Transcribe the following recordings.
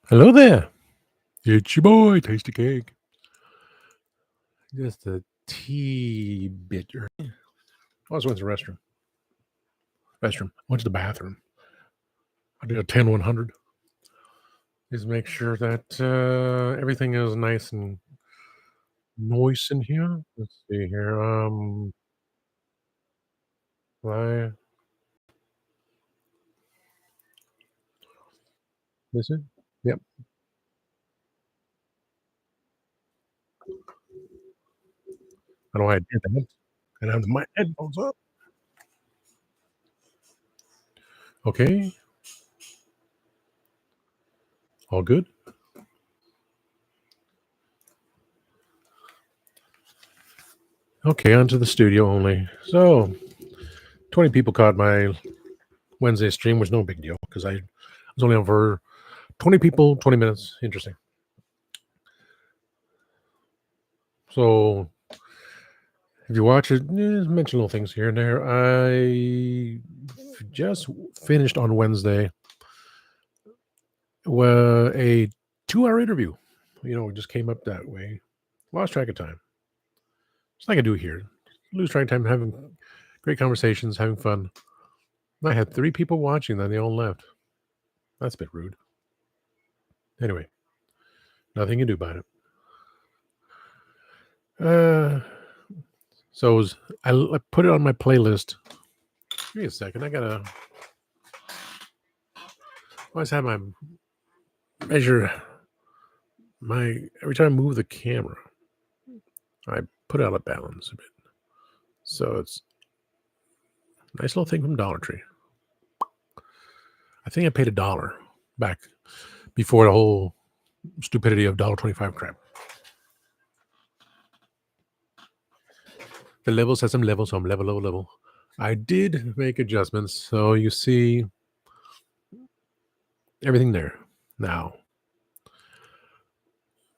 Hello there. It's your boy, Tasty Cake. Just a tea bit. I also went to the restroom. Went to the bathroom. I did a 10-100. Just make sure that everything is nice and moist in here. Let's see here. I This it? Yep. I don't know why I did that. And I have my headphones up. Okay. All good. Okay, onto the studio only. So 20 people caught my Wednesday stream, was no big deal because I was only on for 20 people, 20 minutes. Interesting. So if you watch it, mention little things here and there. I just finished on Wednesday a 2-hour interview. It just came up that way. Lost track of time. Just like I do here. Lose track of time, having great conversations, having fun. I had 3 people watching, then they all left. That's a bit rude. Anyway, nothing you can do about it. So I put it on my playlist. Give me a second. I gotta always have my measure every time I move the camera, I put it out of balance a bit. So it's a nice little thing from Dollar Tree. I think I paid $1 back before the whole stupidity of $1.25 crap. The levels has some levels, so I'm level. I did make adjustments, so you see everything there. Now,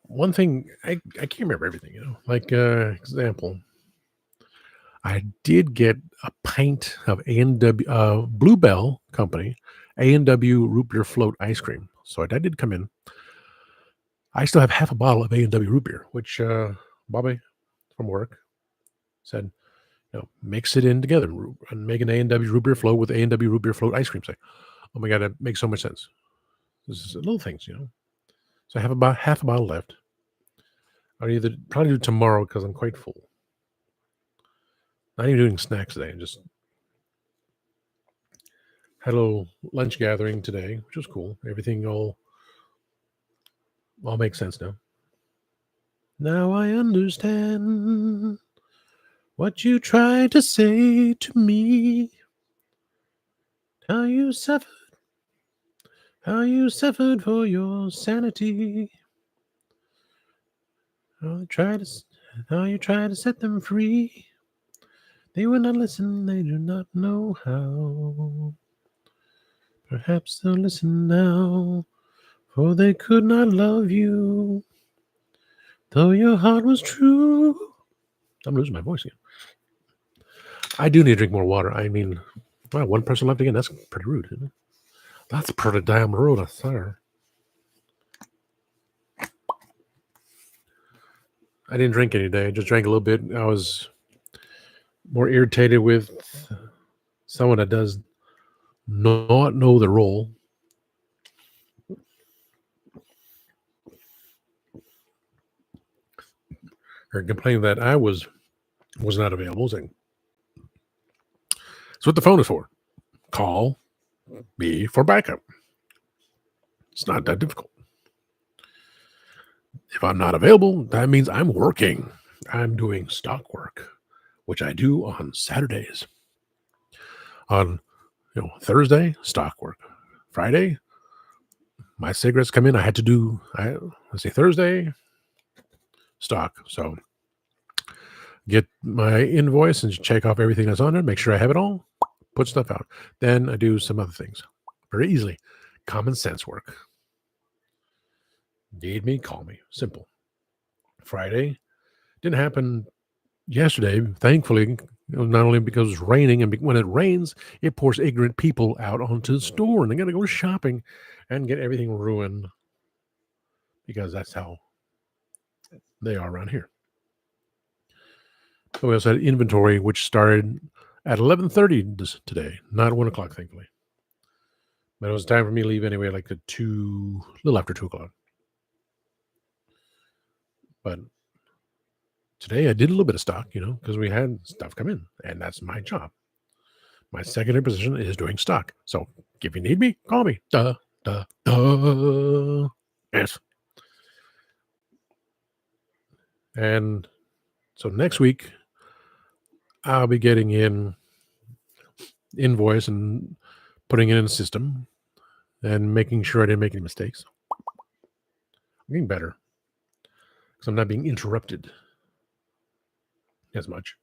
one thing I can't remember everything, like example, I did get a pint of A&W Bluebell Company A&W root beer float ice cream. So that did come in. I still have half a bottle of A&W root beer, which Bobby from work said, mix it in together and make an A&W root beer float with A&W root beer float ice cream. Say, oh my God, that makes so much sense. This is little things, So I have about half a bottle left. I'll probably do tomorrow because I'm quite full. Not even doing snacks today. Just had a little lunch gathering today, which was cool. Everything all makes sense now. Now I understand what you tried to say to me. How you suffered for your sanity. How you tried to set them free. They will not listen, they do not know how. Perhaps they'll listen now, for they could not love you, though your heart was true. I'm losing my voice again. I do need to drink more water. I mean, wow, one person left again. That's pretty rude, isn't it? That's pretty damn rude, sir. I didn't drink any day. I just drank a little bit. I was more irritated with someone that does not know the role. Or complaining that I was not available. Saying, that's what the phone is for. Call me for backup. It's not that difficult. If I'm not available, that means I'm working. I'm doing stock work, which I do on Saturdays. On Thursday, stock work. Friday, my cigarettes come in. I had to do, let's say Thursday, stock. So get my invoice and check off everything that's on there, make sure I have it all, put stuff out. Then I do some other things very easily. Common sense work. Need me, call me. Simple. Friday didn't happen yesterday, thankfully, not only because it's raining, and when it rains, it pours ignorant people out onto the store, and they got to go shopping and get everything ruined. because that's how they are around here. So we also had inventory, which started at 11:30 today, not 1 o'clock, thankfully. But it was time for me to leave anyway, like a little after 2 o'clock. But today I did a little bit of stock, because we had stuff come in, and that's my job. My secondary position is doing stock. So if you need me, call me. Duh, duh, duh. Yes. And so next week, I'll be getting in invoice and putting it in the system and making sure I didn't make any mistakes. I'm getting better because I'm not being interrupted as much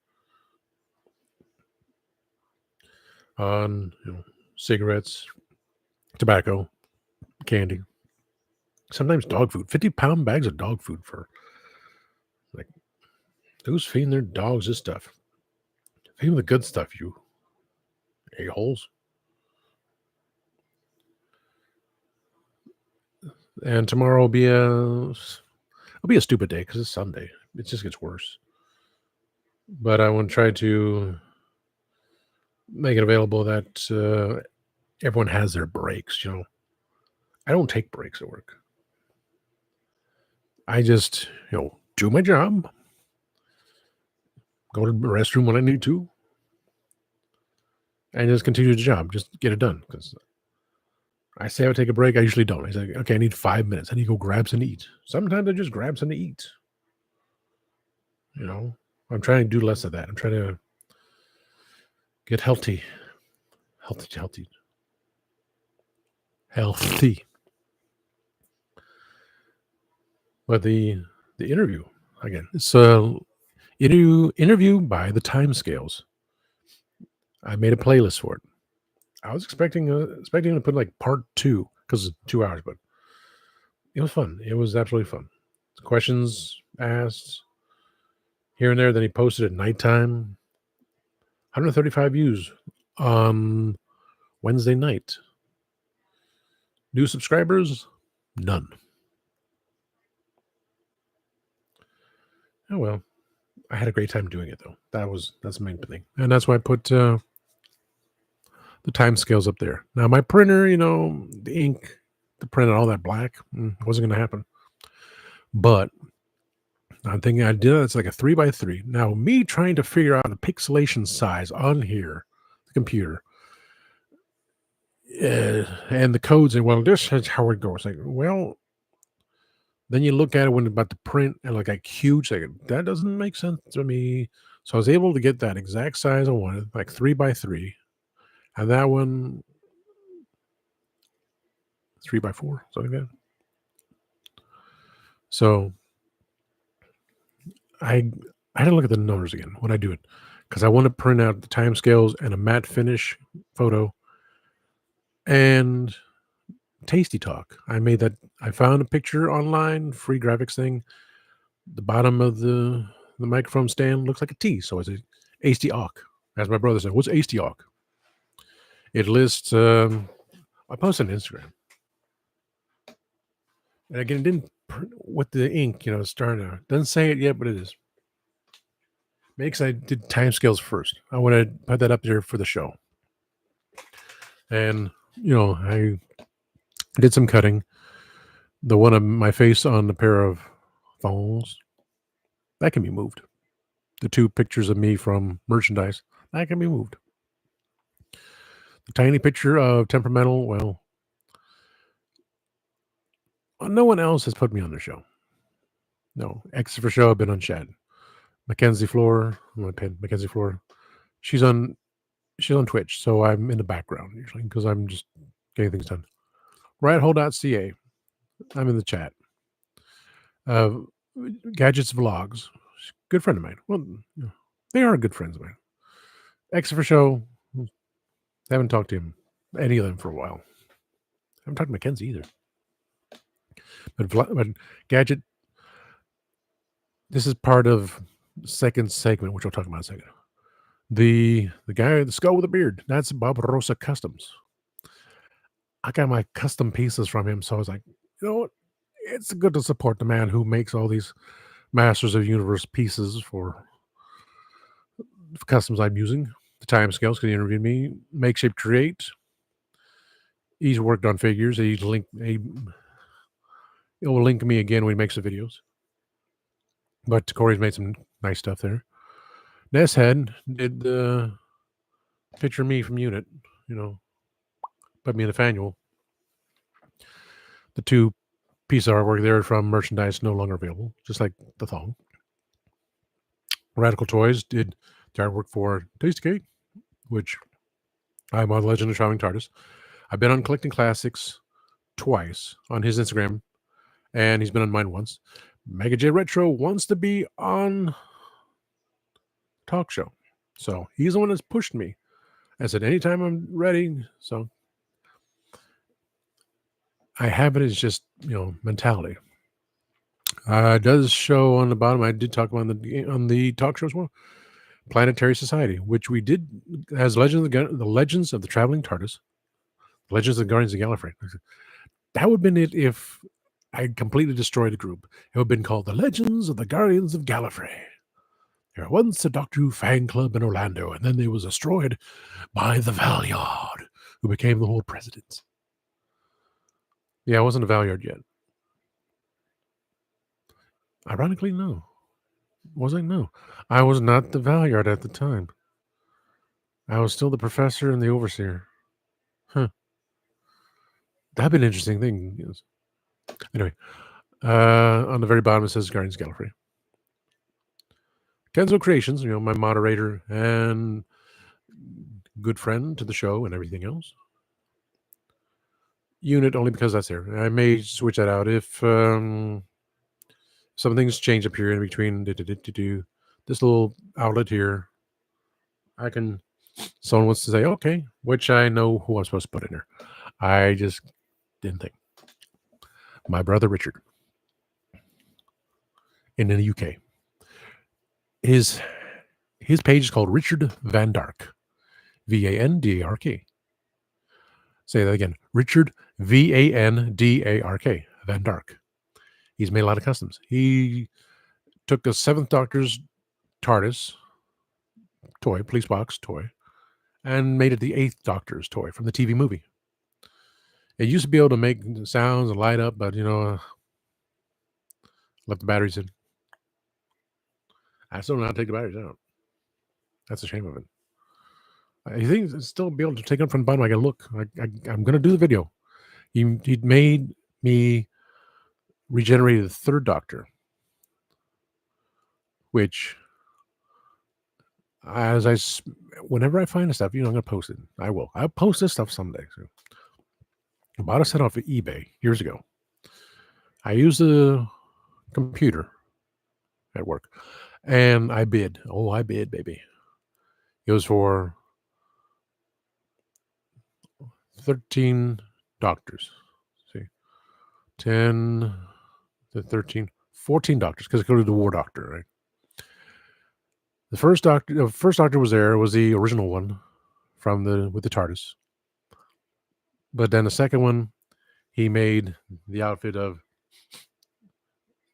on cigarettes, tobacco, candy, sometimes dog food. 50-pound bags of dog food for like who's feeding their dogs this stuff? Feed them the good stuff, you a-holes. And tomorrow will be a stupid day because it's Sunday. It just gets worse. But I want to try to make it available that everyone has their breaks. I don't take breaks at work. I just do my job, go to the restroom when I need to, and just continue the job. Just get it done. Because I say I would take a break. I usually don't. I say, okay, I need 5 minutes. I need to go grab something to eat. Sometimes I just grab something to eat. I'm trying to do less of that. I'm trying to get healthy. But the interview, again, it's interview by the time scales. I made a playlist for it. I was expecting to put like part 2 because it's 2 hours, but it was fun. It was absolutely fun. Questions asked here and there. Then he posted at nighttime. 135 views on Wednesday night. New subscribers? None. Oh well. I had a great time doing it though. That's the main thing. And that's why I put the time scales up there. Now my printer, the ink to print all that black wasn't going to happen. But I'm thinking I did it's like a 3x3. Now me trying to figure out the pixelation size on here, the computer, and the codes, and well, this is how it goes. Like, well, then you look at it when it's about to print and like huge, like that doesn't make sense to me. So I was able to get that exact size I wanted, like 3x3, and that one 3x4, something like that. So I had to look at the numbers again when I do it because I want to print out the time scales and a matte finish photo and Tasty Talk. I found a picture online, free graphics thing. The bottom of the microphone stand looks like a T, so it's a Tasty Talk. As my brother said, what's Tasty Talk? It lists. I posted on Instagram, and again, it didn't with the ink. Starting to doesn't say it yet, but it is. Makes I did timescales first. I want to put that up there for the show, and I did some cutting. The one of my face on the pair of phones that can be moved. The 2 pictures of me from merchandise that can be moved. The tiny picture of Temperamental, well, no one else has put me on the show. No, X for show. I've been on Shad. Mackenzie Floor, Mackenzie Floor. She's on Twitch, so I'm in the background usually because I'm just getting things done. Righthole.ca. I'm in the chat. Gadgets Vlogs. Good friend of mine. Well, they are good friends of mine. X for show. Haven't talked to him, any of them, for a while. Haven't talked to Mackenzie either. But Gadget, this is part of the second segment, which we'll talk about in a second. The guy, the skull with a beard, that's Bob Rosa Customs. I got my custom pieces from him, so I was like, you know what? it's good to support the man who makes all these Masters of Universe pieces for customs I'm using. The time scales, because he interviewed me. Make, Shape, Create. He's worked on figures. He will link me again when he makes the videos. But Corey's made some nice stuff there. Nesshead did the picture of me from Unit, put me in Nathaniel. The two pieces of artwork there from merchandise no longer available, just like the thong. Radical Toys did the artwork for Tasty Cake, which I'm on Legend of Traveling TARDIS. I've been on Collecting Classics twice on his Instagram, and he's been on mine once. Mega J Retro wants to be on talk show. So he's the one that's pushed me. I said, anytime I'm ready. So I have it as just, mentality. It does show on the bottom. I did talk about on the talk show as well. Planetary Society, which we did, has the Legends of the Traveling TARDIS, Legends of the Guardians of Gallifrey. That would have been it if I completely destroyed the group. It would have been called the Legends of the Guardians of Gallifrey. There was once a Doctor Who fan club in Orlando, and then it was destroyed by the Valyard, who became the whole president. Yeah, I wasn't a Valyard yet. Ironically, no. Was I? No. I was not the Valyard at the time. I was still the professor and the overseer. Huh. That'd be an interesting thing. Yes. Anyway, on the very bottom it says Guardians of Gallifrey. Kenzo Creations, my moderator and good friend to the show and everything else. Unit only because that's there. I may switch that out if some things change up here in between. This little outlet here, someone wants to say, okay, which I know who I'm supposed to put in there. I just didn't think. My brother Richard in the UK. His page is called Richard Van Dark. VANDARK. Say that again. Richard VANDARK. Van Dark. He's made a lot of customs. He took a 7th Doctor's TARDIS toy, police box toy, and made it the 8th Doctor's toy from the TV movie. It used to be able to make sounds and light up, but left the batteries in. I still don't know how to take the batteries out. That's a shame of it. I think it's still be able to take it from the bottom. I gotta look. I'm gonna do the video. He made me regenerate the 3rd Doctor, which whenever I find this stuff, I'm gonna post it. I will. I'll post this stuff someday. So I bought a set off of eBay years ago. I used the computer at work, and I bid. Oh, I bid, baby. It was for 13 Doctors. See, 10 to 13, 14 Doctors, because it goes to the War Doctor, right? The first Doctor was there. It was the original one with the TARDIS. But then the second one, he made the outfit of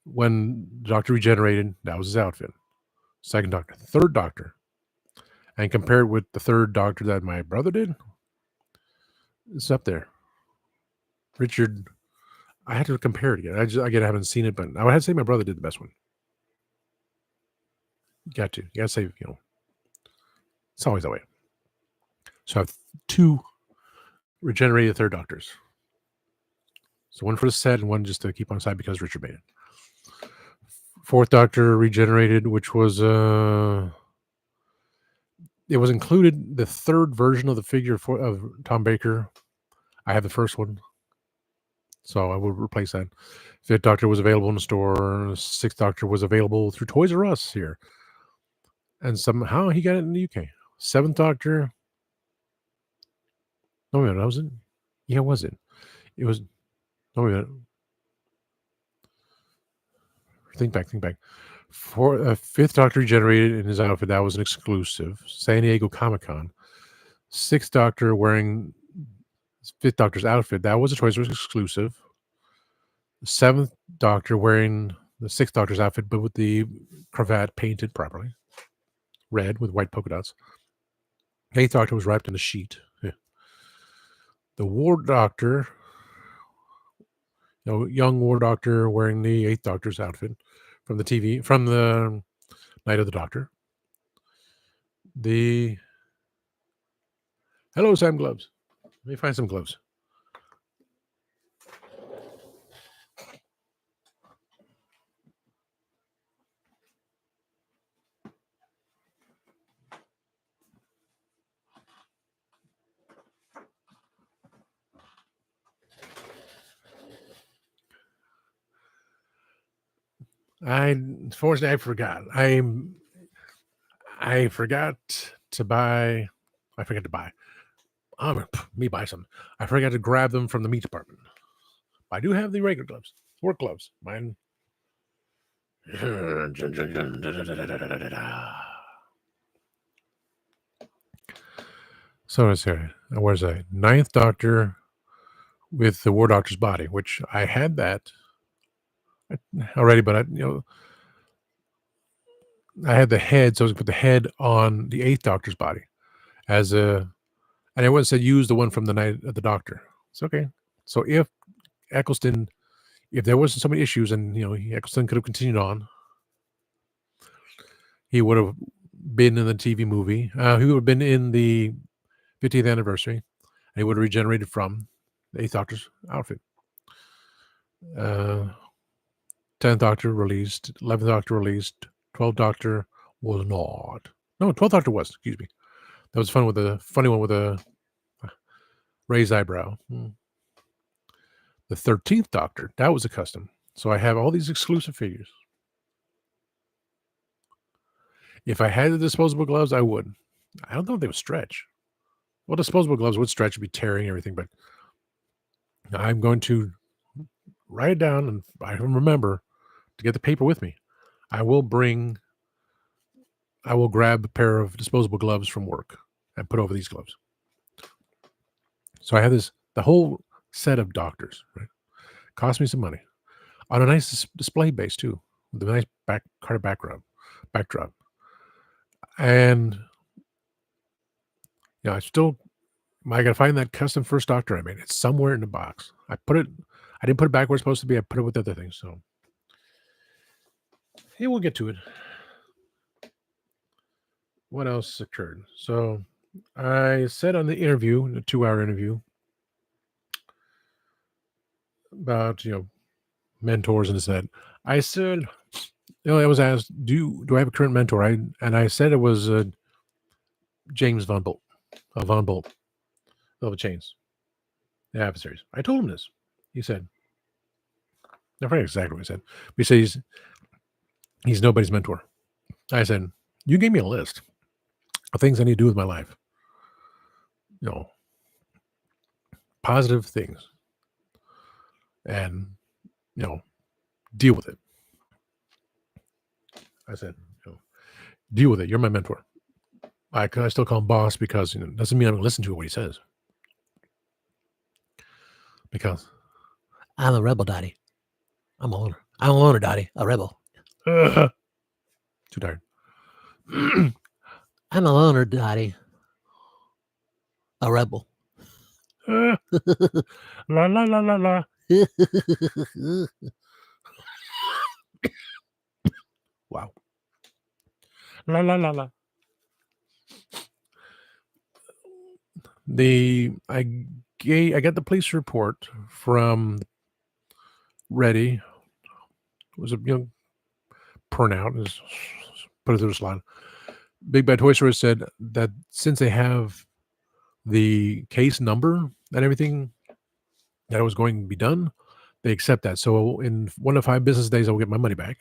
when the Doctor regenerated. That was his outfit. 2nd Doctor, 3rd Doctor, and compared with the 3rd Doctor that my brother did, it's up there. Richard, I had to compare it again. I haven't seen it, but I would have to say my brother did the best one. You got to say, it's always that way. So I have 2 regenerated 3rd Doctors. So one for the set and one just to keep on side because Richard made it. 4th Doctor regenerated, which was it was included the 3rd version of the figure of Tom Baker. I have the 1st one, so I would replace that. 5th Doctor was available in the store. 6th Doctor was available through Toys R Us here, and somehow he got it in the UK. 7th Doctor. No, wait a minute, that wasn't. Yeah, was it? It was. No, wait a minute. Think back. 5th Doctor regenerated in his outfit. That was an exclusive. San Diego Comic-Con. 6th Doctor wearing 5th Doctor's outfit. That was a Toys R Us exclusive. The seventh doctor wearing the sixth doctor's outfit, but with the cravat painted properly, red with white polka dots. The eighth doctor was wrapped in a sheet. Yeah. The war doctor, young war doctor wearing the eighth doctor's outfit from the TV, from the Night of the Doctor. Hello, Sam gloves. Let me find some gloves. Unfortunately, I forgot. I forgot to buy. I forgot to buy. Me buy some. I forgot to grab them from the meat department. I do have the regular gloves, work gloves. Mine. So is there. Where's a ninth doctor with the war doctor's body, which I had that already, but I had the head, so I was put the head on the eighth doctor's body as a, and everyone said use the one from the Night of the Doctor. It's okay. So if Eccleston, if there wasn't so many issues, and Eccleston could have continued on, he would have been in the TV movie. He would have been in the 50th anniversary, and he would have regenerated from the eighth doctor's outfit. 10th Doctor released, 11th Doctor released, 12th Doctor was not. No, 12th Doctor was, excuse me. That was fun with the funny one with a raised eyebrow. The 13th Doctor, that was a custom. So I have all these exclusive figures. If I had the disposable gloves, I would. I don't know if they would stretch. Well, disposable gloves would stretch, be tearing everything, but I'm going to write it down, and I remember to get the paper with me. I will grab a pair of disposable gloves from work and put over these gloves. So I have the whole set of doctors, right? Cost me some money on a nice display base too, with a nice card backdrop. And I gotta find that custom first doctor I made. It's somewhere in the box. I didn't put it back where it's supposed to be. I put it with other things. So hey, we'll get to it. What else occurred? So I said on the 2-hour interview about, mentors and this and that. I said, I was asked, do I have a current mentor? I said it was James Von Bolt of the Chains, the adversaries. I told him this. He said, I forget exactly what he said. But he said he's nobody's mentor. I said, you gave me a list of things I need to do with my life. Positive things. And, deal with it. I said, deal with it. You're my mentor. I still call him boss because it doesn't mean I'm going to listen to what he says. Because I'm a rebel, Daddy. I'm a loner, Daddy. A rebel. Too tired. I'm a loner, Daddy. A rebel. La la la la la. Wow. La la la la. I got the police report from Ready. It was a printout. Put it through the slide. Big Bad Toy Store said that since they have the case number and everything that was going to be done, they accept that. So in 1 to 5 business days, I'll get my money back.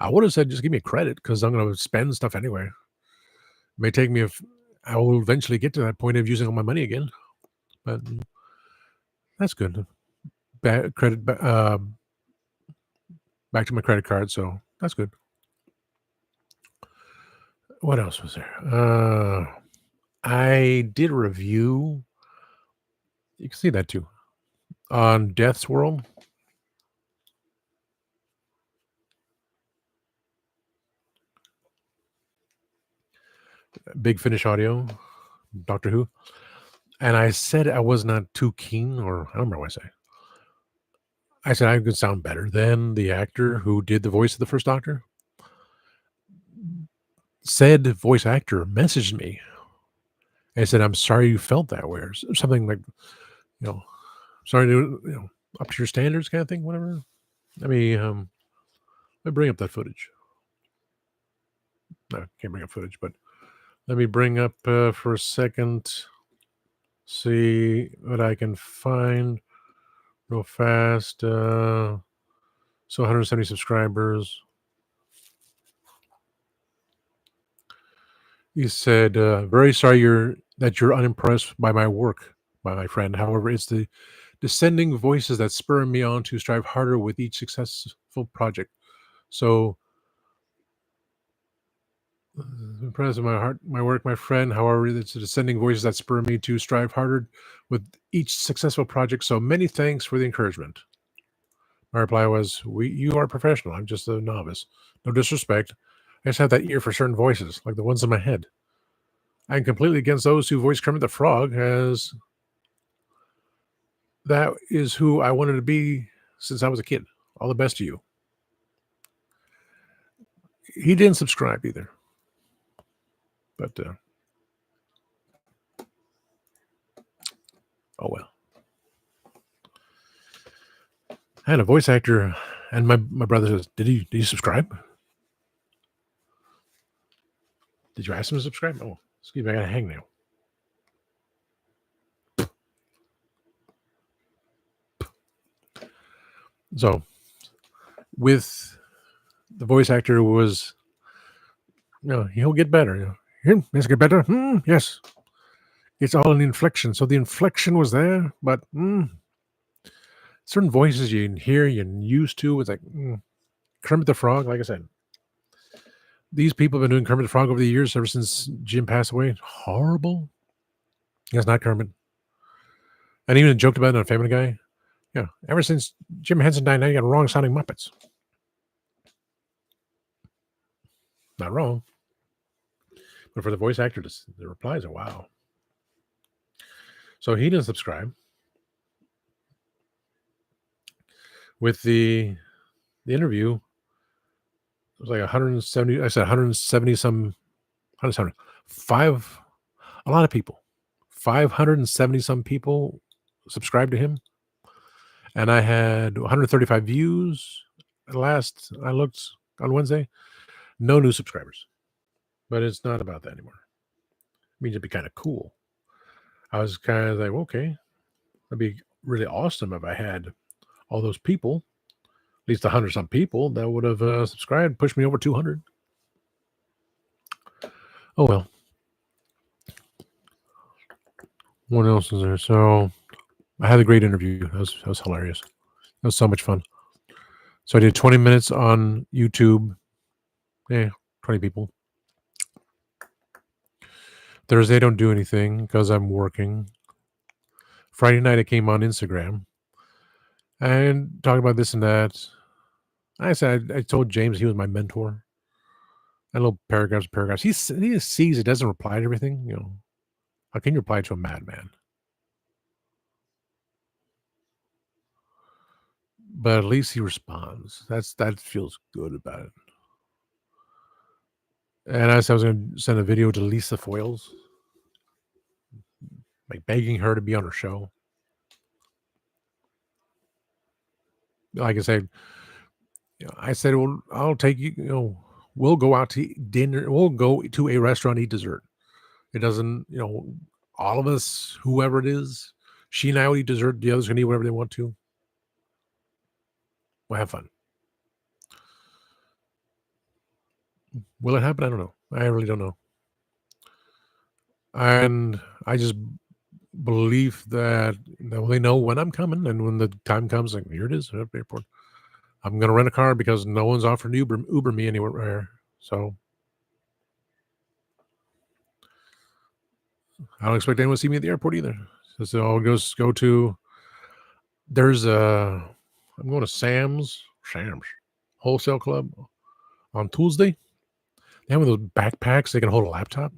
I would have said just give me a credit because I'm going to spend stuff anyway. It may take me I will eventually get to that point of using all my money again, but that's good. Credit back to my credit card, so that's good. What else was there? I did a review. You can see that too on Death's World. Big Finish Audio, Doctor Who. And I said I was not too keen, or I don't remember what I say. I said I could sound better than the actor who did the voice of the first Doctor. Said voice actor messaged me and said, "I'm sorry you felt that way," or something like, sorry to, up to your standards kind of thing, whatever. Let me bring up that footage. No, I can't bring up footage, but let me bring up for a second, see what I can find real fast. So 170 subscribers. He said, "Very sorry that you're unimpressed by my work, by my friend. However, it's the descending voices that spur me on to strive harder with each successful project. So, impressed with my work, my friend. However, it's the descending voices that spur me to strive harder with each successful project. So, many thanks for the encouragement." My reply was, "You are a professional. I'm just a novice. No disrespect. I just have that ear for certain voices, like the ones in my head. I'm completely against those who voice Kermit the Frog, as that is who I wanted to be since I was a kid. All the best to you." He didn't subscribe either. But, oh well. I had a voice actor, and my brother says, did you subscribe? Did you ask him to subscribe? Oh, excuse me, I got to hang now. So, with the voice actor was, he'll get better. Let's get better. Yes. It's all an inflection. So the inflection was there, but certain voices you hear, you're used to. It's like Kermit the Frog, like I said. These people have been doing Kermit the Frog over the years, ever since Jim passed away. Horrible. It's not Kermit. And even joked about it on Family Guy. Yeah, ever since Jim Henson died, now you got wrong sounding Muppets. Not wrong. But for the voice actor, the replies are wow. So he didn't subscribe. With the interview, it was like 170. I said 170 some, 170. A lot of people. 570 some people subscribed to him. And I had 135 views. Last I looked on Wednesday, no new subscribers. But it's not about that anymore. It means it'd be kind of cool. I was kind of like, okay, that'd be really awesome if I had all those people, at least 100 some people that would have subscribed, pushed me over 200. Oh well. What else is there? So I had a great interview. That was hilarious. It was so much fun. So I did 20 minutes on YouTube. 20 people. Thursday, I don't do anything because I'm working. Friday night, I came on Instagram and talked about this and that. I said, I told James he was my mentor. And little paragraphs. He sees it, doesn't reply to everything. How can you reply to a madman? But at least he responds. That feels good about it. And I said I was going to send a video to Lisa Foyles, like begging her to be on her show. Like I said, well, I'll take you. We'll go out to dinner. We'll go to a restaurant, eat dessert. It doesn't, all of us, whoever it is, she and I will eat dessert. The others can eat whatever they want to. We'll have fun. Will it happen? I don't know. I really don't know. And I just believe that they know when I'm coming, and when the time comes, like, here it is at the airport. I'm going to rent a car because no one's offering Uber me anywhere. So I don't expect anyone to see me at the airport either. So I'll go to. I'm going to Sam's Wholesale Club on Tuesday. Yeah, with those backpacks, they can hold a laptop.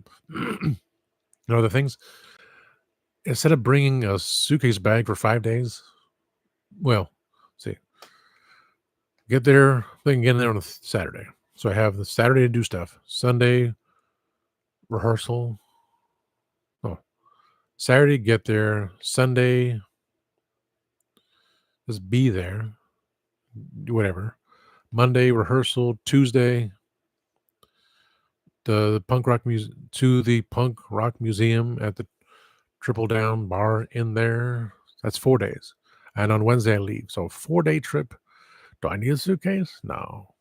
Other things. Instead of bringing a suitcase bag for 5 days, well, see, get there. They can get in there on a Saturday. So I have the Saturday to do stuff. Sunday rehearsal. Oh, Saturday get there. Sunday just be there. Do whatever. Monday rehearsal. Tuesday the punk rock museum at the Triple Down bar in there. That's 4 days. And on Wednesday I leave. So 4 day trip. Do I need a suitcase? No.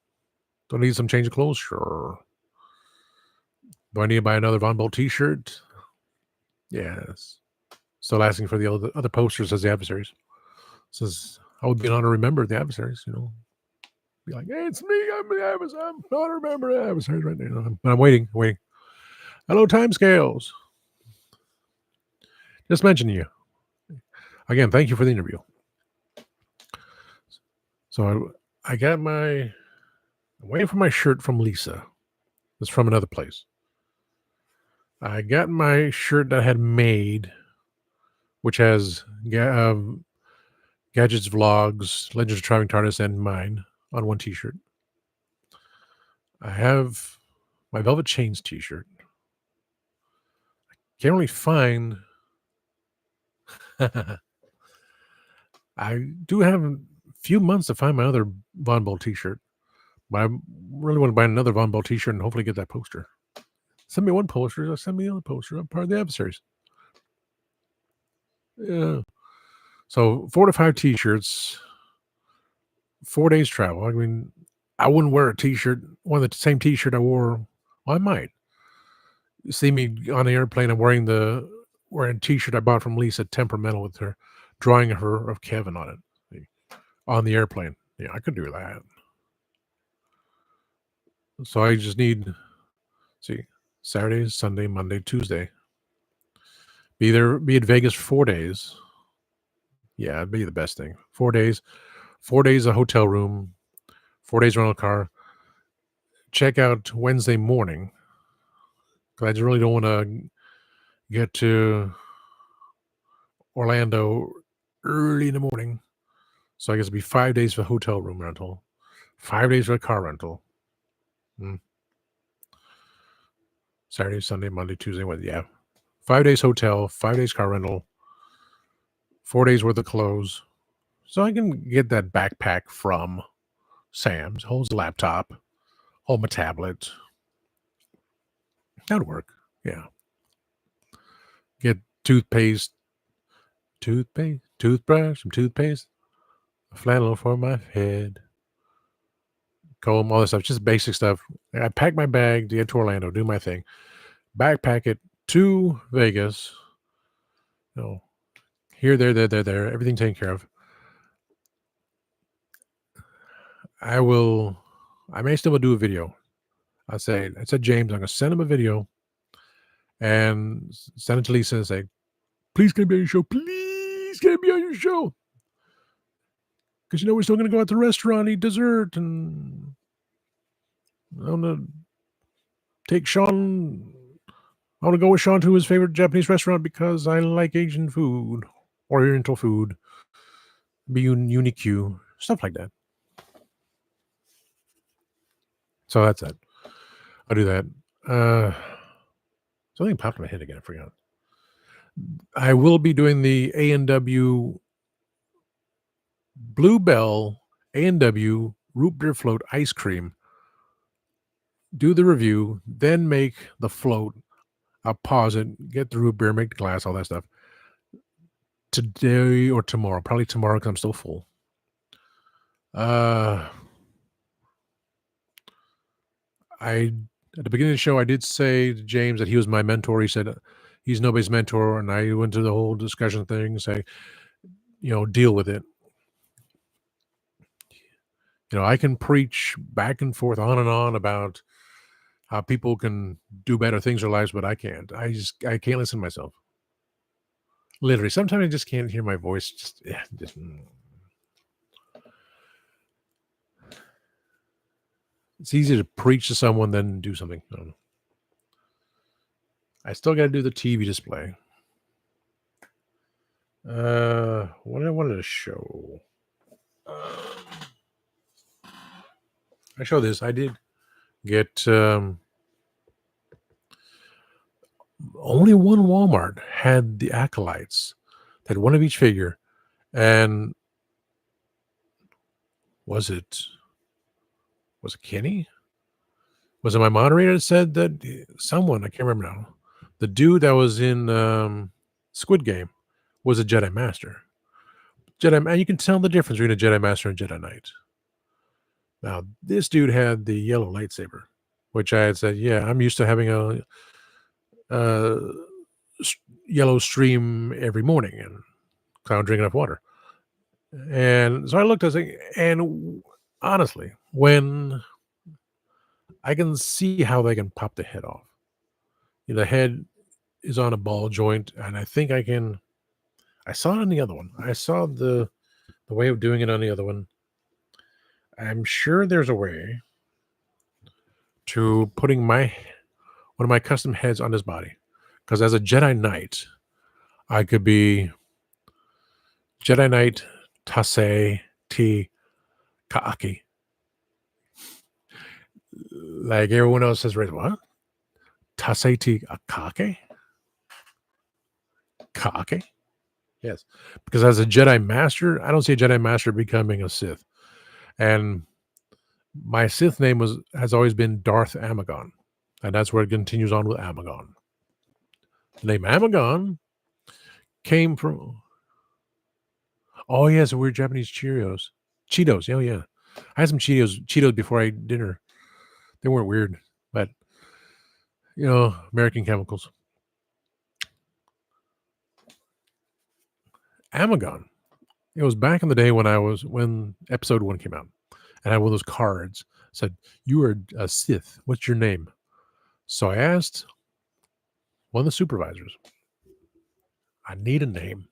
Do I need some change of clothes? Sure. Do I need to buy another Von Bolt t-shirt? Yes. Still asking for the other posters as the adversaries. Says I would be an honor to remember the adversaries, Be like, hey, it's me. I'm the adversary. I'm not remember the adversaries right now. But I'm waiting. Hello, timescales. Just mentioning you. Again, thank you for the interview. So I got I'm waiting for my shirt from Lisa. It's from another place. I got my shirt that I had made, which has Gadgets, Vlogs, Legends of Traveling TARDIS, and mine on one t-shirt. I have my Velvet Chains t-shirt. I can't really find... I do have a few months to find my other Von Bolt t-shirt, but I really want to buy another Von Bolt t-shirt and hopefully get that poster. Send me one poster, send me the other poster. I'm part of the adversaries. Yeah. So 4 to 5 t-shirts, 4 days travel. I mean, I wouldn't wear a t-shirt, one of the same t-shirt I wore. Well, I might. You see me on the airplane, I'm wearing a t-shirt I bought from Lisa, Temperamental, with her drawing her of Kevin on it on the airplane. Yeah, I could do that. So I just need, Saturday, Sunday, Monday, Tuesday. Be at Vegas for 4 days. Yeah, it'd be the best thing. 4 days, 4 days a hotel room, 4 days rental car. Check out Wednesday morning. Because I just really don't want to get to Orlando early in the morning. So I guess it'd be 5 days for hotel room rental, 5 days for car rental. Saturday, Sunday, Monday, Tuesday, Wednesday. Yeah. 5 days hotel, 5 days car rental, 4 days worth of clothes. So I can get that backpack from Sam's, holds a laptop, hold my tablet. That'd work. Yeah. Get toothbrush, some toothpaste, a flannel for my head, comb, all this stuff, just basic stuff. I pack my bag to get to Orlando, do my thing, backpack it to Vegas. Here, there, everything taken care of. I may still do a video. I said, James, I'm going to send him a video and send it to Lisa and say, please can I be on your show? Please can I be on your show? Because, we're still going to go out to the restaurant, eat dessert, and I want to take Sean. I want to go with Sean to his favorite Japanese restaurant because I like Asian food, Oriental food, be unique, stuff like that. So that's it. I'll do that. Something popped in my head again. I forgot. I will be doing the A&W Bluebell A&W root beer float ice cream. Do the review, then make the float. I'll pause it, get the root beer, make the glass, all that stuff. Today or tomorrow. Probably tomorrow because I'm still full. At the beginning of the show, I did say to James that he was my mentor. He said he's nobody's mentor, and I went to the whole discussion thing, say, deal with it. I can preach back and forth, on and on about how people can do better things in their lives, but I can't. I can't listen to myself. Literally, sometimes I just can't hear my voice. Just. It's easier to preach to someone than do something. I don't know. I still got to do the TV display. What I wanted to show. I show this. I did get only one Walmart had the acolytes, had one of each figure, and was it Kenny? Was it my moderator that said that someone, I can't remember now, the dude that was in Squid Game was a Jedi Master. And you can tell the difference between a Jedi Master and Jedi Knight. Now, this dude had the yellow lightsaber, which I had said, yeah, I'm used to having a yellow stream every morning and I don't drink enough water. And so I looked, I was like, and honestly, when I can see how they can pop the head off, the head is on a ball joint, and I think I saw it on the other one. I saw the way of doing it on the other one. I'm sure there's a way to putting one of my custom heads on his body. Because as a Jedi Knight, I could be Jedi Knight Tase T Kaaki. Like everyone else says, what? Tase T Kaake? Kaake? Yes. Because as a Jedi Master, I don't see a Jedi Master becoming a Sith. And my Sith name has always been Darth Amagon. And that's where it continues on with Amagon. The name Amagon came from... Oh, yes, weird Japanese Cheetos. Oh, yeah. I had some Cheetos before I ate dinner. They weren't weird, but, American chemicals. Amagon. It was back in the day when episode 1 came out. And I had one of those cards said, "You are a Sith. What's your name?" So I asked one of the supervisors, I need a name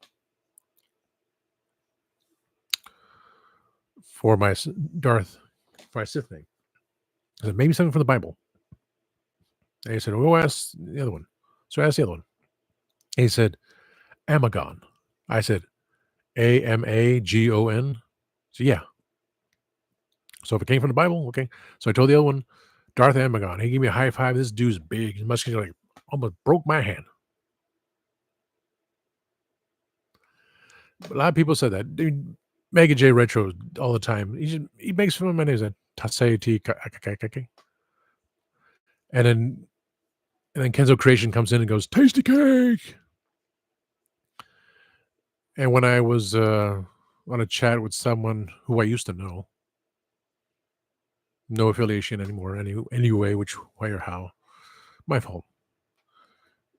for my Sith name. I said, maybe something from the Bible. And he said, "Oh, ask the other one." So I asked the other one. He said, Amagon. I said, Amagon. So yeah. So if it came from the Bible, okay. So I told the other one, Darth Amagon. He gave me a high five. This dude's big. He must like almost broke my hand. A lot of people said that. Dude, Mega J Retro all the time. He makes fun of my name. That Tasei. And then Kenzo Creation comes in and goes, "Tasty cake." And when I was on a chat with someone who I used to know, no affiliation anymore, anyway, which way or how, my fault.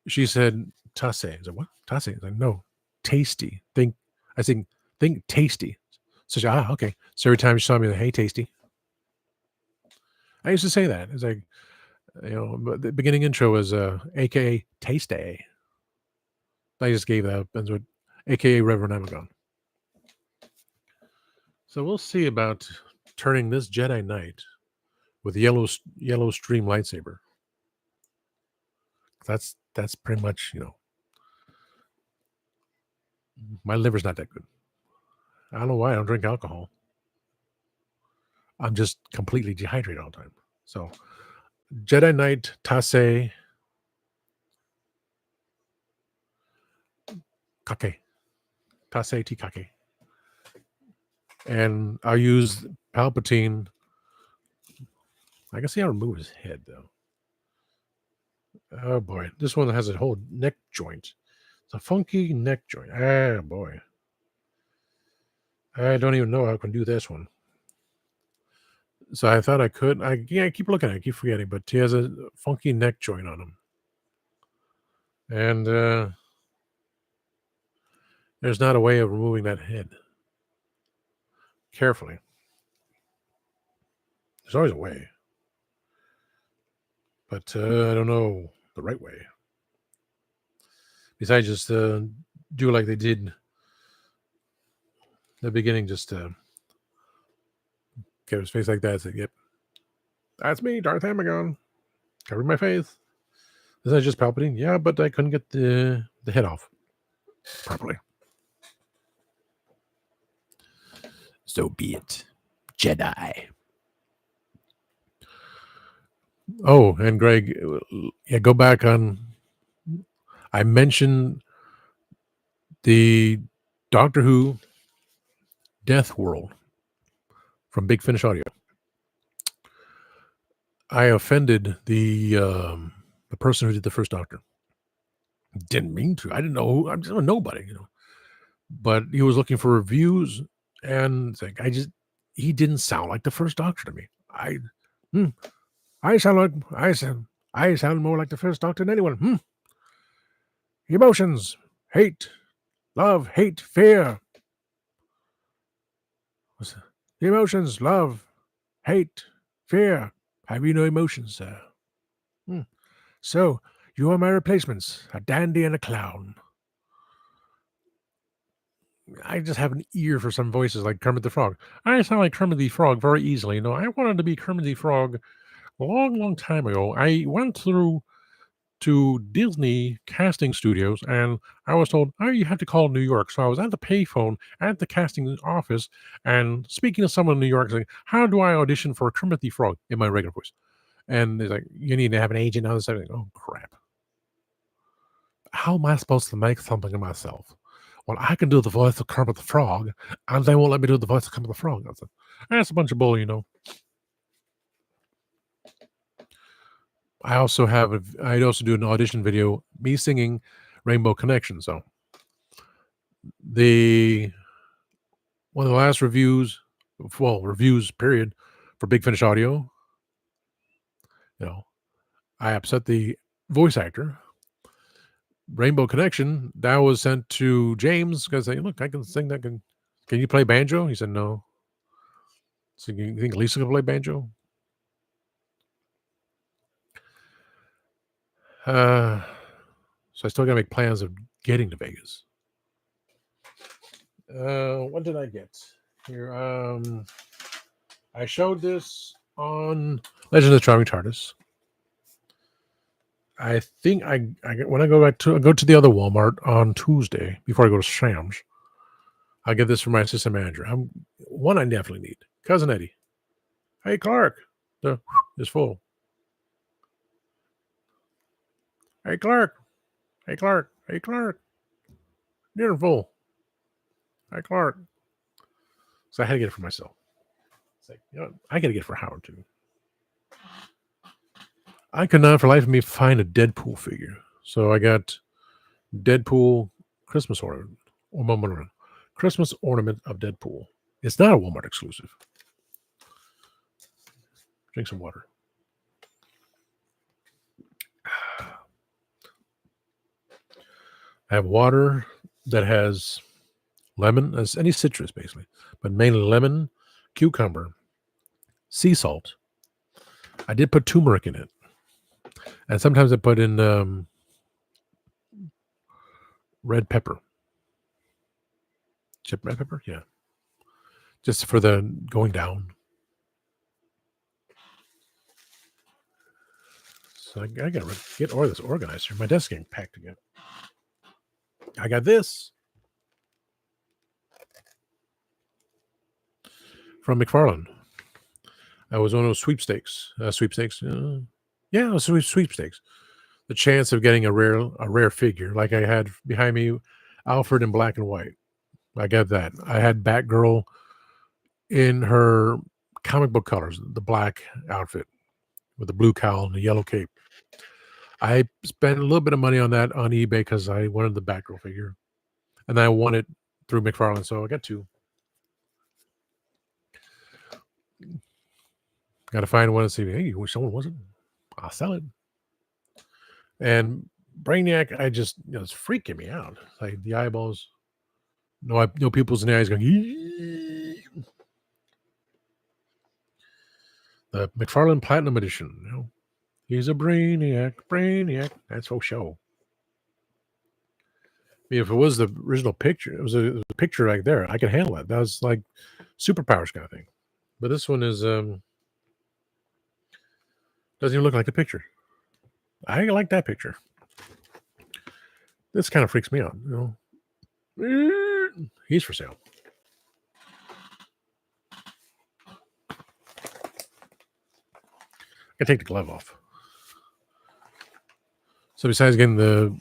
She said, "Tase." I said, "What? Tase?" I said, "No, tasty. Think tasty." So she, okay. So every time she saw me, "Hey, tasty." I used to say that. It's like, the beginning intro was AKA Tasty. I just gave that up. That's what AKA Reverend Amagon. So we'll see about turning this Jedi Knight with yellow stream lightsaber. That's pretty much, my liver's not that good. I don't know why I don't drink alcohol. I'm just completely dehydrated all the time. So Jedi Knight Tase Kake. Tase Tikake. And I'll use Palpatine. I can see how to remove his head, though. Oh, boy. This one has a whole neck joint. It's a funky neck joint. Ah, boy. I don't even know how I can do this one. So I thought I could. I keep looking at it. I keep forgetting. But he has a funky neck joint on him. And there's not a way of removing that head. Carefully. There's always a way. But I don't know the right way. Besides just do like they did in the beginning, just get his face like that. Say, yep, That's me, Darth Hamagon. Covering my face. Is that just Palpatine? Yeah, but I couldn't get the head off properly. So be it. Jedi. Oh, and Greg, yeah, go back on. I mentioned the Doctor Who Death World from Big Finish Audio. I offended the person who did the first Doctor. Didn't mean to. I didn't know who. I'm just a nobody, But he was looking for reviews, and it's like he didn't sound like the first Doctor to me. I sound more like the first Doctor than anyone. Emotions, hate, love, hate, fear. Emotions, love, hate, fear. Have you no emotions, sir? So, you are my replacements, a dandy and a clown. I just have an ear for some voices like Kermit the Frog. I sound like Kermit the Frog very easily. I wanted to be Kermit the Frog a long, long time ago. I went through to Disney casting studios and I was told, oh, you have to call New York. So I was at the payphone at the casting office and speaking to someone in New York saying, how do I audition for Kermit the Frog in my regular voice? And they're like, you need to have an agent on this. Oh, crap. How am I supposed to make something of myself? Well, I can do the voice of Kermit the Frog, and they won't let me do the voice of Kermit the Frog. I said, that's a bunch of bull, I also do an audition video, me singing Rainbow Connection. So one of the last reviews period for Big Finish Audio, I upset the voice actor. Rainbow Connection, that was sent to James because I say, look, I can sing that. Can you play banjo? He said no. So you think Lisa can play banjo? So I still gotta make plans of getting to Vegas. What did I get here? I showed this on Legend of the Charming TARDIS. I think when I go to the other Walmart on Tuesday before I go to Sam's, I'll get this for my assistant manager. One I definitely need. Cousin Eddie. Hey Clark, the is full. Hey Clark. Hey Clark. Hey Clark. You're full. Hey Clark. So I had to get it for myself. It's like, I got to get it for Howard too. I could not for life of me find a Deadpool figure. So I got Deadpool Christmas ornament. Christmas ornament of Deadpool. It's not a Walmart exclusive. Drink some water. I have water that has lemon, as any citrus basically, but mainly lemon, cucumber, sea salt. I did put turmeric in it. And sometimes I put in red pepper. Chipped red pepper? Yeah. Just for the going down. So I got to get all this organized here. My desk getting packed again. I got this from McFarlane. I was one of those sweepstakes. Yeah, it was sweepstakes. The chance of getting a rare figure, like I had behind me, Alfred in black and white. I got that. I had Batgirl in her comic book colors, the black outfit with the blue cowl and the yellow cape. I spent a little bit of money on that on eBay because I wanted the Batgirl figure, and I won it through McFarlane, so I got two. Got to find one and see. Hey, you wish someone wasn't? I'll sell it. And Brainiac, it's freaking me out. Like the eyeballs. No pupils in the eyes going. Eee! The McFarlane Platinum Edition. He's a brainiac. That's for show. I mean, if it was the original picture, it was a picture right there. I could handle it. That was like superpowers kind of thing. But this one is Doesn't even look like the picture. I like that picture. This kind of freaks me out. He's for sale. I take the glove off. So besides getting the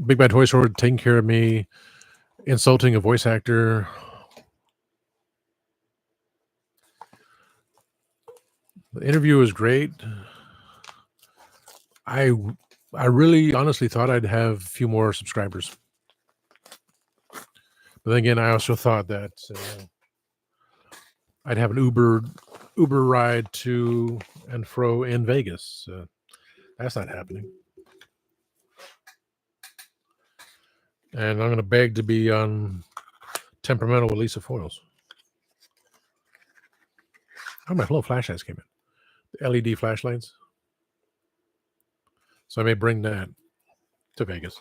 Big Bad Toy Store taking care of me, insulting a voice actor, the interview was great. I really honestly thought I'd have a few more subscribers. But then again, I also thought that I'd have an Uber ride to and fro in Vegas. That's not happening. And I'm going to beg to be on Temperamental with Lisa Foils. Oh, my little flashlights came in. The LED flashlights. So I may bring that to Vegas.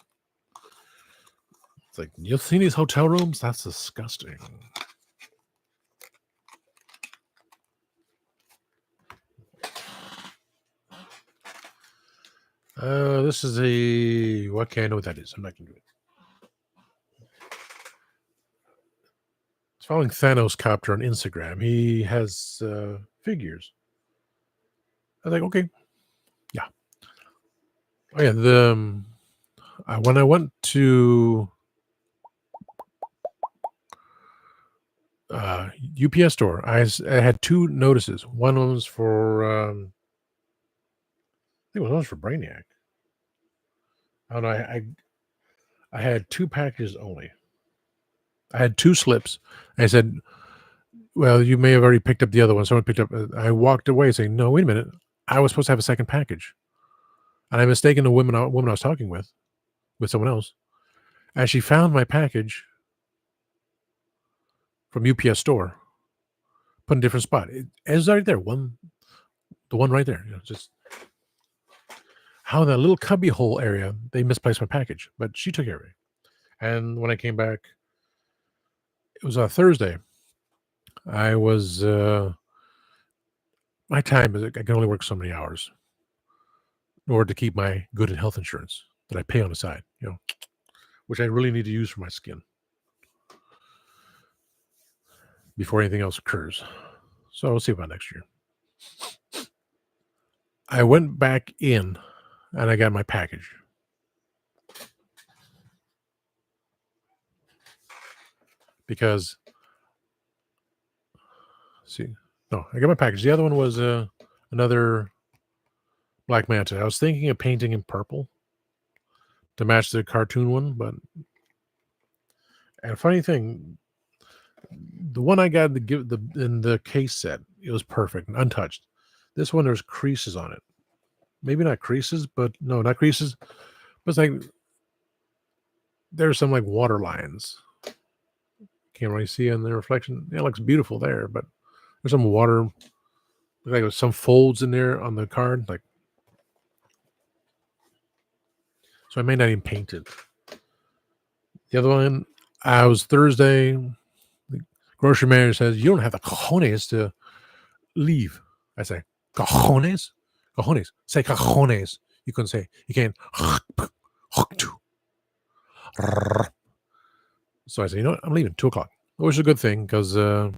It's like, you've seen these hotel rooms? That's disgusting. This is a... What can I know what that is? I'm not going to do it. It's following Thanos Copter on Instagram. He has figures. I was like, okay. Yeah. Oh, yeah. When I went to UPS store, I had two notices. One was for... I think one was for Brainiac. I don't know. I had two packages only. I had two slips. I said, well, you may have already picked up the other one. Someone picked up. I walked away saying, no, wait a minute. I was supposed to have a second package. And I mistaken the woman I was talking with someone else. As she found my package from UPS store, put in a different spot. It's right there. The one right there. Just how in that little cubby hole area, they misplaced my package. But she took care of it. And when I came back, it was a Thursday. I was my time is I can only work so many hours in order to keep my good and health insurance that I pay on the side, which I really need to use for my skin before anything else occurs. So we'll see about next year. I went back in and I got my package. Because I got my package. The other one was another Black Manta. I was thinking of painting in purple to match the cartoon one, but and funny thing, the one I got in the case set, it was perfect and untouched. This one, there's creases on it. Maybe not creases, but no, not creases. But it's like there's some like water lines. Can't really see in the reflection. It looks beautiful there, but there's some water, like there's some folds in there on the card. Like, so I may not even paint it. The other one, I was Thursday. The grocery manager says, you don't have the cojones to leave. I say, cojones? Cojones. Say cojones. You can say, you can't. So I say, you know what? I'm leaving 2:00, which is a good thing because the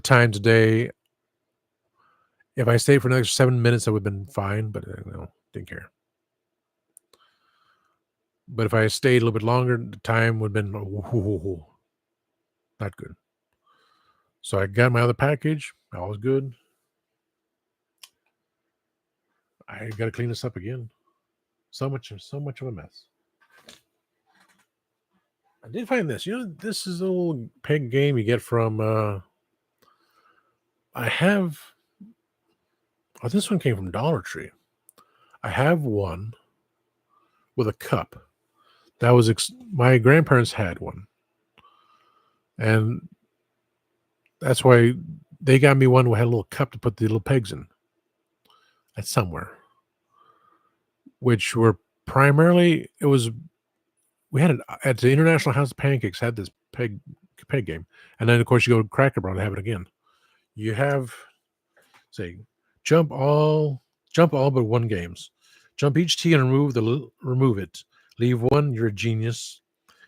time today, if I stayed for another 7 minutes, that would have been fine, but didn't care. But if I stayed a little bit longer, the time would have been not good. So I got my other package. All was good. I got to clean this up again. So much of a mess. I did find this. This is a little peg game you get from. I have. Oh, this one came from Dollar Tree. I have one with a cup. That was my grandparents had one, and that's why they got me one that had a little cup to put the little pegs in. At somewhere, which were primarily we had it at the International House of Pancakes. Had this peg game, and then of course you go to Cracker Barrel and have it again. You have say jump all Jump all but one games. Jump each T and remove it. Leave one, you're a genius.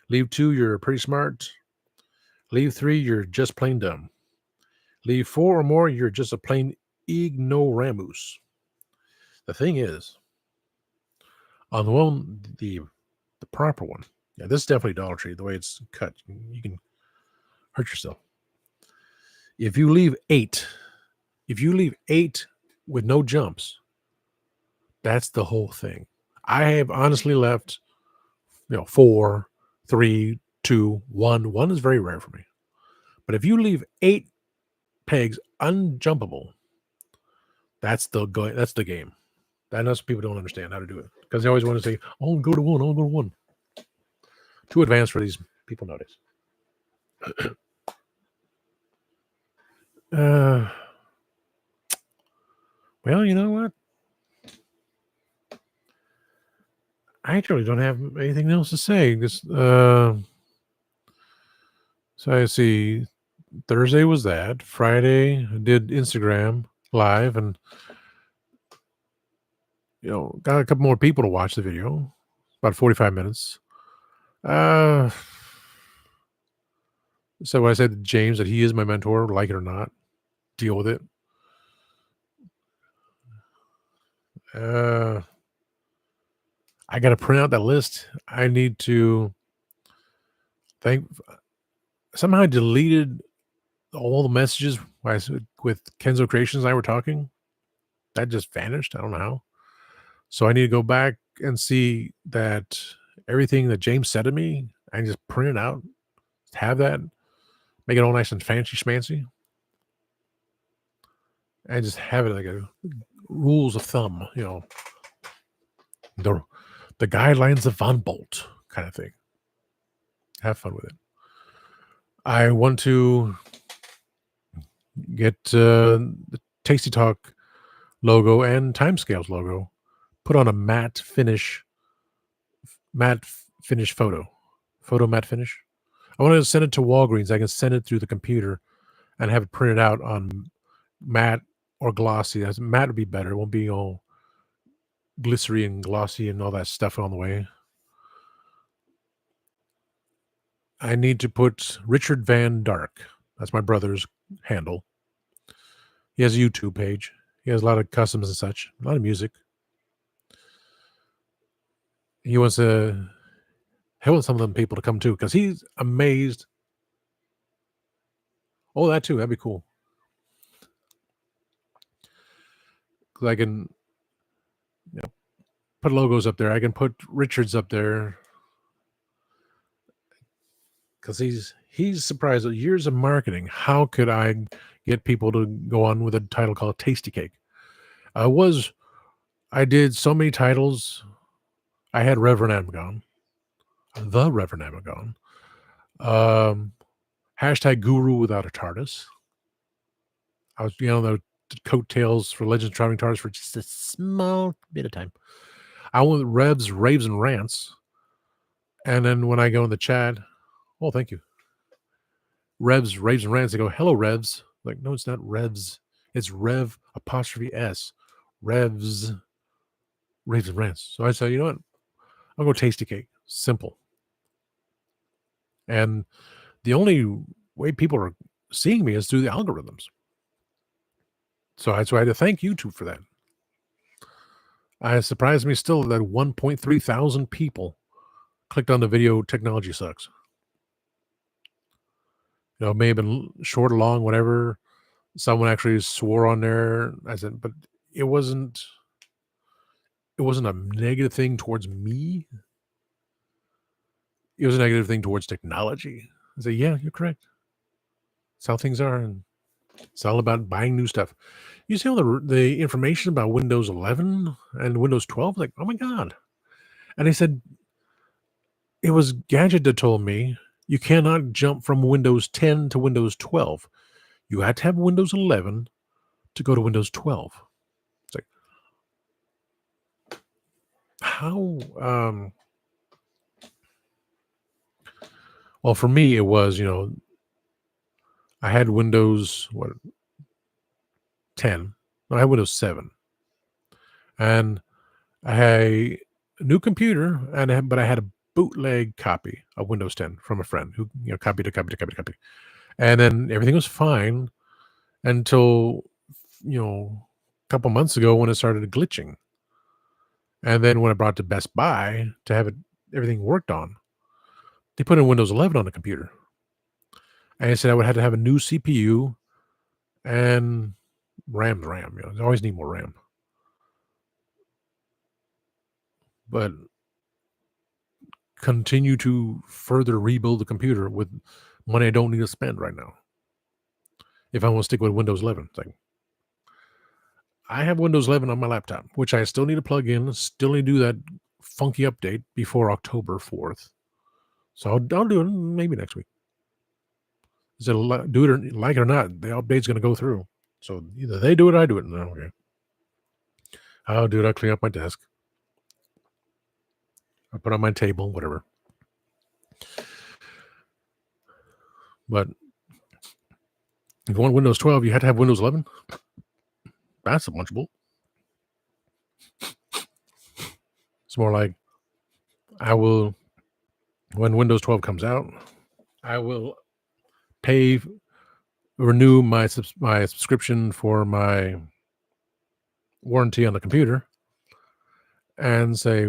Leave two, you're pretty smart. Leave three, you're just plain dumb. Leave four or more, you're just a plain ignoramus. The thing is, on the one, the proper one, yeah, this is definitely Dollar Tree. The way it's cut, you can hurt yourself. If you leave eight with no jumps, that's the whole thing. I have honestly left, 4, 3, 2, 1. 1 is very rare for me. But if you leave 8 pegs unjumpable, that's the game. That's what people don't understand how to do it, because they always want to say, "Oh, go to 1. Oh, go to 1." Too advanced for these people nowadays. Well, you know what? I actually don't have anything else to say. So I see. Thursday was that. Friday I did Instagram live, and got a couple more people to watch the video. About 45 minutes. So when I said to James that he is my mentor, like it or not, deal with it. I got to print out that list. I need to somehow I deleted all the messages with Kenzo Creations and I were talking. That just vanished. I don't know how. So I need to go back and see that everything that James said to me, I can just print it out, have that, make it all nice and fancy schmancy, and just have it like a rules of thumb, the guidelines of Von Bolt kind of thing. Have fun with it. I want to get the Tasty Talk logo and Timescales logo put on a matte finish photo matte finish. I want to send it to Walgreens. I can send it through the computer and have it printed out on matte or glossy. Matte would be better. It won't be all glycery and glossy and all that stuff on the way. I need to put Richard Van Dark. That's my brother's handle. He has a YouTube page. He has a lot of customs and such, a lot of music. He wants some of them people to come too, because he's amazed. Oh, that too. That'd be cool. Because I can put logos up there. I can put Richard's up there. Because he's surprised at years of marketing. How could I get people to go on with a title called Tasty Cake? I did so many titles. I had Reverend Amagon, the Reverend Amagon, hashtag Guru without a TARDIS. I was, the coattails for Legends of Traveling TARDIS for just a small bit of time. I went with Revs, Raves, and Rants. And then when I go in the chat, oh, thank you. Revs, Raves, and Rants. They go, hello, Revs. Like, no, it's not Revs. It's Rev apostrophe S. Revs, Raves, and Rants. So I said, you know what? I'll go Tasty Cake. Simple. And the only way people are seeing me is through the algorithms. So I had to thank YouTube for that. It surprised me still that 1.3 thousand people clicked on the video Technology Sucks. It may have been short or long, whatever. Someone actually swore on there. I said, but it wasn't a negative thing towards me. It was a negative thing towards technology. I said, yeah, you're correct. That's how things are. And it's all about buying new stuff. You see all the information about Windows 11 and Windows 12? Like, oh my God. And I said, it was Gadget that told me you cannot jump from Windows 10 to Windows 12. You had to have Windows 11 to go to Windows 12. It's like, how? Well, for me, it was, I had Windows 10. No, I had Windows 7. and I had a new computer, but I had a bootleg copy of Windows 10 from a friend who copied it. And then everything was fine until a couple months ago when it started glitching. And then when I brought it to Best Buy to have everything worked on, they put in Windows 11 on the computer. And they said I would have to have a new CPU and RAM. I always need more RAM. But continue to further rebuild the computer with money I don't need to spend right now. If I want to stick with Windows 11 thing. I have Windows 11 on my laptop, which I still need to plug in, still need to do that funky update before October 4th. So I'll do it maybe next week. Do it or like it or not, the update's going to go through. So either they do it or I do it. No, okay. I'll do it. I'll clean up my desk. I'll put it on my table, whatever. But if you want Windows 12, you had to have Windows 11. That's a bunch of bull. It's more like when Windows 12 comes out, I will renew my subscription for my warranty on the computer and say,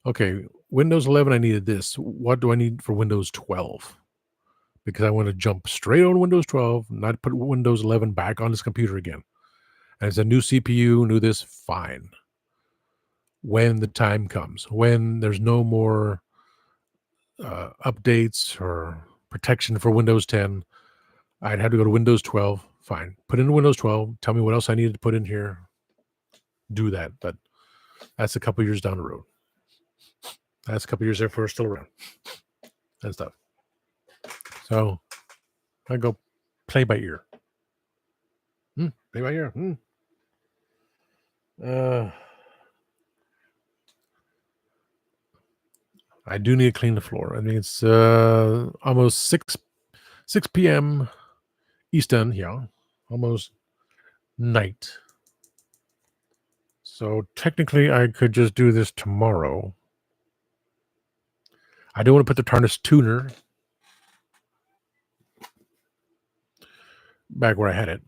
okay, Windows 11, I needed this. What do I need for Windows 12? Because I want to jump straight on Windows 12, not put Windows 11 back on this computer again. And it's a new CPU, new this, fine. When the time comes, when there's no more updates or protection for Windows 10, I'd have to go to Windows 12. Fine. Put in Windows 12. Tell me what else I needed to put in here. Do that. But that's a couple years down the road. That's a couple years if we're still around. And stuff. So I go play by ear. Play by ear. I do need to clean the floor. I mean, it's almost 6 p.m. Eastern, yeah, almost night. So technically, I could just do this tomorrow. I do want to put the Tarnished Tuner back where I had it.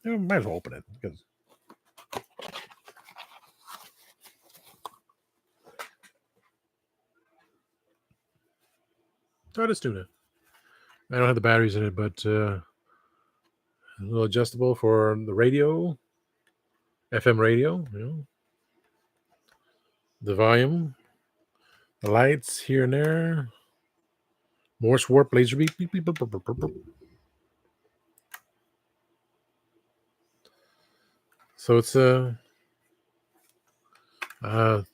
Might as well open it because Tarnished Tuner. I don't have the batteries in it, but a little adjustable for the radio, FM radio, the volume, the lights here and there, Morse warp, laser beep, beep, beep, beep, beep, beep, beep. So it's thank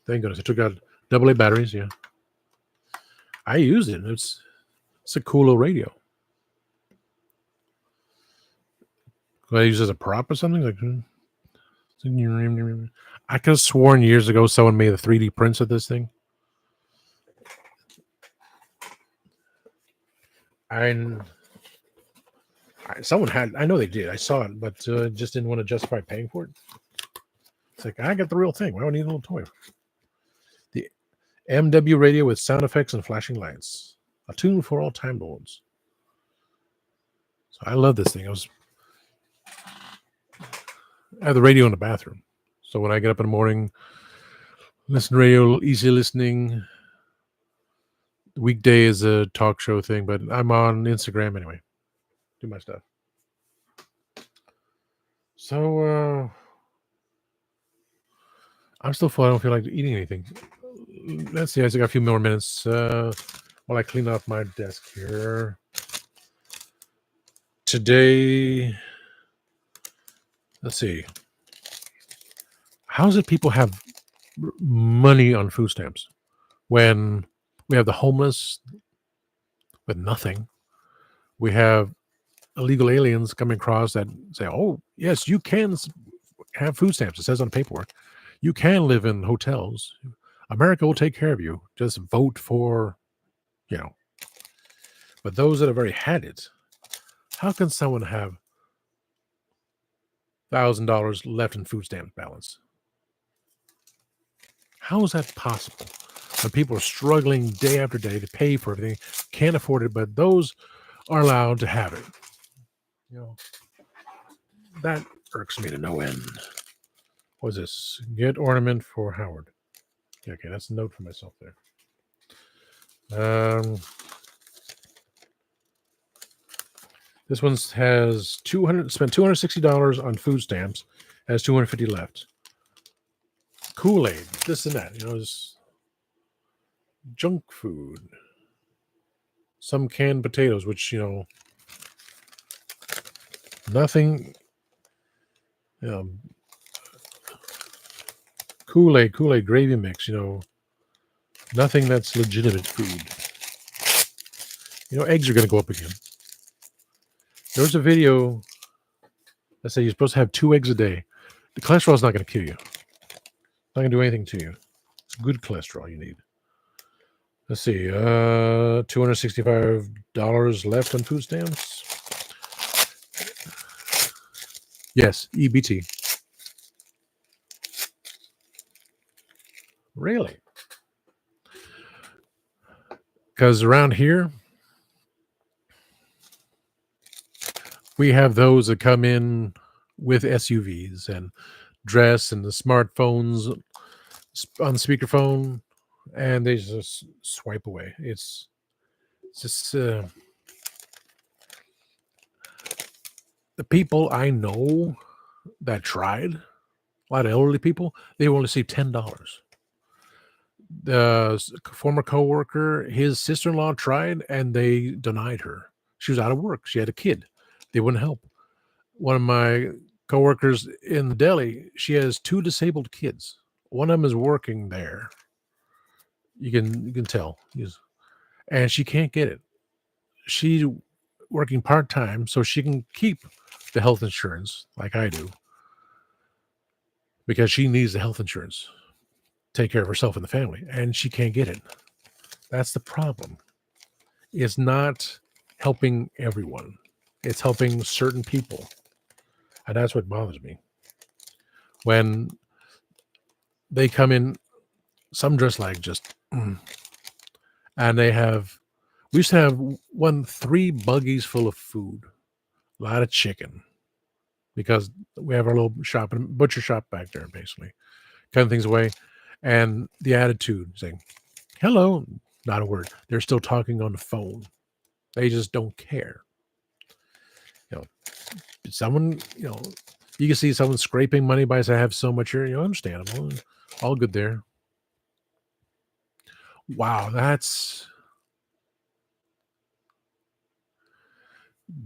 goodness I took out AA batteries. Yeah, I used it. It's a cool little radio. Could I use it as a prop or something? I could have sworn years ago someone made a 3D prints of this thing. Someone had. I know they did. I saw it, but just didn't want to justify paying for it. It's like I got the real thing. Why do I need a little toy? The MW radio with sound effects and flashing lights. A tune for all time lords. So I love this thing. I have the radio in the bathroom. So when I get up in the morning, listen to radio, easy listening. The weekday is a talk show thing, but I'm on Instagram anyway. Do my stuff. So I'm still full. I don't feel like eating anything. Let's see. I still got a few more minutes while I clean up my desk here. Today, let's see. How is it people have money on food stamps when we have the homeless with nothing? We have illegal aliens coming across that say, oh, yes, you can have food stamps. It says on the paperwork. You can live in hotels. America will take care of you. Just vote for, But those that have already had it, how can someone have $1,000 left in food stamp balance? How is that possible? When people are struggling day after day to pay for everything, can't afford it, but those are allowed to have it. You know, that irks me to no end. What is this? Get ornament for Howard. Yeah, okay, that's a note for myself there. This one has spent $260 on food stamps, has 250 left. Kool-Aid, this and that, is junk food. Some canned potatoes, which, nothing. Kool-Aid gravy mix, nothing that's legitimate food. Eggs are going to go up again. There was a video that said you're supposed to have 2 eggs a day. The cholesterol is not going to kill you. It's not going to do anything to you. It's good cholesterol you need. Let's see. $265 left on food stamps. Yes, EBT. Really? Because around here, we have those that come in with SUVs and dress and the smartphones on the speakerphone, and they just swipe away. It's just the people I know that tried, a lot of elderly people, they only see $10. The former coworker, his sister-in-law tried, and they denied her. She was out of work. She had a kid. They wouldn't help. One of my coworkers in the deli, she has 2 disabled kids. One of them is working there. You can tell. And she can't get it. She's working part-time so she can keep the health insurance like I do, because she needs the health insurance. Take care of herself and the family, and she can't get it. That's the problem. It's not helping everyone. It's helping certain people. And that's what bothers me. When they come in, some dress like just, and we used to have 3 buggies full of food, a lot of chicken, because we have our little shop and butcher shop back there, basically, cutting things away. And the attitude saying, hello, not a word. They're still talking on the phone. They just don't care. Someone, you can see someone scraping money by saying, I have so much here, understandable. All good there. Wow, that's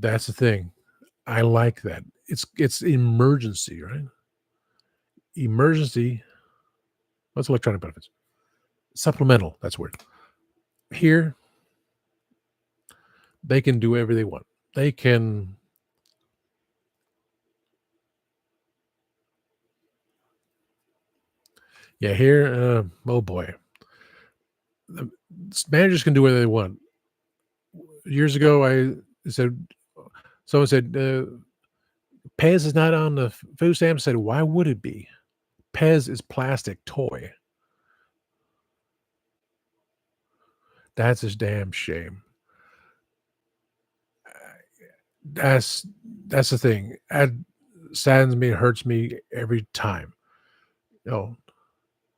the thing. I like that. It's emergency, right? Emergency. What's electronic benefits? Supplemental, that's weird. Here, they can do whatever they want. They can here, oh boy. The managers can do whatever they want. Years ago, someone said, Pez is not on the food stamp. I said, why would it be? Pez is plastic toy. That's a damn shame. That's the thing. It saddens me, hurts me every time.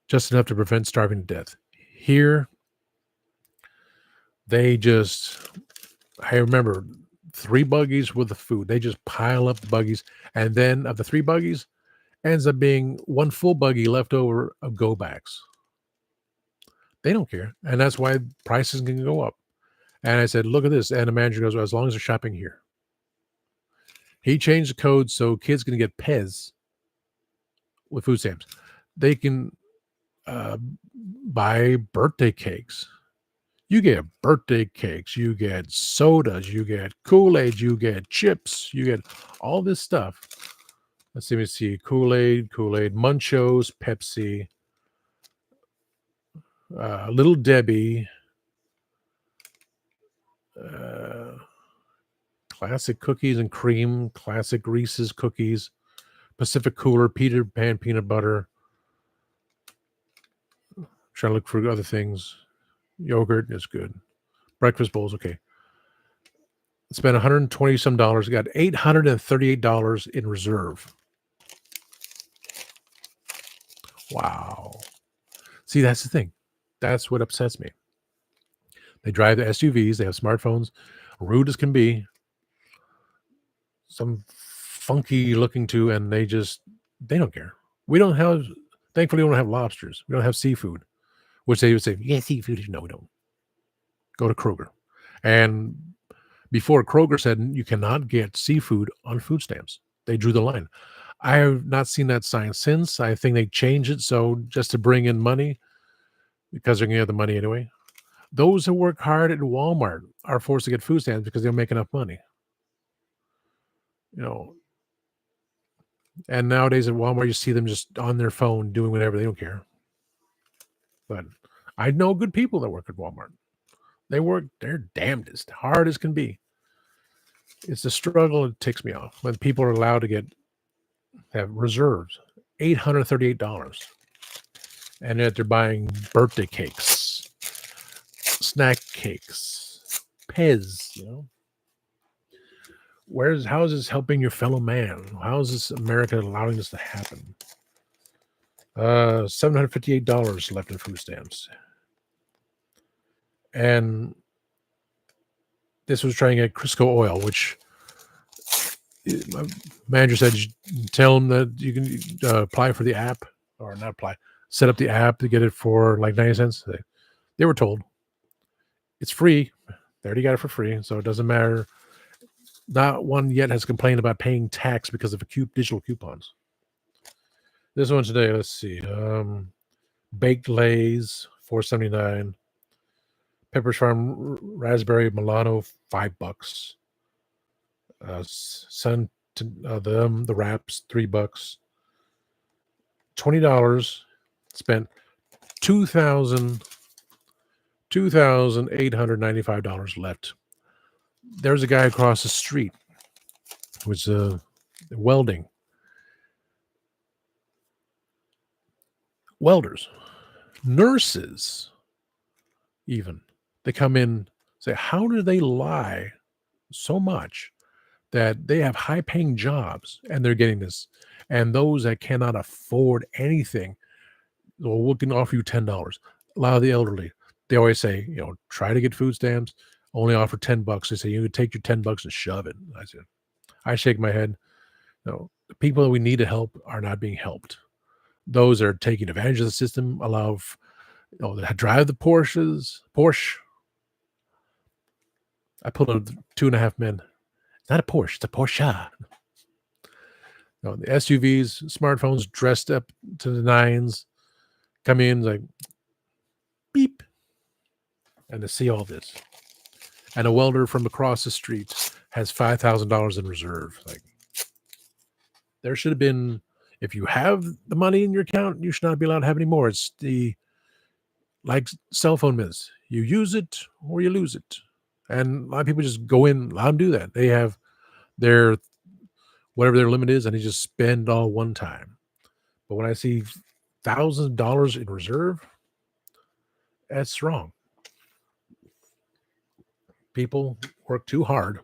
Just enough to prevent starving to death. Here, I remember 3 buggies with the food. They just pile up the buggies, and then of the 3 buggies, ends up being 1 full buggy left over of go backs. They don't care, and that's why prices can go up. And I said, look at this. And the manager goes, well, as long as they're shopping here. He changed the code so kids can get Pez with food stamps. They can buy birthday cakes. You get birthday cakes, you get sodas, you get Kool-Aid, you get chips, you get all this stuff. Let's see, Kool-Aid, Munchos, Pepsi, Little Debbie, classic cookies and cream, classic Reese's cookies, Pacific Cooler, Peter Pan peanut butter, Trying to look for other things. Yogurt is good. Breakfast bowls, okay. Spent 120 some dollars. Got $838 in reserve. Wow. See, that's the thing. That's what upsets me. They drive the SUVs. They have smartphones, rude as can be. Some funky looking too, and they don't care. Thankfully, we don't have lobsters. We don't have seafood, which they would say, yeah, seafood. No, we don't. Go to Kroger. And before, Kroger said you cannot get seafood on food stamps. They drew the line. I have not seen that sign since. I think they changed it so just to bring in money, because they're going to get the money anyway. Those who work hard at Walmart are forced to get food stamps because they don't make enough money. And nowadays at Walmart, you see them just on their phone doing whatever. They don't care. But I know good people that work at Walmart. They work their damnedest, hard as can be. It's the struggle that ticks me off when people are allowed to have reserves, $838, and yet they're buying birthday cakes, snack cakes, Pez. How is this helping your fellow man? How is this America allowing this to happen? $758 left in food stamps. And this was trying to get Crisco oil, which my manager said, tell them that you can apply for the app, or not apply, set up the app to get it for like 90 cents. They were told it's free. They already got it for free, so it doesn't matter. Not one yet has complained about paying tax because of digital coupons. This one today, let's see. Baked Lays, $4.79. Pepperidge Farm Raspberry Milano, $5. The wraps, $3. $20. Spent $2,895 left. There's a guy across the street who's welding. Welders, nurses, even. They come in, say, how do they lie so much that they have high-paying jobs and they're getting this? And those that cannot afford anything, well, we can offer you $10. A lot of the elderly, they always say, try to get food stamps. Only offer $10. They say you could take your $10 and shove it. I shake my head. No, the people that we need to help are not being helped. Those that are taking advantage of the system that drive the Porsche. I pulled a 2.5 men. It's not a Porsche, it's a Porsche. The SUVs, smartphones dressed up to the nines, come in like beep, and to see all this. And a welder from across the street has $5,000 in reserve. Like, there should have been, if you have the money in your account, you should not be allowed to have any more. It's like cell phone minutes. You use it or you lose it. And a lot of people just go in, allow them do that. They have whatever their limit is, and they just spend all one time. But when I see $1,000 in reserve, that's wrong. People work too hard to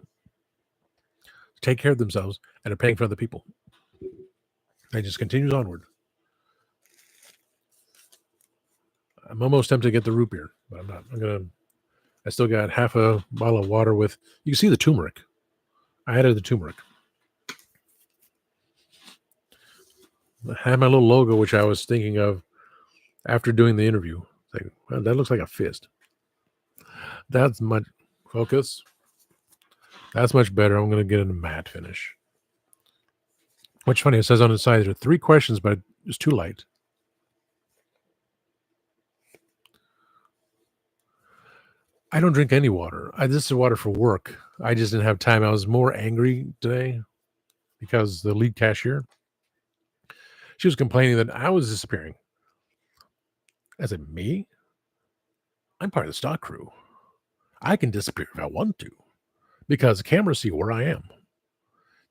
take care of themselves and are paying for other people. It just continues onward. I'm almost tempted to get the root beer, but I'm not. I still got half a bottle of water with, you can see the turmeric. I added the turmeric. I had my little logo, which I was thinking of after doing the interview. Like, well, that looks like a fist. That's much focus. That's much better. I'm going to get a matte finish. Which funny, it says on the side there are 3 questions, but it's too light. I don't drink any water. This is water for work. I just didn't have time. I was more angry today because the lead cashier, she was complaining that I was disappearing. I said, me? I'm part of the stock crew. I can disappear if I want to because the cameras see where I am.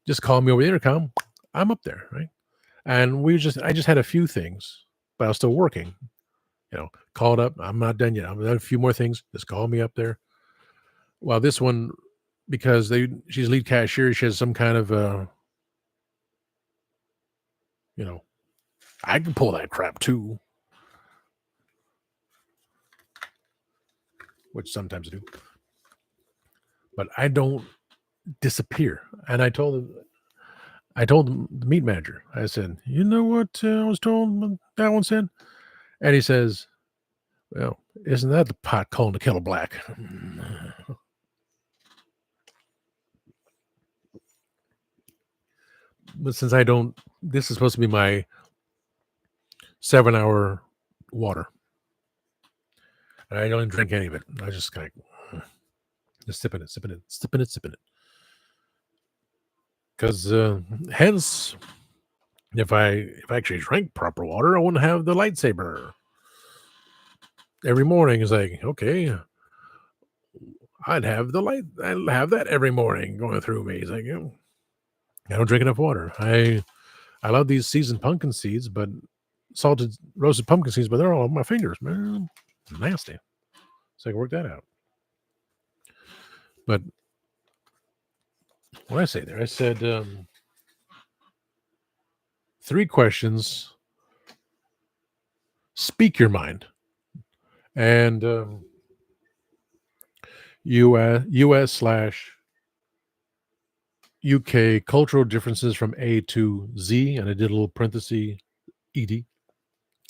Just call me over the intercom. I'm up there, right? And I just had a few things, but I was still working. Call it up. I'm not done yet. I'm done a few more things. Just call me up there. Well, this one, because she's lead cashier, she has some kind of I can pull that crap too, which sometimes I do, but I don't disappear. And I told the meat manager, I said, you know what I was told that one said? And he says, well, isn't that the pot calling the kettle black? But since this is supposed to be my 7-hour water. And I don't even drink any of it. I just kind of just sipping it. Because hence, if I actually drank proper water, I wouldn't have the lightsaber. Every morning is like, okay, I'd have that every morning going through me. He's like, I don't drink enough water. I love these seasoned pumpkin seeds, but salted roasted pumpkin seeds, but they're all on my fingers, man. Nasty. So I can work that out. But what did I say there? I said 3 questions. Speak your mind. And US/UK cultural differences from A to Z, and I did a little parenthesis ED,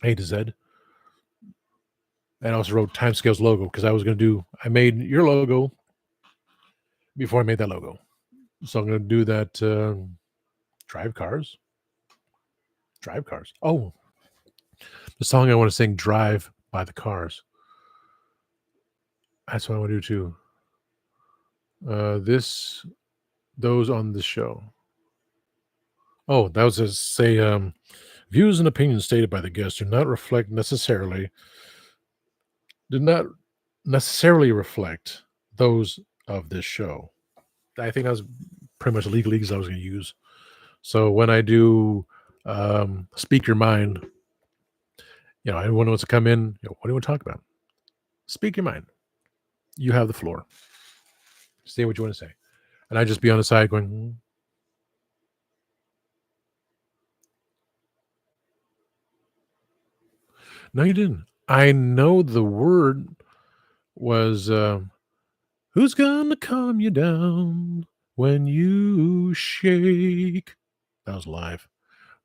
A to Z. And I also wrote Timescales logo because I made your logo before I made that logo. So I'm going to do that. Drive cars. Oh, the song I want to sing, Drive by the Cars. That's what I want to do too. Those on the show. Oh, that was to say, views and opinions stated by the guest do not necessarily reflect those of this show. I think that was pretty much the legalese I was going to use. So when I do speak your mind, anyone wants to come in, what do you want to talk about? Speak your mind. You have the floor. Say what you want to say. And I just be on the side going, No, you didn't. I know the word was, who's gonna calm you down when you shake? That was live.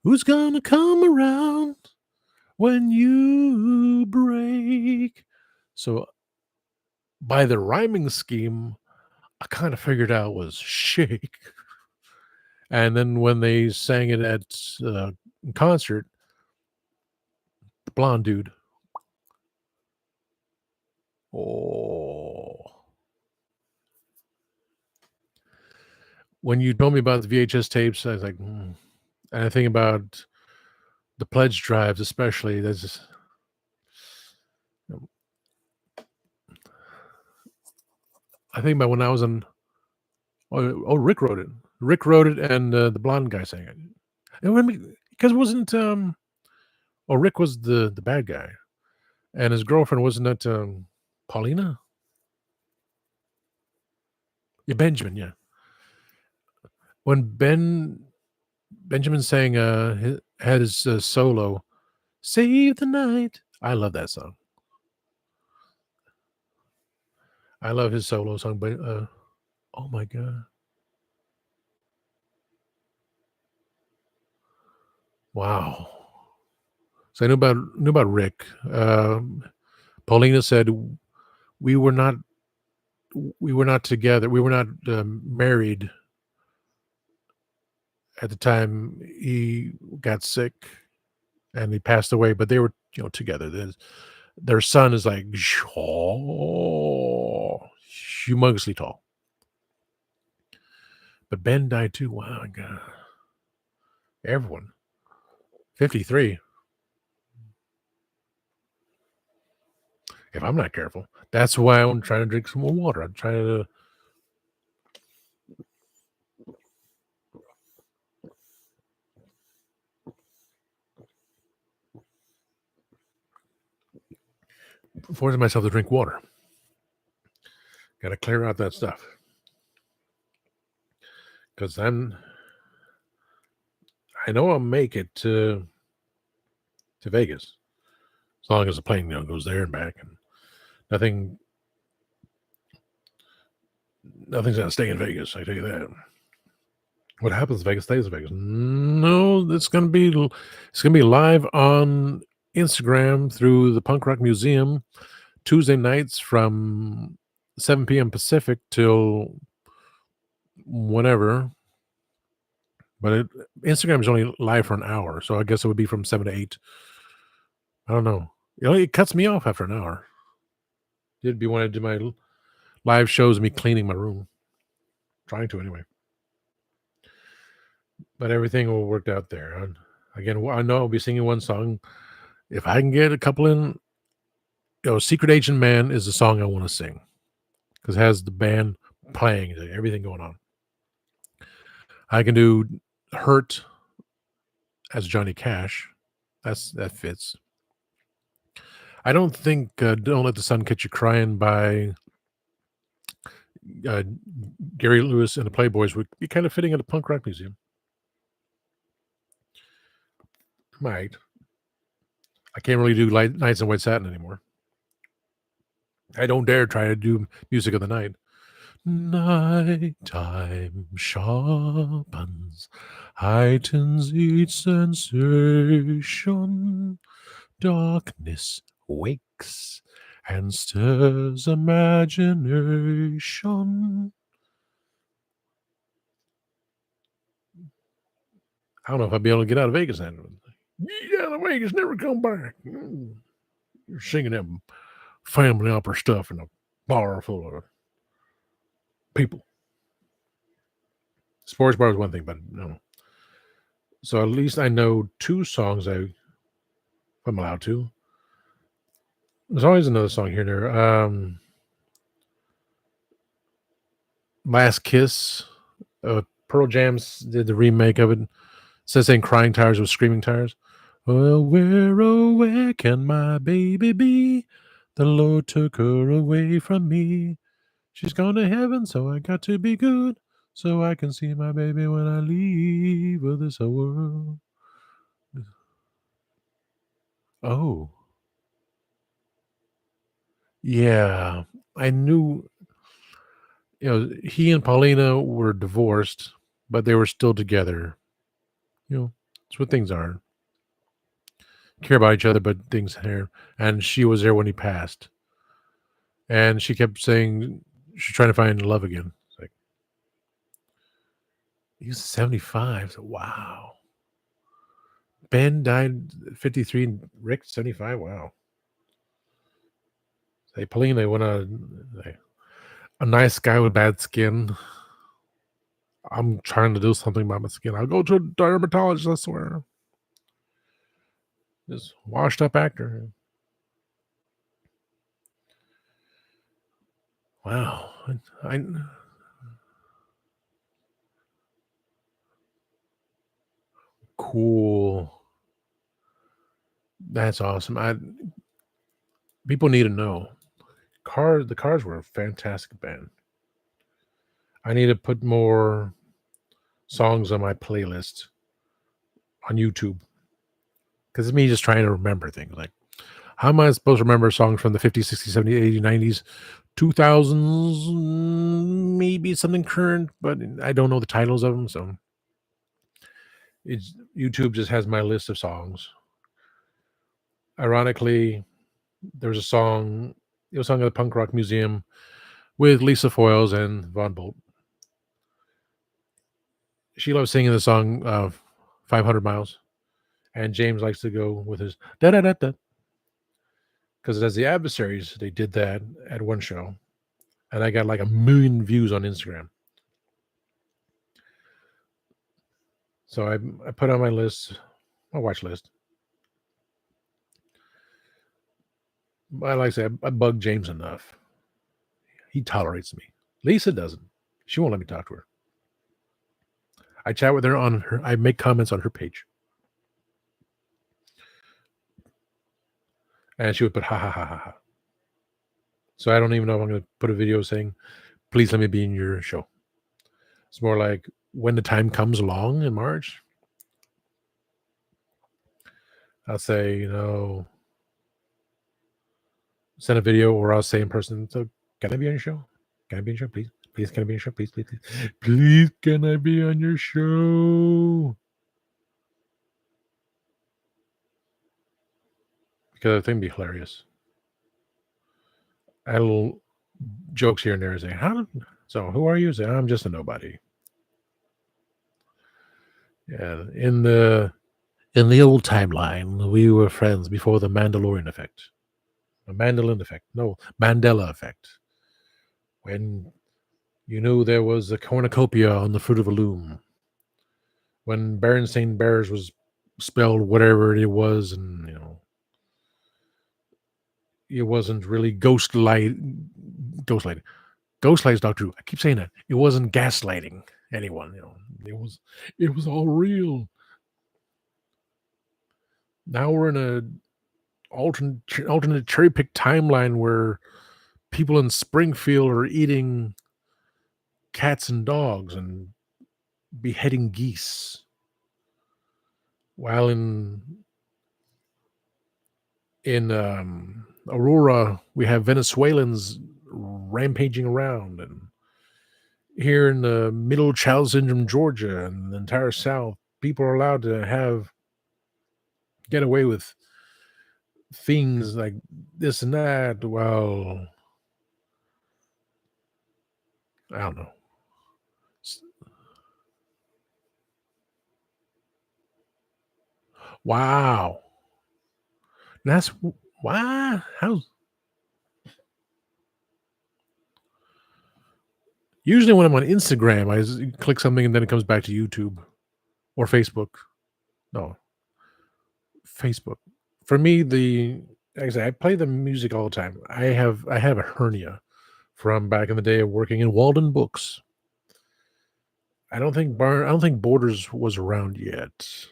Who's gonna come around when you break? So by the rhyming scheme, I kind of figured out was shake. And then when they sang it at concert, the blonde dude. Oh. When you told me about the VHS tapes, I was like, And I think about the pledge drives, especially. I think about when I was in. Oh, Rick wrote it. Rick wrote it, and the blonde guy sang it. And because it wasn't. Rick was the bad guy, and his girlfriend wasn't that Paulina. Yeah, Benjamin. Yeah, when Benjamin sang had his solo, "Save the Night." I love that song. I love his solo song, but oh my god, wow! So I knew about Rick. Paulina said we were not together. We were not married at the time he got sick and he passed away, but they were together. Their son is like humongously tall. But Ben died too. Wow, God. Everyone. 53. If I'm not careful. That's why I'm trying to drink some more water. I'm trying to. forcing myself to drink water. Got to clear out that stuff because I know I'll make it to Vegas as long as the plane goes there and back, and nothing's gonna stay in Vegas. I tell you that. What happens in Vegas stays in Vegas. No, it's gonna be live on Instagram through the Punk Rock Museum Tuesday nights from 7 p.m. Pacific till whenever. But Instagram is only live for an hour, so I guess it would be from 7 to 8. I don't know. It cuts me off after an hour. It'd be when I do my live shows, me cleaning my room. Trying to anyway. But everything will work out there. And again, I know I'll be singing one song. If I can get a couple in, Secret Agent Man is the song I want to sing because it has the band playing, everything going on. I can do Hurt as Johnny Cash. That fits. I don't think Don't Let the Sun Catch You Crying by Gary Lewis and the Playboys would be kind of fitting at a punk rock museum. Might. I can't really do Nights in White Satin anymore. I don't dare try to do Music of the Night. Nighttime sharpens, heightens each sensation. Darkness wakes and stirs imagination. I don't know if I'd be able to get out of Vegas then. Get out of Vegas, never come back. You're singing that family opera stuff in a bar full of people. Sports bar is one thing, but no. So at least I know 2 songs if I'm allowed to. There's always another song here and there. Last Kiss. Pearl Jam did the remake of it. Says saying Crying Tires with Screaming Tires. Well, where can my baby be? The Lord took her away from me. She's gone to heaven, so I got to be good, so I can see my baby when I leave this world. Oh. Yeah. I knew, he and Paulina were divorced, but they were still together. That's what things are. Care about each other, but things here. And she was there when he passed. And she kept saying she's trying to find love again. It's like, he was 75. So, wow. Ben died at 53 and Rick 75. Wow. Hey, Paulina went a nice guy with bad skin. I'm trying to do something about my skin. I'll go to a dermatologist, I swear. This washed up actor. Wow. Cool. That's awesome. People need to know. The Cars were a fantastic band. I need to put more songs on my playlist on YouTube. Because it's me just trying to remember things. Like, how am I supposed to remember songs from the 50s, 60s, 70s, 80s, 90s, 2000s, maybe something current, but I don't know the titles of them. So YouTube just has my list of songs. Ironically, there was a song, it was sung at the Punk Rock Museum with Lisa Foyles and Von Bolt. She loves singing the song 500 Miles. And James likes to go with his da-da-da-da. Because as the Adversaries, they did that at one show. And I got like 1 million views on Instagram. So I put on my list, my watch list. But like I said, I bug James enough. He tolerates me. Lisa doesn't. She won't let me talk to her. I chat with her I make comments on her page. And she would put ha ha ha ha ha. So I don't even know if I'm going to put a video saying, please let me be in your show. It's more like when the time comes along in March, I'll say, send a video, or I'll say in person, so can I be on your show? Can I be on your show? Please. Please, can I be on your show? Please, please, please. Please, can I be on your show? Because I think it'd be hilarious. I had little jokes here and there saying, so who are you? Say, I'm just a nobody. Yeah. In the old timeline, we were friends before the Mandalorian effect. Mandela effect. When you knew there was a cornucopia on the fruit of a loom. When Berenstain Bears was spelled whatever it was, and it wasn't really ghostlight. Ghostlight's Doctor Who. I keep saying that. It wasn't gaslighting anyone. It was all real. Now we're in a alternate cherry pick timeline where people in Springfield are eating cats and dogs and beheading geese, while in Aurora we have Venezuelans rampaging around, and here in the middle child syndrome Georgia and the entire South, people are allowed to get away with things like this and that. Well, I don't know. Wow. That's why. How? Usually when I'm on Instagram, I click something and then it comes back to YouTube or Facebook. No, Facebook. For me, like I say, I play the music all the time. I have a hernia from back in the day of working in Walden Books. I don't think Borders was around yet.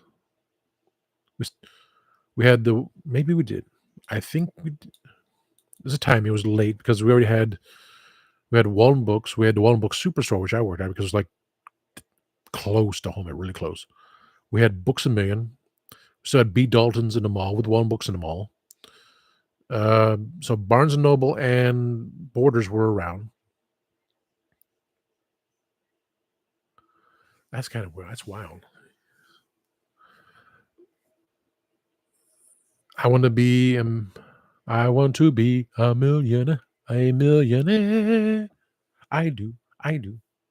We had maybe we did. I think there's a time it was late because we had Walden Books. We had the Walden Books Superstore, which I worked at because it was like close to home, really close. We had Books a Million. We still had B. Dalton's in the mall with Walden Books in the mall. So Barnes and Noble and Borders were around. That's kind of weird. That's wild. I want to be a millionaire. A millionaire. I do.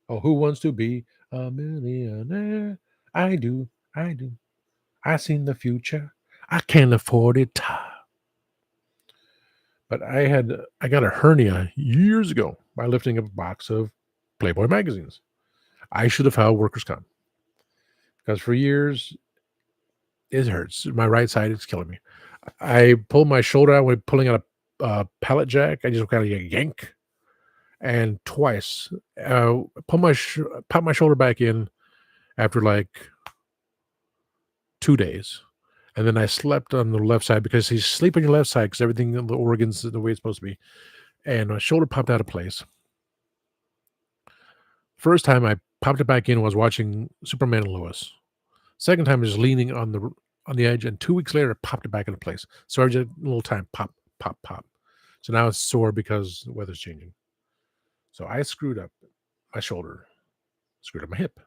Oh, who wants to be a millionaire? I do. I seen the future. I can't afford it. But I got a hernia years ago by lifting a box of Playboy magazines. I should have filed workers' comp because for years it hurts. My right side is killing me. I pulled my shoulder out when pulling out a pallet jack. I just kind of yank, and twice pop my shoulder back in after like 2 days. And then I slept on the left side because you sleep on your left side because everything in the organs the way it's supposed to be. And my shoulder popped out of place. First time I popped it back in was watching Superman and Lois. Second time I was leaning on the edge, and 2 weeks later, I popped it back into place. So every little time, pop, pop, pop. So now it's sore because the weather's changing. So I screwed up my shoulder, screwed up my hip.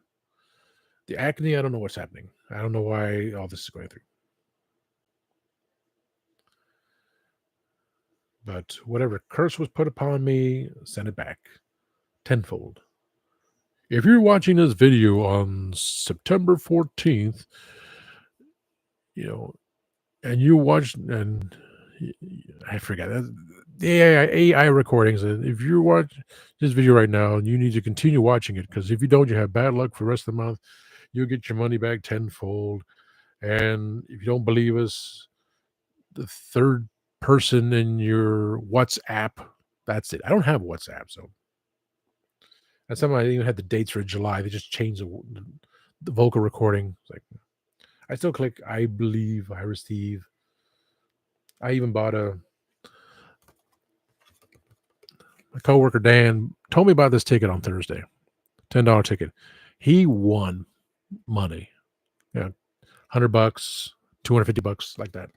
The acne, I don't know what's happening. I don't know why all this is going through. But whatever curse was put upon me, send it back tenfold. If you're watching this video on September 14th, and you watch, and I forget the AI recordings. And if you watch this video right now, you need to continue watching it because if you don't, you have bad luck for the rest of the month. You'll get your money back tenfold. And if you don't believe us, the third person in your WhatsApp, that's it. I don't have WhatsApp, so and some I even had the dates for July. They just changed the vocal recording. It's like I still click I believe, I receive. I even bought My coworker Dan told me about this ticket on Thursday. $10 ticket. He won money. Yeah, $100, $250, like that.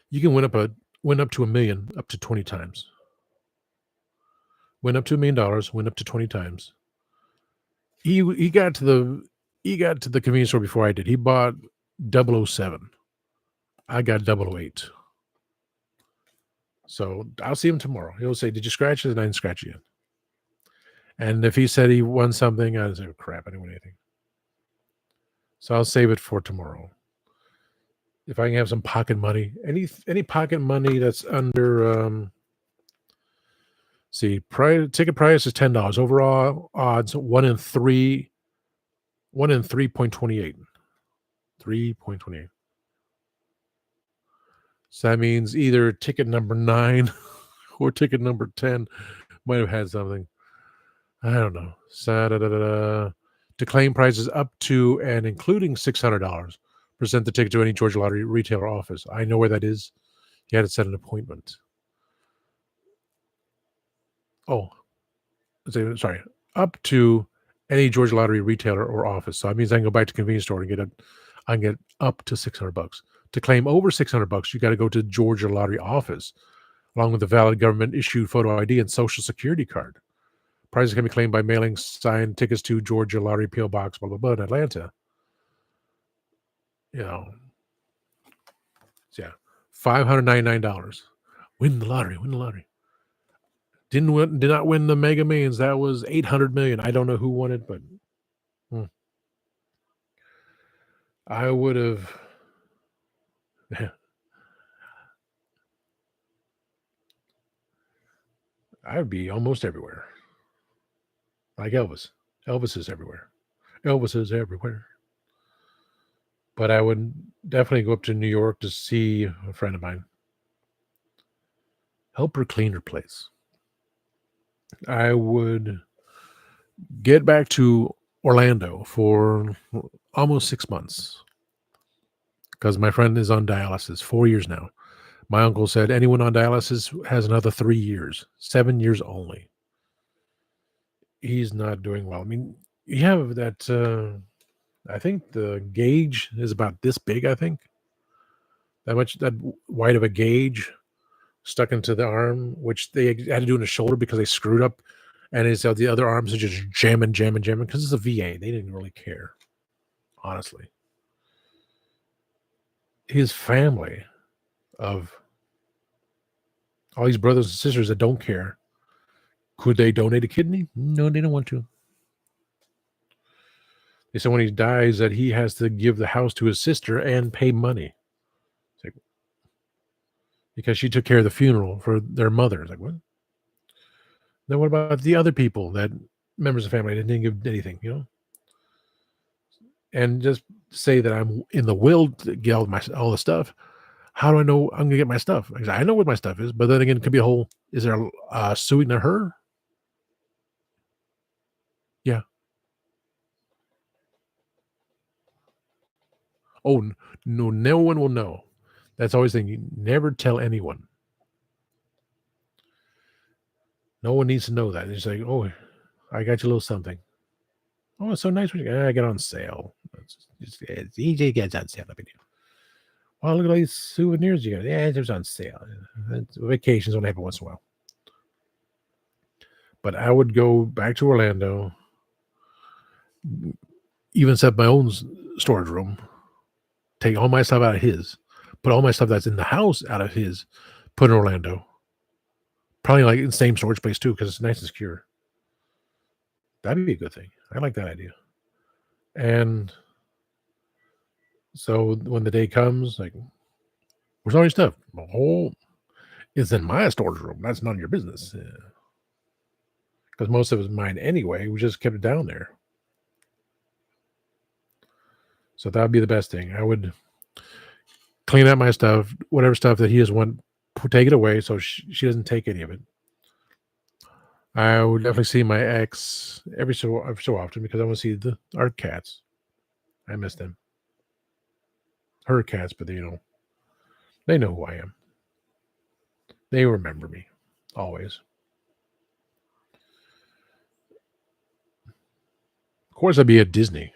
You can win up to $1 million up to 20 times. Win up to $1 million, win up to 20 times. He got to the convenience store before I did. He bought 007. I got 008. So I'll see him tomorrow. He'll say, "Did you scratch it?" And I didn't scratch it yet. And if he said he won something, I'd say, "Oh, crap, I didn't win anything." So I'll save it for tomorrow. If I can have some pocket money, any pocket money that's under ticket price is $10. Overall odds 1 in 3.28. 3.28. So that means either ticket number 9 or ticket number 10 might have had something. I don't know. To claim prizes up to and including $600. Present the ticket to any Georgia Lottery retailer office. I know where that is. You had to set an appointment. Oh, sorry. Up to any Georgia Lottery retailer or office. So that means I can go back to convenience store and I can get up to $600. To claim over $600, you got to go to Georgia Lottery office, along with a valid government issued photo ID and social security card. Prizes can be claimed by mailing signed tickets to Georgia Lottery PO Box, blah, blah, blah, in Atlanta. So yeah, $599. Win the lottery. Did not win the Mega Millions. That was $800 million. I don't know who won it, but I would have. I would be almost everywhere. Like Elvis. Elvis is everywhere. Elvis is everywhere. But I would definitely go up to New York to see a friend of mine. Help her clean her place. I would get back to Orlando for almost 6 months because my friend is on dialysis 4 years now. My uncle said anyone on dialysis has another 3 years, 7 years only. He's not doing well. I mean, you have that. I think the gauge is about this big. I think that wide of a gauge stuck into the arm, which they had to do in the shoulder because they screwed up, and it's the other arms are just jamming because it's a VA. They didn't really care, honestly. His family of all these brothers and sisters that don't care, could they donate a kidney? No, they don't want to. They said when he dies that he has to give the house to his sister and pay money. It's like, because she took care of the funeral for their mother. It's like, what? Then what about the other people that members of the family that didn't give anything, And just say that I'm in the will to get all the stuff. How do I know I'm going to get my stuff? I know what my stuff is, but then again, it could be a whole, is there a suing to her? Yeah. Oh, no, no one will know. That's always the thing. You never tell anyone. No one needs to know that. It's like, oh, I got you a little something. Oh, it's so nice when I get on sale. It's EJ gets on sale. Wow, look at all these souvenirs you got. Yeah, it was on sale. Vacations only happen once in a while. But I would go back to Orlando, even set my own storage room, take all my stuff out of his, put all my stuff that's in the house out of his, put in Orlando. Probably like in the same storage place too, because it's nice and secure. That'd be a good thing. I like that idea. And so when the day comes, like, where's all your stuff? Oh, it's in my storage room. That's none of your business. Because most of it's mine anyway. We just kept it down there. So that would be the best thing. I would clean out my stuff, whatever stuff that he doesn't want, take it away so she doesn't take any of it. I would definitely see my ex every so often because I want to see our cats. I miss them. Her cats, but they know who I am. They remember me always. course, I'd be at Disney.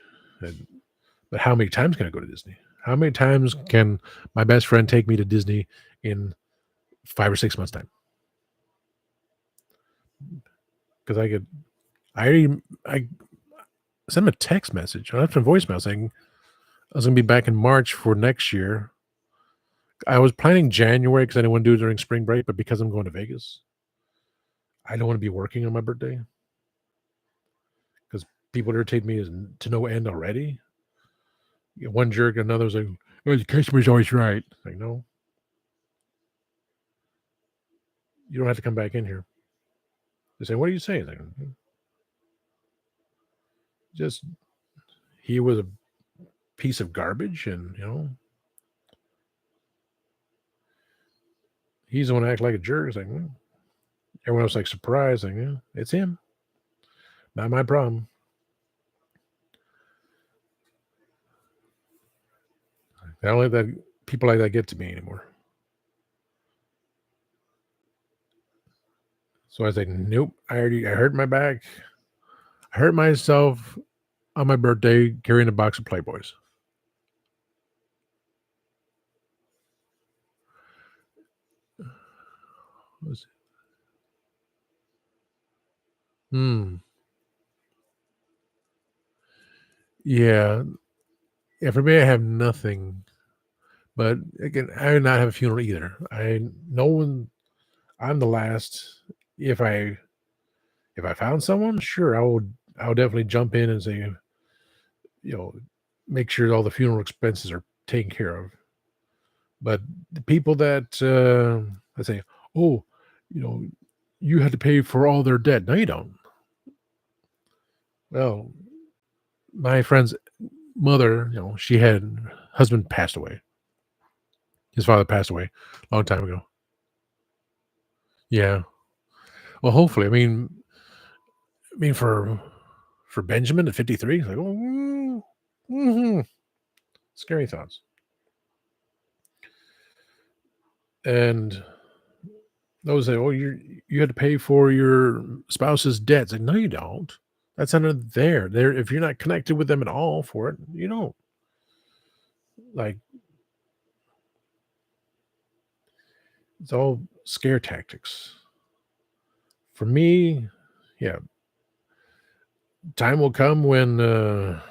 But how many times can I go to Disney? How many times can my best friend take me to Disney in 5 or 6 months' time? Because I sent him a text message. I left him a voicemail saying I was going to be back in March for next year. I was planning January because I didn't want to do it during spring break, but because I'm going to Vegas, I don't want to be working on my birthday because people irritate me to no end already. One jerk, another was like, "Oh, the customer's always right." Like, no, you don't have to come back in here. They say, "What are you saying?" Like, just he was a piece of garbage, and he's the one to act like a jerk. It's like, everyone else like surprised, like, yeah, it's him, not my problem. I don't let that people like that get to me anymore. So I was like, nope. I hurt my back. I hurt myself on my birthday carrying a box of Playboys. Was- Hmm. Yeah. Yeah. For me, I have nothing. But again, I would not have a funeral either. No one. I'm the last. If I found someone, sure, I would definitely jump in and say, you know, make sure all the funeral expenses are taken care of. But the people that I say, oh, you know, you had to pay for all their debt. No, you don't. Well, my friend's mother, she had husband passed away. His father passed away a long time ago. Yeah. Well, hopefully. I mean for Benjamin at 53, it's like, oh, scary thoughts. And those say, oh, you had to pay for your spouse's debts. Like, no, you don't. That's under there. There, if you're not connected with them at all for it, you don't. Like, it's all scare tactics. For me, yeah, time will come when the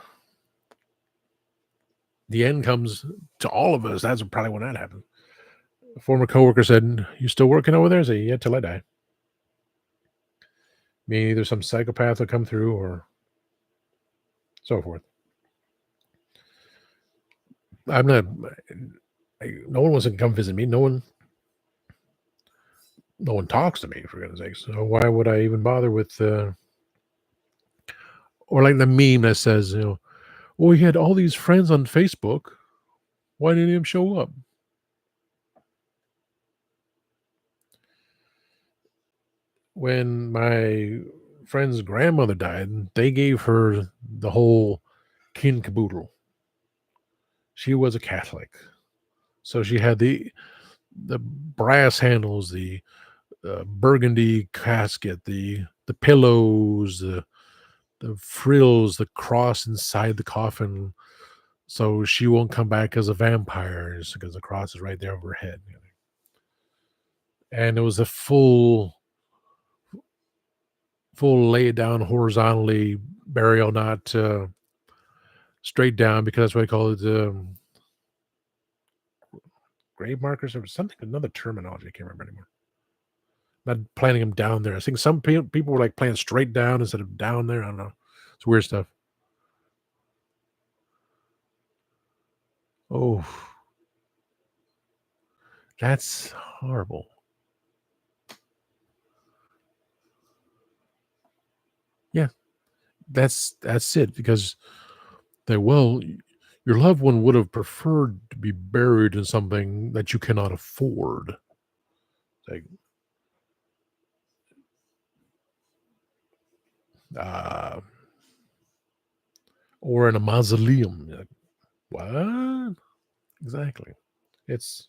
end comes to all of us. That's probably when that happened. A former coworker said, "You still working over there?" I said, "Yeah, till I die." Meaning either some psychopath will come through or so forth. I'm not. No one wants to come visit me. No one talks to me, for goodness sakes. So why would I even bother with? Or like the meme that says, "Oh, he had all these friends on Facebook. Why didn't he show up?" When my friend's grandmother died, they gave her the whole kin caboodle. She was a Catholic, so she had the brass handles, the burgundy casket, the pillows, the frills, the cross inside the coffin, so she won't come back as a vampire because the cross is right there over her head. And it was a full lay down horizontally burial, not straight down, because that's what I call it. Grave markers or something, another terminology. I can't remember anymore. Not planting them down there. I think some people were like planting straight down instead of down there. I don't know. It's weird stuff. Oh, that's horrible. Yeah, that's it. Because your loved one would have preferred to be buried in something that you cannot afford. Like, uh, or in a mausoleum. Like, what? Exactly. It's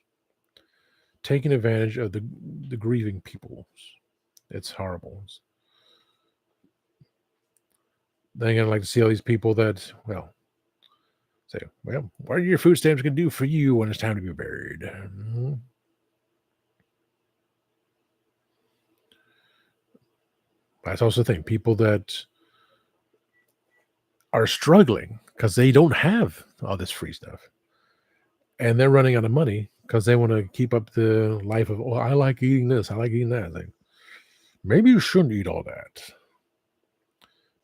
taking advantage of the grieving people. It's horrible. Then again, I like to see all these people that, well, say, well, what are your food stamps going to do for you when it's time to be buried? That's also the thing. People that are struggling because they don't have all this free stuff. And they're running out of money because they want to keep up the life of, oh, I like eating this, I like eating that. Like, maybe you shouldn't eat all that.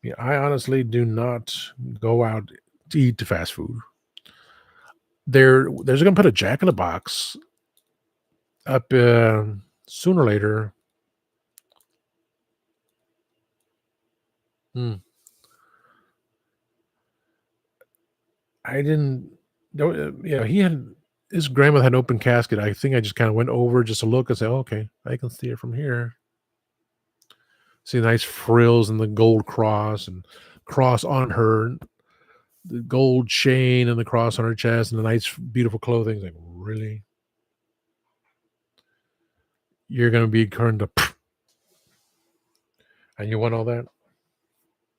Yeah, I honestly do not go out to eat the fast food. There's going to put a Jack in the Box up sooner or later. Hmm, I didn't. Yeah, he had his grandmother had an open casket. I think I just kind of went over just to look and say, oh, okay, I can see it from here. See nice frills and the gold cross and cross on her, the gold chain and the cross on her chest and the nice, beautiful clothing. Like, really? You're going to be turned to, and you want all that?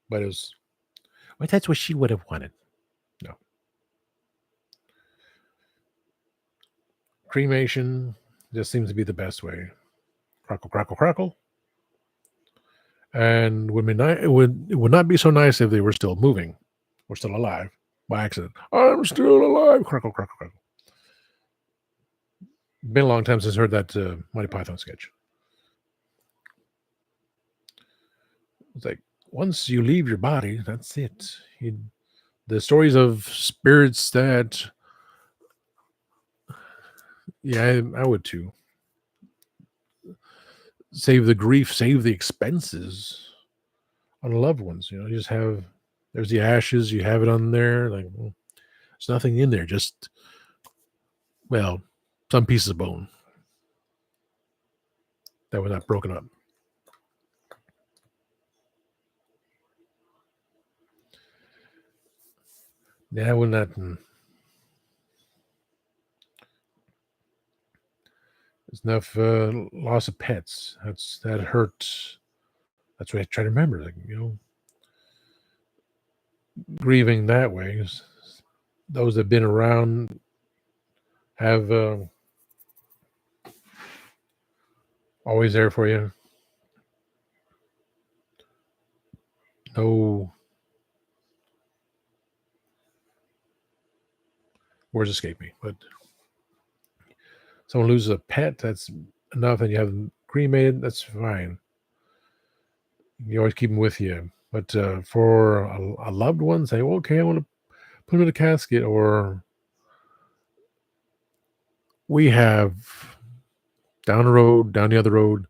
But it was, well, that's what she would have wanted. No. Cremation just seems to be the best way. Crackle, crackle, crackle. And it would not be so nice if they were still moving or still alive by accident. I'm still alive. Crackle, crackle, crackle. Been a long time since I heard that Monty Python sketch. It's like once you leave your body, that's it. The stories of spirits that, yeah, I would too. Save the grief, save the expenses on loved ones. You just have, there's the ashes, you have it on there. Like, well, there's nothing in there, just, well, some pieces of bone that were not broken up. Yeah, when that there's enough loss of pets. That hurts. That's what I try to remember. Like, grieving that way. Those that've been around have always there for you. No words escape me. But someone loses a pet, that's enough, and you have them cremated. That's fine. You always keep them with you. But for a loved one, say, well, okay, I want to put them in a casket, or we have down the other road,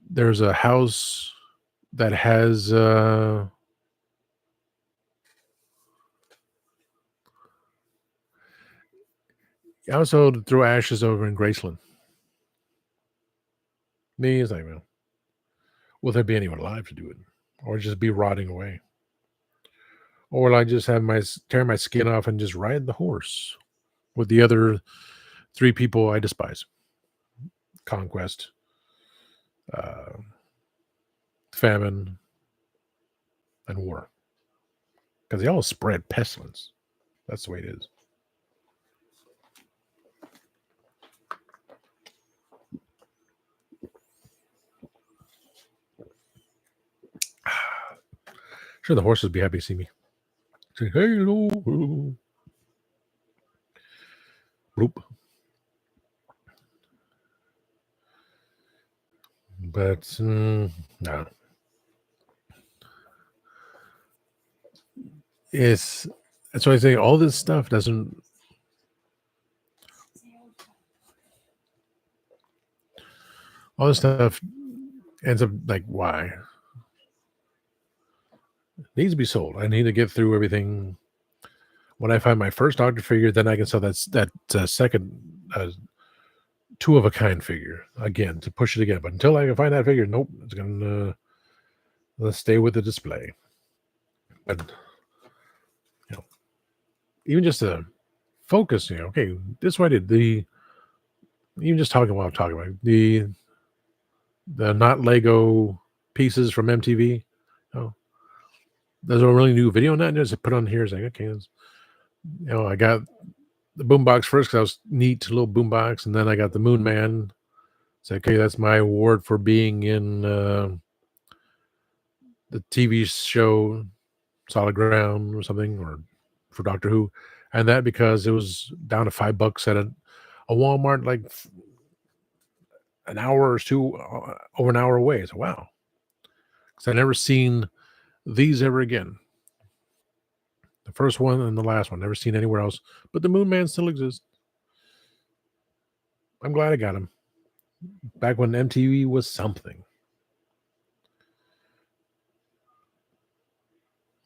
there's a house that has also to throw ashes over in Graceland. Me is like, well, will there be anyone alive to do it, or just be rotting away, or will I just have tear my skin off and just ride the horse with the other three people I despise? Conquest, uh, famine, and war, because they all spread pestilence. That's the way it is. Sure, the horses would be happy to see me. Say, hey, hello, hello. Bloop. But no, that's why I say all this stuff doesn't. All this stuff ends up like, why? It needs to be sold. I need to get through everything. When I find my first doctor figure, then I can sell that second two of a kind figure again to push it again. But until I can find that figure, nope, it's gonna let's stay with the display. But even just to focus, okay, this is what I did. Even just talking while I'm talking about the not Lego pieces from MTV. Oh, there's a really new video on that. And just put on here. It's like, okay, I got the boombox first because I was neat, little boombox, and then I got the Moon Man. It's like, okay, that's my award for being in the TV show Solid Ground or something, or for Doctor Who, and that because it was down to $5 at a Walmart, like an hour or two over an hour away. So wow, because I never seen these ever again. The first one and the last one, never seen anywhere else. But the Moon Man still exists. I'm glad I got him. Back when MTV was something.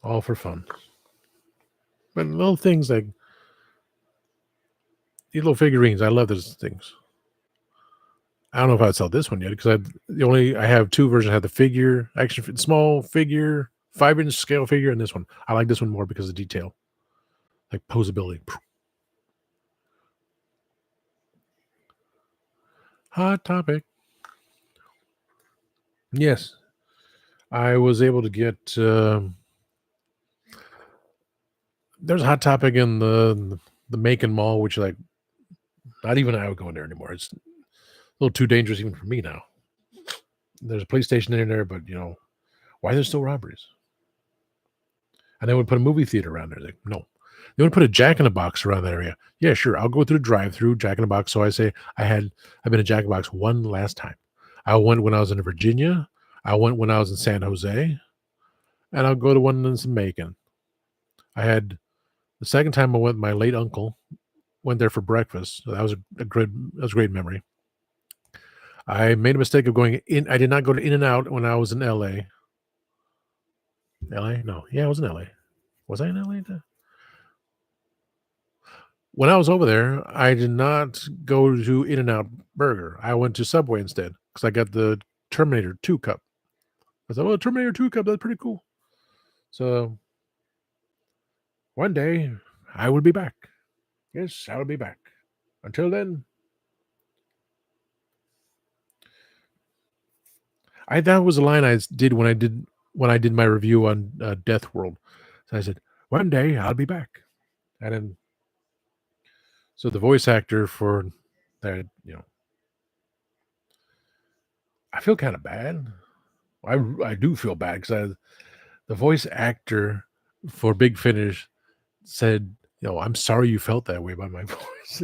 All for fun. But little things like these little figurines, I love those things. I don't know if I'd sell this one yet because I have two versions. I have the figure, action small figure, 5-inch scale figure, and this one. I like this one more because of detail, like posability. Hot Topic. Yes, I was able to get. There's a Hot Topic in the Macon Mall, which like not even I would go in there anymore. It's a little too dangerous even for me now. There's a police station in there, but why are there still robberies? And they would put a movie theater around there. Like, no. They would put a Jack in the Box around that area. Yeah, sure. I'll go through the drive-through Jack in the Box. So I say I've been a Jack in the Box one last time. I went when I was in Virginia. I went when I was in San Jose, and I'll go to one in Macon. I had the second time I went. My late uncle went there for breakfast. So that was a great memory. I made a mistake of going in. I did not go to In-N-Out when I was in LA. LA? No. Yeah, I was in LA. Was I in LA? When I was over there, I did not go to In-N-Out Burger. I went to Subway instead because I got the Terminator 2 cup. I thought, well, the Terminator 2 cup, that's pretty cool. So one day I will be back. Yes, I will be back. Until then, that was a line I did when I did my review on Death World. So I said, one day I'll be back. And then, so the voice actor for that, I feel kind of bad. I do feel bad because the voice actor for Big Finish said, I'm sorry you felt that way about my voice.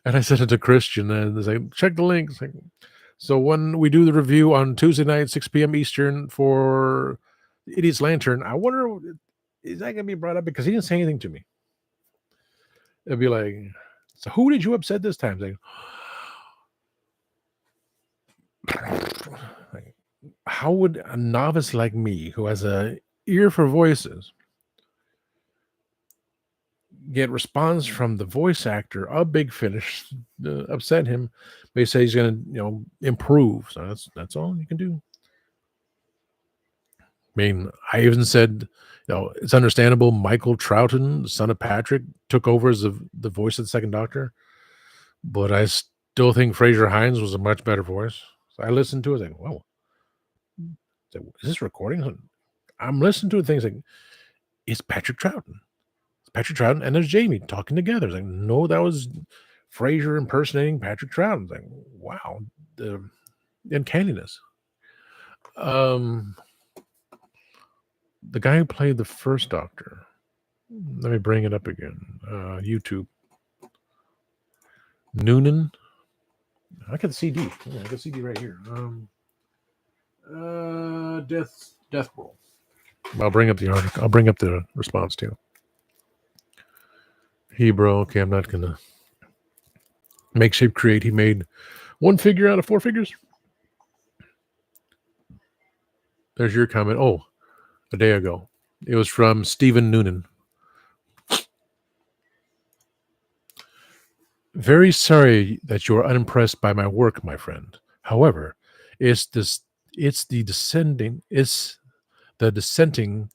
And I sent it to Christian, and they like, check the link. So when we do the review on Tuesday night, 6 p.m. Eastern for Idiot's Lantern, I wonder, is that going to be brought up? Because he didn't say anything to me. It'd be like, so who did you upset this time? Like, how would a novice like me, who has an ear for voices, get response from the voice actor of Big Finish, upset him? They say he's going to, improve. So that's all you can do. I mean, I even said, it's understandable. Michael Troughton, the son of Patrick, took over as the voice of the Second Doctor, but I still think Fraser Hines was a much better voice. So I listened to it, like, whoa, is this recording? I'm listening to it, things like, it's Patrick Troughton. It's Patrick Troughton, and there's Jamie talking together. It's like, no, that was Fraser impersonating Patrick Troughton. It's like, wow, the uncanniness. The guy who played the first Doctor. Let me bring it up again. YouTube. Noonan. I got the CD. Yeah, I got the CD right here. Death World. I'll bring up the article. I'll bring up the response too. Hebrew. Okay, I'm not gonna make shape create. He made one figure out of 4 figures. There's your comment. Oh, a day ago. It was from Stephen Noonan. Very sorry that you are unimpressed by my work, my friend. However, it's the dissenting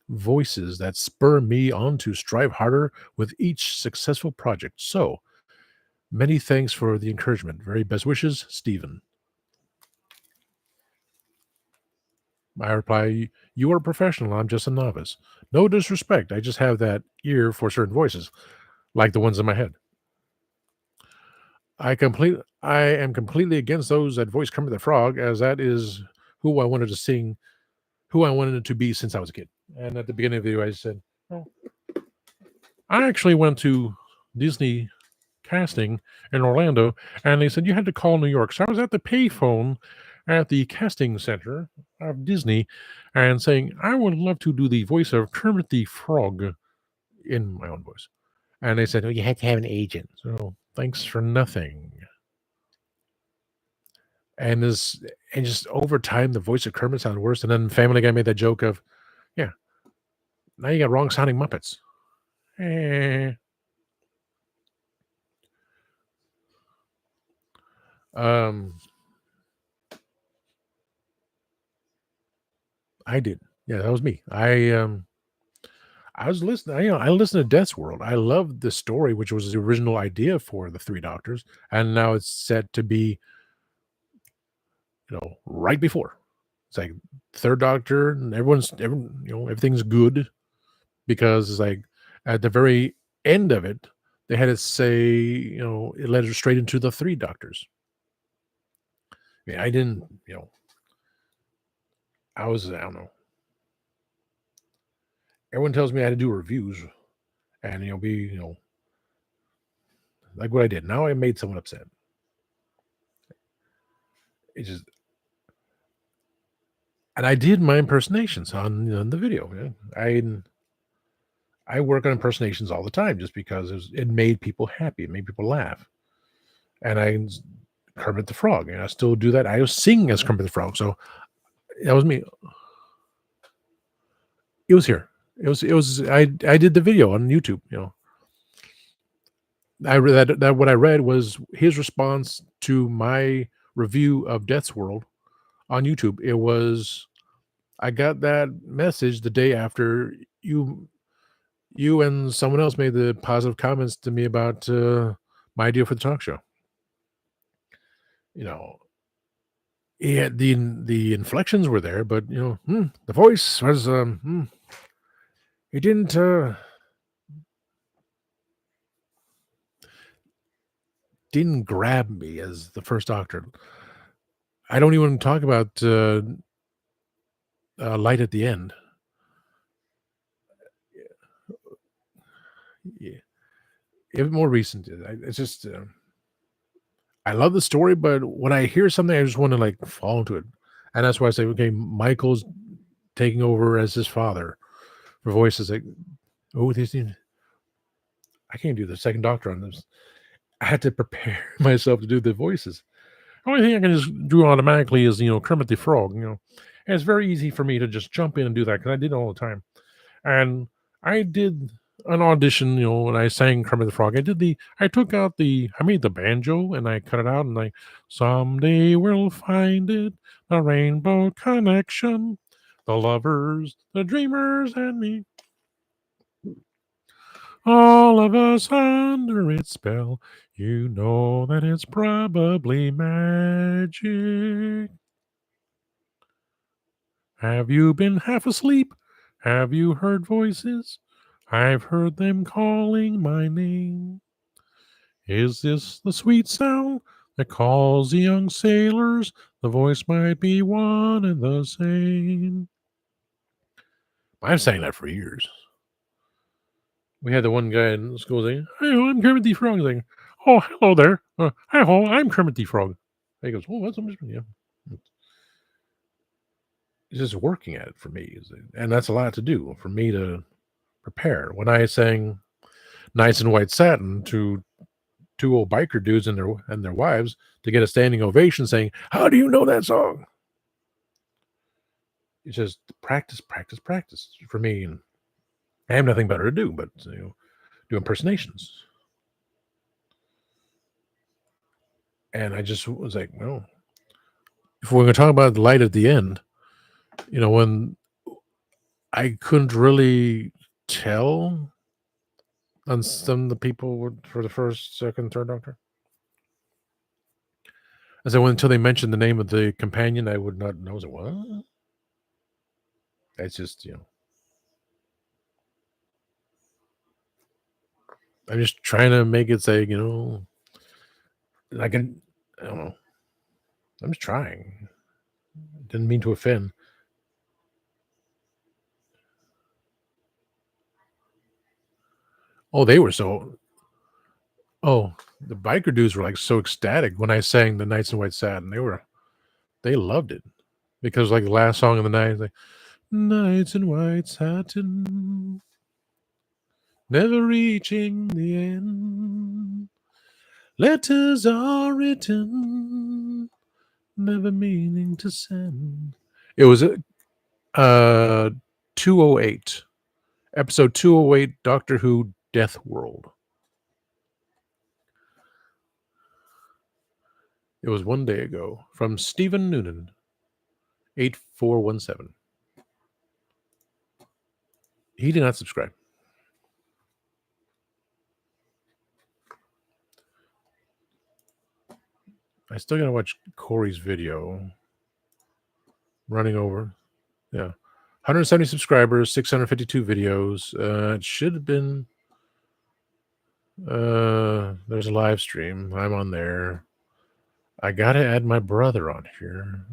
voices that spur me on to strive harder with each successful project. So, many thanks for the encouragement. Very best wishes, Stephen. I reply, "You are a professional. I'm just a novice. No disrespect. I just have that ear for certain voices, like the ones in my head. I am completely against those that voice Kermit the Frog, as that is who I wanted to sing, who I wanted it to be since I was a kid." And at the beginning of the video, I said, "Oh, I actually went to Disney casting in Orlando, and they said you had to call New York. So I was at the payphone at the casting center of Disney and saying, I would love to do the voice of Kermit the Frog in my own voice. And they said, oh, you had to have an agent. So thanks for nothing. And just over time, the voice of Kermit sounded worse. And then Family Guy made that joke of, yeah, now you got wrong sounding Muppets. Eh. I did. Yeah, that was me. I was listening. I listened to Death's World. I loved the story, which was the original idea for the Three Doctors, and now it's set to be, right before. It's like Third Doctor, and everything's good because it's like at the very end of it, they had it say, it led straight into the Three Doctors. I mean, I didn't, I don't know. Everyone tells me I had to do reviews and be like what I did. Now I made someone upset. It just, and I did my impersonations on the video. I work on impersonations all the time just because it made people happy, it made people laugh. And Kermit the Frog, and I still do that. I was singing as Kermit the Frog, so that was me. It was here. It was. I did the video on YouTube. I read that what I read was his response to my review of Death's World on YouTube. It was, I got that message the day after you and someone else made the positive comments to me about my idea for the talk show. Yeah, the inflections were there, but the voice was it didn't grab me as the first Doctor. I don't even talk about light at the end. Yeah, even more recent. It's just I love the story, but when I hear something, I just want to fall into it, and that's why I say, okay, Michael's taking over as his father for voices. Like, oh, I can't do the second Doctor on this. I had to prepare myself to do the voices. The only thing I can just do automatically is Kermit the Frog. And it's very easy for me to just jump in and do that because I did it all the time. And I did an audition, when I sang Kermit the Frog. I made the banjo and I cut it out and someday we'll find it, the rainbow connection, the lovers, the dreamers, and me. All of us under its spell, you know that it's probably magic. Have you been half asleep? Have you heard voices? I've heard them calling my name. Is this the sweet sound that calls the young sailors? The voice might be one and the same. I've sang that for years. We had the one guy in school saying, "Hi, I'm Kermit the Frog." Saying, "Oh, hello there. Hi, I'm Kermit the Frog." He goes, "Oh, that's amazing." Yeah. It's just working at it for me, and that's a lot to do for me to prepare. When I sang "Nights in White Satin" to two old biker dudes and their wives to get a standing ovation, saying, "How do you know that song?" It's just practice, practice, practice for me, and I have nothing better to do but do impersonations. And I just was like, well, if we're going to talk about the light at the end, when I couldn't really tell on some of the people for the first, second, third Doctor. I said, until they mentioned the name of the companion, I would not know. I was like, what? It's just, I'm just trying to make it say, I can, I don't know. I'm just trying. Didn't mean to offend. Oh, they were so. Oh, the biker dudes were like so ecstatic when I sang the Knights in White Satin. They loved it because like the last song of the night, like Knights in White Satin, never reaching the end. Letters are written, never meaning to send. It was 208, episode 208, Doctor Who Death World. It was one day ago from Stephen Noonan, 8417. He did not subscribe. I still gotta watch Corey's video. Running over. Yeah. 170 subscribers, 652 videos. It should have been there's a live stream. I'm on there. I gotta add my brother on here.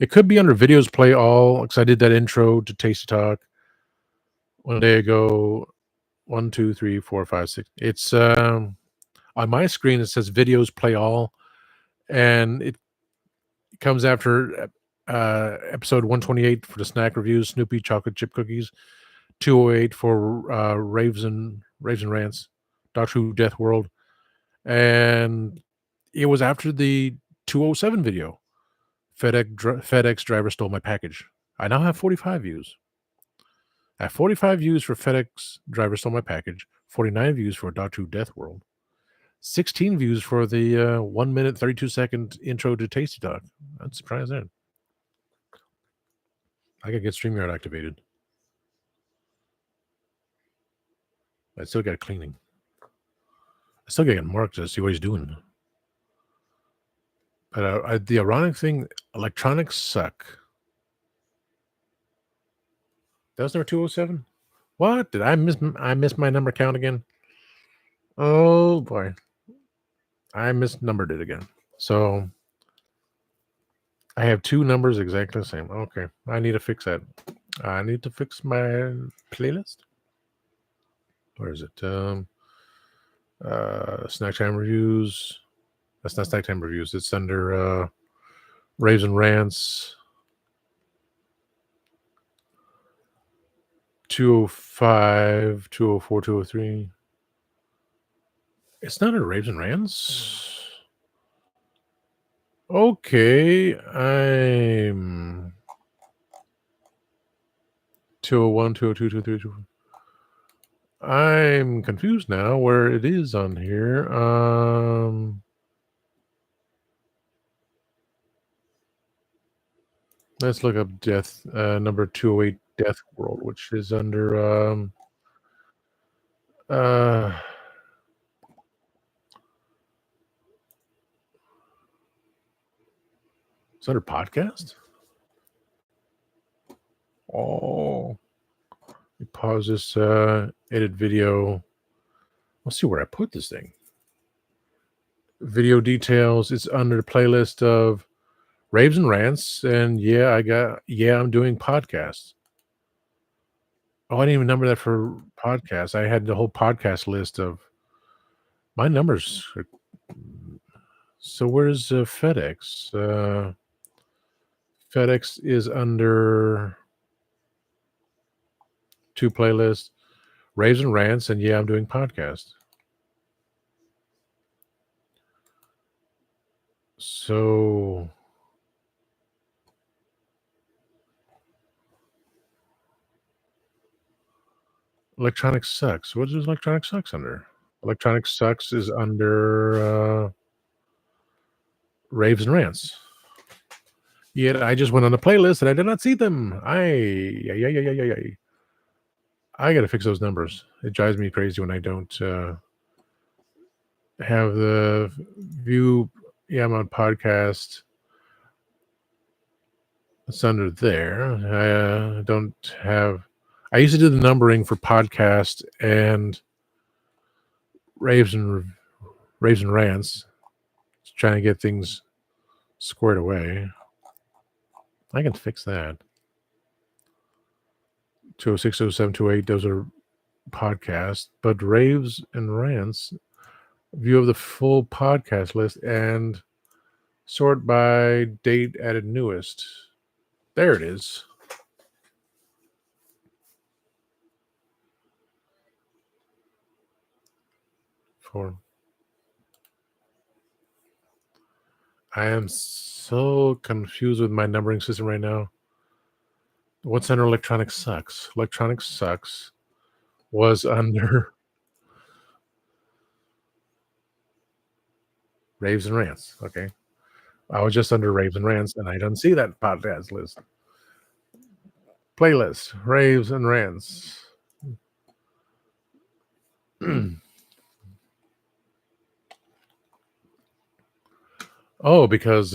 It could be under videos play all because I did that intro to Tasty Talk one day ago. 1, 2, 3, 4, 5, 6. It's on my screen. It says videos play all, and it comes after episode 128 for the snack reviews, Snoopy chocolate chip cookies, 208 for Raves and Rants, Doctor Who Death World, and it was after the 207 video. FedEx driver stole my package. I now have 45 views. I have 45 views for FedEx driver stole my package, 49 views for Doctor Who Death World, 16 views for the 1 minute 32-second intro to Tasty Talk. I'm surprised there. I gotta get StreamYard activated. I still got cleaning. I still gotta get Mark to see what he's doing. But the ironic thing, electronics suck. That was number 207? What? Did I miss my number count again? Oh boy. I misnumbered it again. So I have two numbers exactly the same. Okay. I need to fix that. I need to fix my playlist. Where is it? Snack Time Reviews. That's not Snack Time Reviews. It's under Raves and Rants. 205, 204, 203. It's not under Raves and Rants. Okay, I'm 201, 202, 203, 204. I'm confused now where it is on here. Let's look up Death number 208 Death World, which is under it's under podcast. Oh, we pause this edit video. Let's see where I put this thing. Video details. It's under the playlist of Raves and Rants, and I'm doing podcasts. Oh, I didn't even number that for podcasts. I had the whole podcast list of my numbers. So where's FedEx? FedEx is under two playlists, Raves and Rants, and I'm doing podcasts. So Electronic Sucks. What is Electronic Sucks under? Electronic Sucks is under Raves and Rants. Yet I just went on the playlist and I did not see them. I gotta fix those numbers. It drives me crazy when I don't have the view. I'm on podcast. It's under there. I don't have. I used to do the numbering for podcast and raves and raves and rants, trying to get things squared away. I can fix that. 206, 207, 208, those are podcasts, but raves and rants, view of the full podcast list and sort by date added newest. There it is. For I am so confused with my numbering system right now. What's under Electronic Sucks? Electronic Sucks was under Raves and Rants. Okay. I was just under Raves and Rants, and I don't see that podcast list. Playlist, Raves and Rants. Oh, because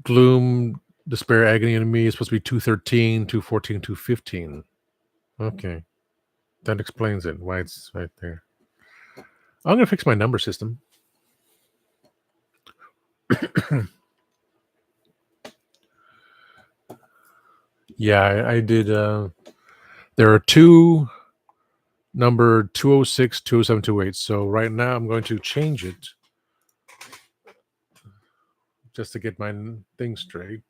Gloom, Despair, Agony, and Me is supposed to be 213, 214, 215. Okay. That explains it, why it's right there. I'm going to fix my number system. Yeah, I did. There are two number 206, 207, 208. So right now I'm going to change it just to get my thing straight.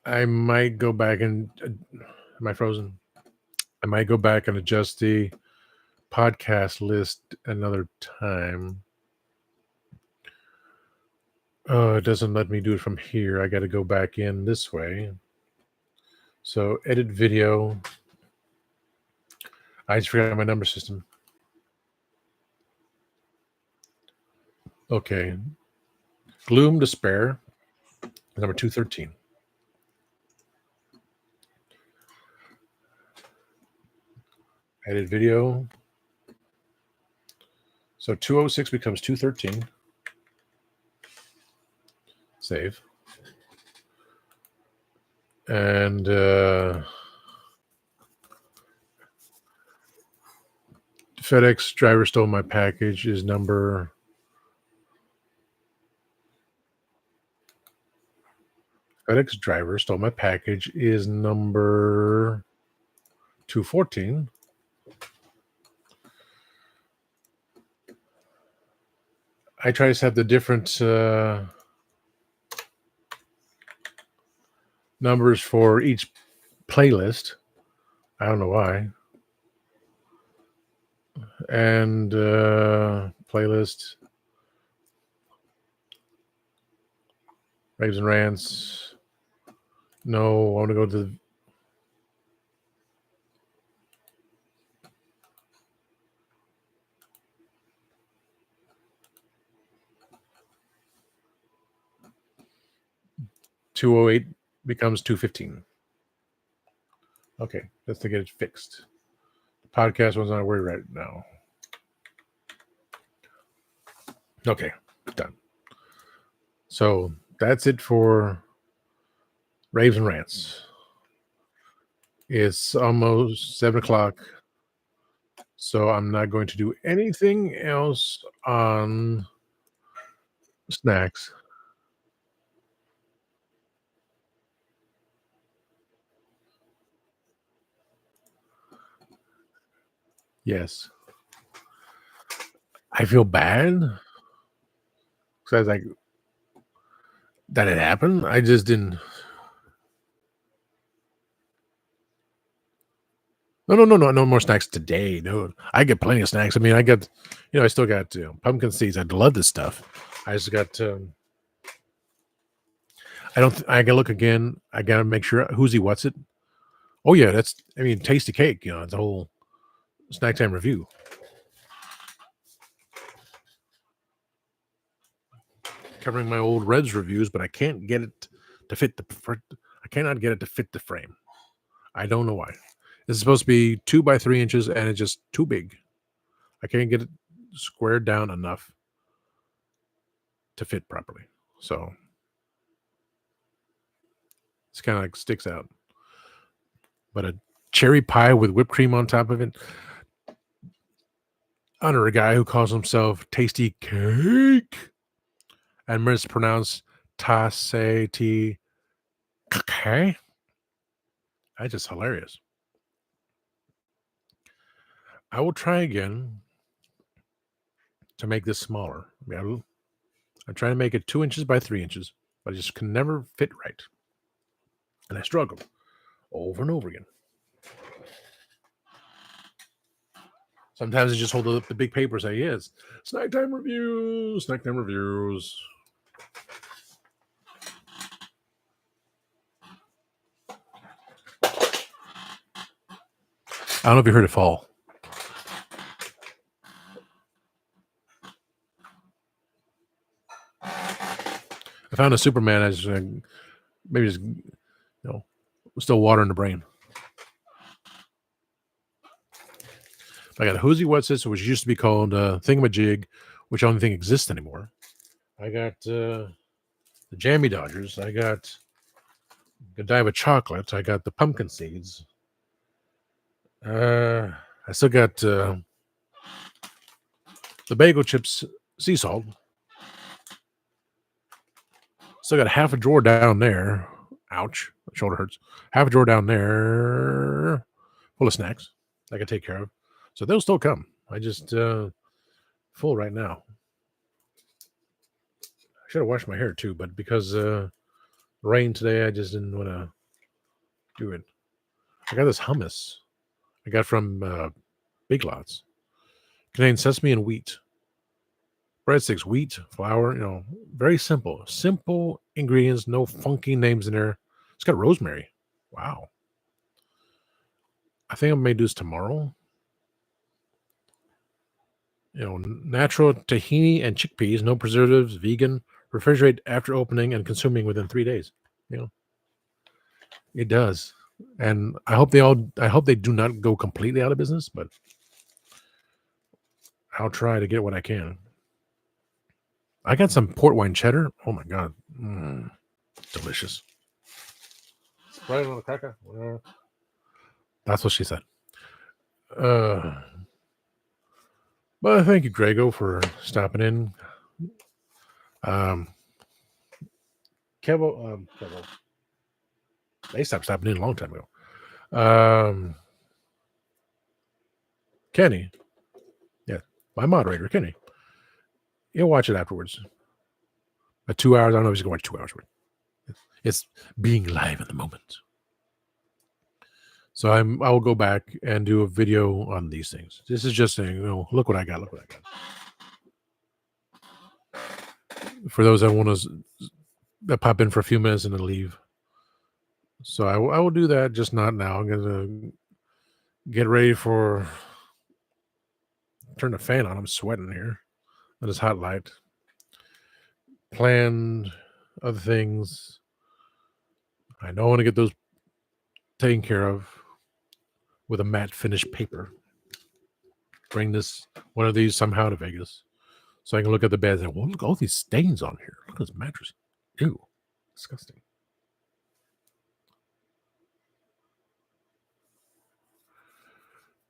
I might go back and am I frozen? I might go back and adjust the podcast list another time. Oh, it doesn't let me do it from here. I got to go back in this way. So edit video. I just forgot my number system. Okay. Gloom, Despair, number 213. Edit video. So 206 becomes 213. Save. And FedEx driver stole my package is number. FedEx driver stole my package is number 214. I try to set the different numbers for each playlist. I don't know why. And playlist, Raves and Rants. No, I want to go to the 208 becomes 215. Okay, that's to get it fixed. The podcast one's not worried right now. Okay, done. So that's it for Raves and Rants. It's almost 7 o'clock. So I'm not going to do anything else on snacks. Yes. I feel bad because I was like, that it happened. I just didn't. No more snacks today. No, I get plenty of snacks. I mean, I got, I still got pumpkin seeds. I love this stuff. I just got. I don't. I gotta look again. I gotta make sure who's he. What's it? Oh yeah, that's. I mean, tasty cake. It's a whole snack time review. Covering my old Reds reviews, but I can't get it to fit the. I cannot get it to fit the frame. I don't know why. It's supposed to be 2 by 3 inches, and it's just too big. I can't get it squared down enough to fit properly. So it's kind of like sticks out. But a cherry pie with whipped cream on top of it, under a guy who calls himself Tasty Cake and mispronounced Tasty Cake. That's just hilarious. I will try again to make this smaller. I'm trying to make it 2 inches by 3 inches, but I just can never fit right. And I struggle over and over again. Sometimes I just hold up the big paper and say, yes, snack time reviews, snack time reviews. I don't know if you heard it fall. I found a Superman as maybe just, still water in the brain. I got a Hoosie What's which used to be called Thingamajig, which I don't think exists anymore. I got the Jammy Dodgers. I got Godiva chocolate. I got the pumpkin seeds. I still got the bagel chips sea salt. Still got half a drawer down there. Ouch. My shoulder hurts. Half a drawer down there full of snacks I can take care of. So they'll still come. I just full right now. I should have washed my hair too, but because rain today, I just didn't want to do it. I got this hummus I got from Big Lots. Contains sesame and wheat. Breadsticks, wheat, flour, very simple. Simple ingredients, no funky names in there. It's got rosemary. Wow. I think I may do this tomorrow. Natural tahini and chickpeas, no preservatives, vegan, refrigerate after opening and consuming within 3 days. It does. And I hope they do not go completely out of business, but I'll try to get what I can. I got some port wine cheddar. Oh my God. Delicious. Right on the cracker. That's what she said. But thank you, Grego, for stopping in. Kevo, they stopped stopping in a long time ago. Kenny, yeah, my moderator, Kenny, he'll watch it afterwards. 2 hours, I don't know if he's going to watch 2 hours. It's being live in the moment. So I will go back and do a video on these things. This is just saying, look what I got. Look what I got. For those that pop in for a few minutes and then leave. So I will do that, just not now. I'm going to get ready for... Turn the fan on. I'm sweating here. That is hot light. Planned other things. I know I want to get those taken care of with a matte finish paper. Bring one of these somehow to Vegas so I can look at the bed and say, well, look at all these stains on here. Look at this mattress. Ew. Disgusting.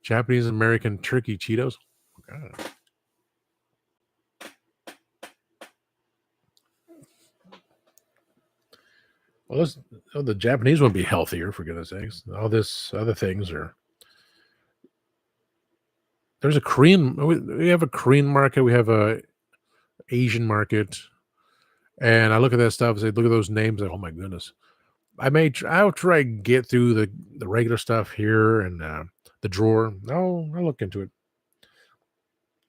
Japanese American turkey Cheetos. God. Well, the Japanese would be healthier, for goodness sakes. All this other things are. There's a Korean. We have a Korean market. We have a Asian market, and I look at that stuff and say, look at those names. And, oh my goodness! I'll try to get through the regular stuff here and the drawer. I'll look into it.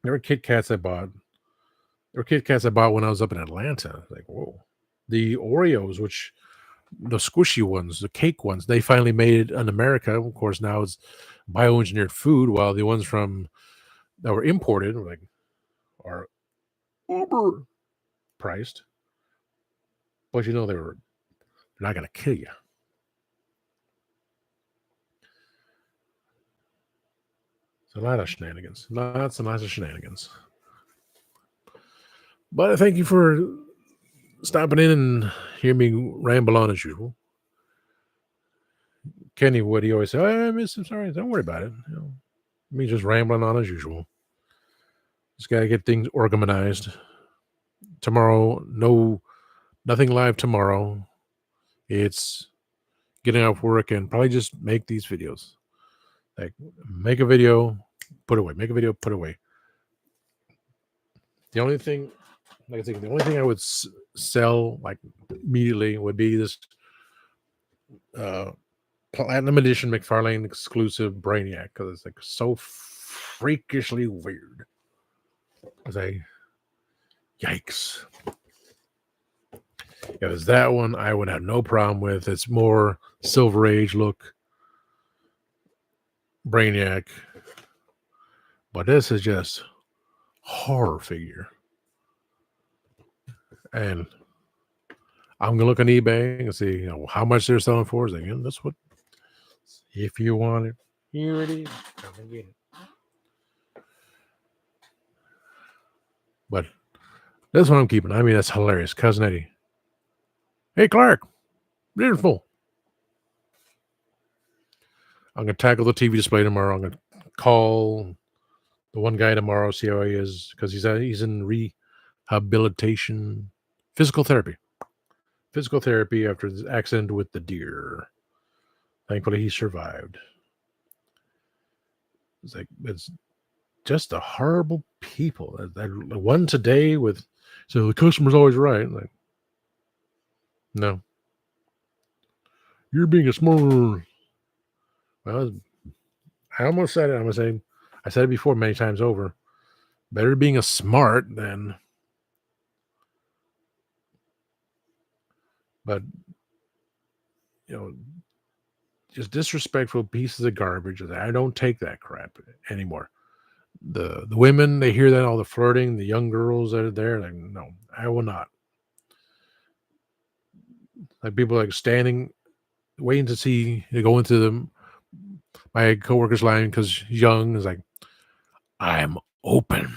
There were Kit Kats I bought. There were Kit Kats I bought when I was up in Atlanta. Like, whoa. The Oreos, the squishy ones, the cake ones, they finally made it in America. Of course, now it's bioengineered food, while the ones that were imported are uber priced. But they're not going to kill you. A lot of shenanigans. Lots and lots of shenanigans. But thank you for stopping in and hear me ramble on as usual. Kenny would he always say, "Oh, I miss him. Sorry, don't worry about it." Me just rambling on as usual. Just gotta get things organized. Tomorrow, nothing live tomorrow. It's getting off work and probably just make these videos. Like make a video, put away. Make a video, put away. The only thing, like I said, the only thing I would sell like immediately would be this Platinum Edition McFarlane exclusive Brainiac because it's like so freakishly weird. I was like, yikes. If it was that one, I would have no problem with. It's more Silver Age look, Brainiac. But this is just horror figure. And I'm gonna look on eBay and see, how much they're selling for. It's like, that's what. If you want it, here it is. Come and get it. But that's what I'm keeping. I mean, that's hilarious. Cousin Eddie. Hey, Clark. Beautiful. I'm going to tackle the TV display tomorrow. I'm going to call the one guy tomorrow, see how he is, because he's in rehabilitation, physical therapy after this accident with the deer. Thankfully, he survived. It's just a horrible people. That one today with, so the customer's always right. Like, no, you're being a smart. Well, I almost said it. I'm gonna say, I said it before many times over. Better being a smart than, but just disrespectful pieces of garbage. I don't take that crap anymore. The women, they hear that, all the flirting, the young girls that are there, like, no, I will not. Like people like standing, waiting to see, to go into my coworker's line because he's young, is like, I'm open.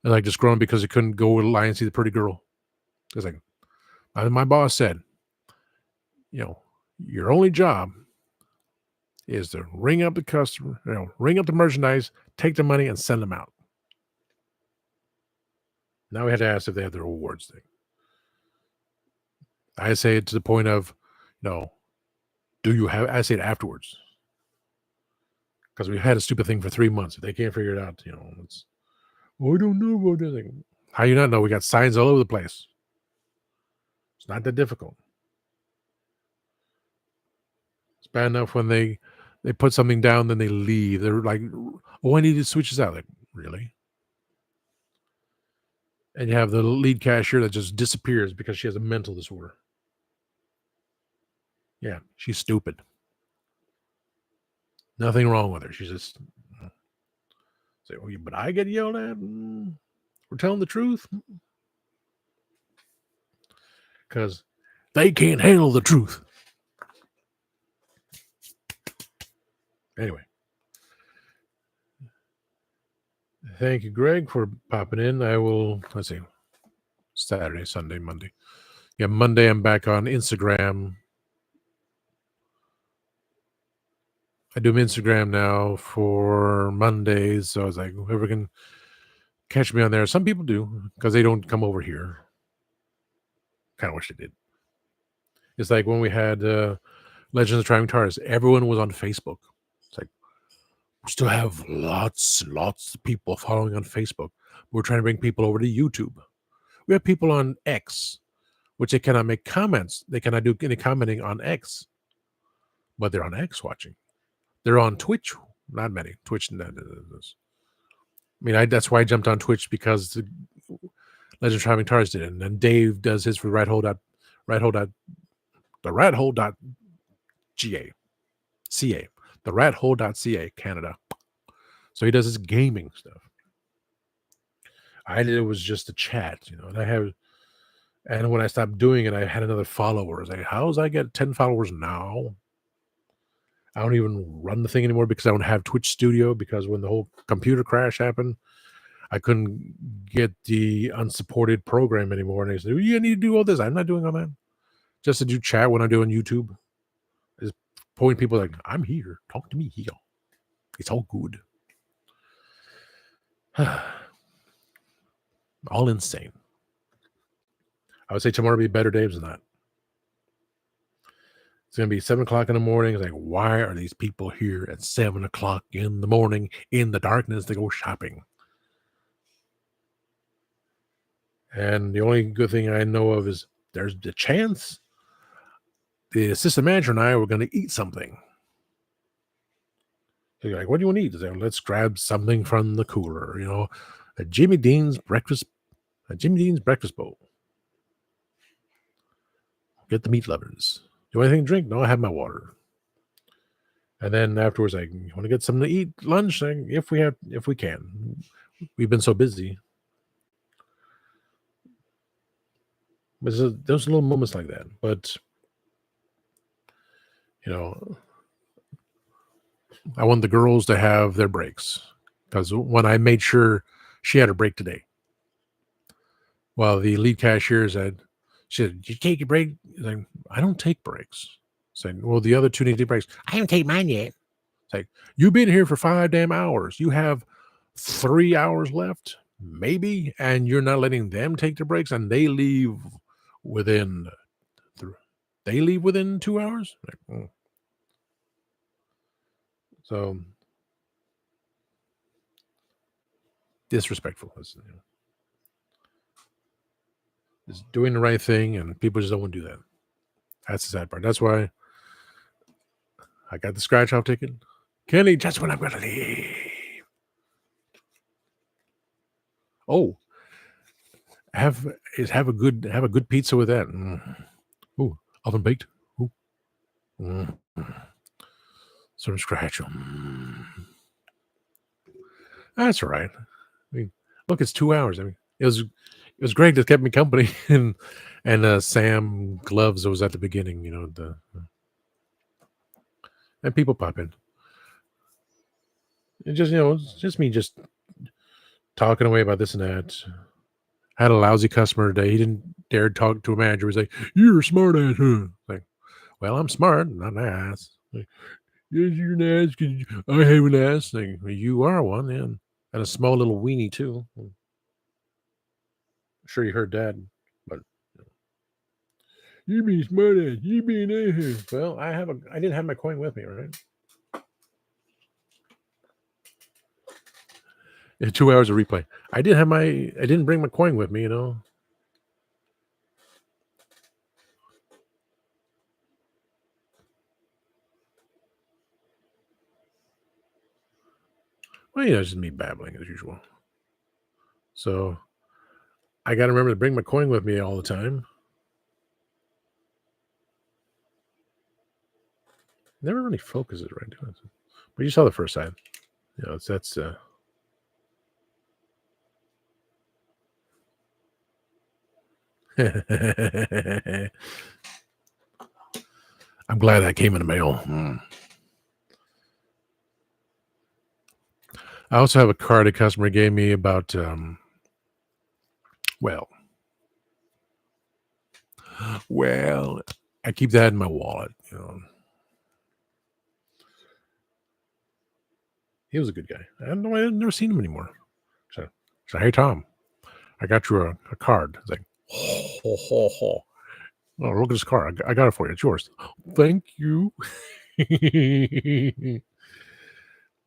And like just growing because he couldn't go to the line and see the pretty girl. It's like, my boss said, your only job is to ring up the customer, ring up the merchandise, take the money, and send them out. Now we had to ask if they have the rewards thing. I say it to the point of, do you have? I say it afterwards because we've had a stupid thing for 3 months. If they can't figure it out, it's. I don't know about this. How you not know? We got signs all over the place. It's not that difficult. It's bad enough when they put something down, then they leave. They're like, "Oh, I need to switch this out." Like, really? And you have the lead cashier that just disappears because she has a mental disorder. Yeah, she's stupid. Nothing wrong with her. She's just say, "Oh, but I get yelled at. We're telling the truth because they can't handle the truth." Anyway, thank you, Greg, for popping in. I will, let's see, Saturday, Sunday, Monday. Yeah, Monday I'm back on Instagram. I do Instagram now for Mondays, so I was like, whoever can catch me on there. Some people do because they don't come over here. Kind of wish they did. It's like when we had Legends of Driving Cars, everyone was on Facebook. It's like, we still have lots of people following on Facebook. We're trying to bring people over to YouTube. We have people on X, which they cannot make comments. They cannot do any commenting on X, but they're on X watching. They're on Twitch. Not many. Twitch. I mean, that's why I jumped on Twitch because the Legend of Driving Cars did it. And then Dave does his for the rathole.ca, Canada. So he does his gaming stuff. I did it was just a chat, and when I stopped doing it, I had another follower. I was like, how does I get 10 followers now? I don't even run the thing anymore because I don't have Twitch Studio, because when the whole computer crash happened, I couldn't get the unsupported program anymore. And they said, you need to do all this. I'm not doing all that. Just to do chat when I do on YouTube. Is point people like, I'm here. Talk to me here. It's all good. All insane. I would say tomorrow will be better days than that. It's going to be 7 o'clock in the morning. It's like, why are these people here at 7 o'clock in the morning in the darkness to go shopping? And the only good thing I know of is there's the chance the assistant manager and I were going to eat something. They're like, what do you want to eat? They're like, let's grab something from the cooler, a Jimmy Dean's breakfast bowl. Get the meat lovers. Do you want anything to drink? No, I have my water. And then afterwards, like, you want to get something to eat lunch? Like, if we can. We've been so busy. But there's little moments like that. But I want the girls to have their breaks, because when I made sure she had a break today, while the lead cashier she said, "Did you take a break?" Like, I don't take breaks. Saying, well, the other two need to take breaks. I haven't taken mine yet. It's like, you've been here for 5 damn hours. You have 3 hours left, maybe, and you're not letting them take their breaks, and they leave within 2 hours. Like, So disrespectful. Is doing the right thing, and people just don't want to do that. That's the sad part. That's why I got the scratch off ticket. Kenny, just when I'm going to leave. Oh, have a good pizza with that. Ooh, oven baked. Ooh. Some scratch. That's all right. I mean, look, it's 2 hours. I mean, it was great. It kept me company, and Sam Gloves was at the beginning. And people pop in. It just it's just me just talking away about this and that. I had a lousy customer today. He didn't dare talk to a manager. He's like, "You're a smart ass, huh?" Like, well, I'm smart, not an ass. Like, yes, you're an ass because I have an ass. Like, well, you are one, yeah. And a small little weenie too. I'm sure you heard that, but you be smart ass. You be an ass. Well, I didn't have my coin with me, right? 2 hours of replay. I didn't bring my coin with me, Well, it's just me babbling as usual. So I got to remember to bring my coin with me all the time. Never really focuses right, but you saw the first side. That's I'm glad that came in the mail. I also have a card a customer gave me about well, I keep that in my wallet. He was a good guy. I've never seen him anymore. So hey Tom, I got you a card. It's like, oh, look at this card. I got it for you. It's yours. Thank you.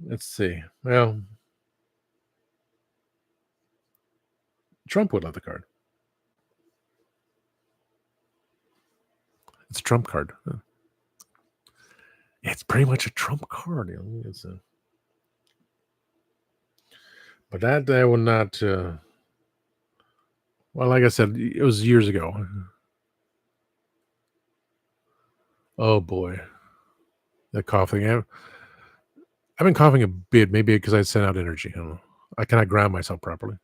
Let's see. Well, Trump would love the card. It's a Trump card. It's pretty much a Trump card. But that I will not. Well, like I said, it was years ago. Oh boy, that coughing. I've been coughing a bit, maybe because I sent out energy. I don't know. I cannot ground myself properly.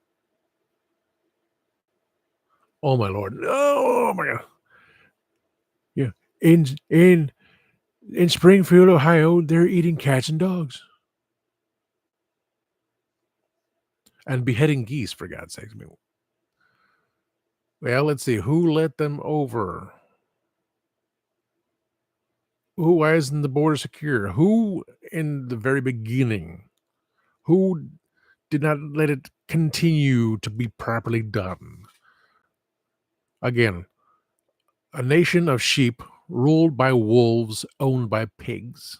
Oh my lord! Oh my god! Yeah, in In Springfield, Ohio, they're eating cats and dogs. And beheading geese, for God's sakes. I mean, well, let's see. Who let them over? Why isn't the border secure? Who, in the very beginning, who did not let it continue to be properly done? Again, a nation of sheep ruled by wolves, owned by pigs.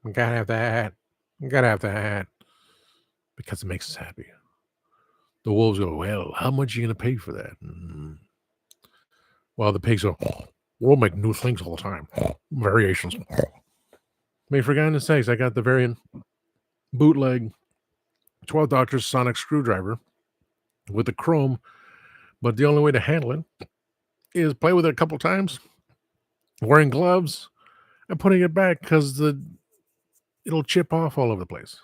We gotta have that. We gotta have that. Because it makes us happy. The wolves go, well, how much are you going to pay for that? Well, the pigs go, we'll make new things all the time. Variations. I mean, for goodness sakes, I got the variant bootleg 12 Doctors sonic screwdriver with the chrome, but the only way to handle it is play with it a couple times, wearing gloves, and putting it back because it'll chip off all over the place.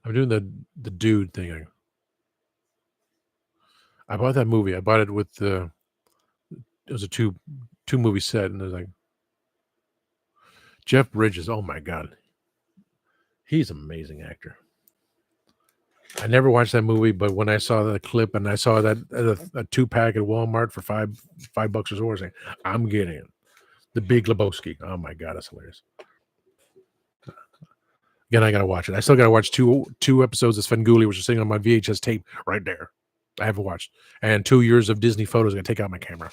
I'm doing the dude thing. I bought that movie. I bought it with it was a two movie set, and there's like Jeff Bridges. Oh my God, he's an amazing actor. I never watched that movie, but when I saw the clip and I saw that a 2-pack at Walmart for $5 or so, I was like, I'm getting it. The Big Lebowski. Oh my God, that's hilarious. Again, I gotta watch it. I still gotta watch two episodes of Svengoolie, which is sitting on my VHS tape right there. I haven't watched, and 2 years of Disney photos. I'm gonna take out my camera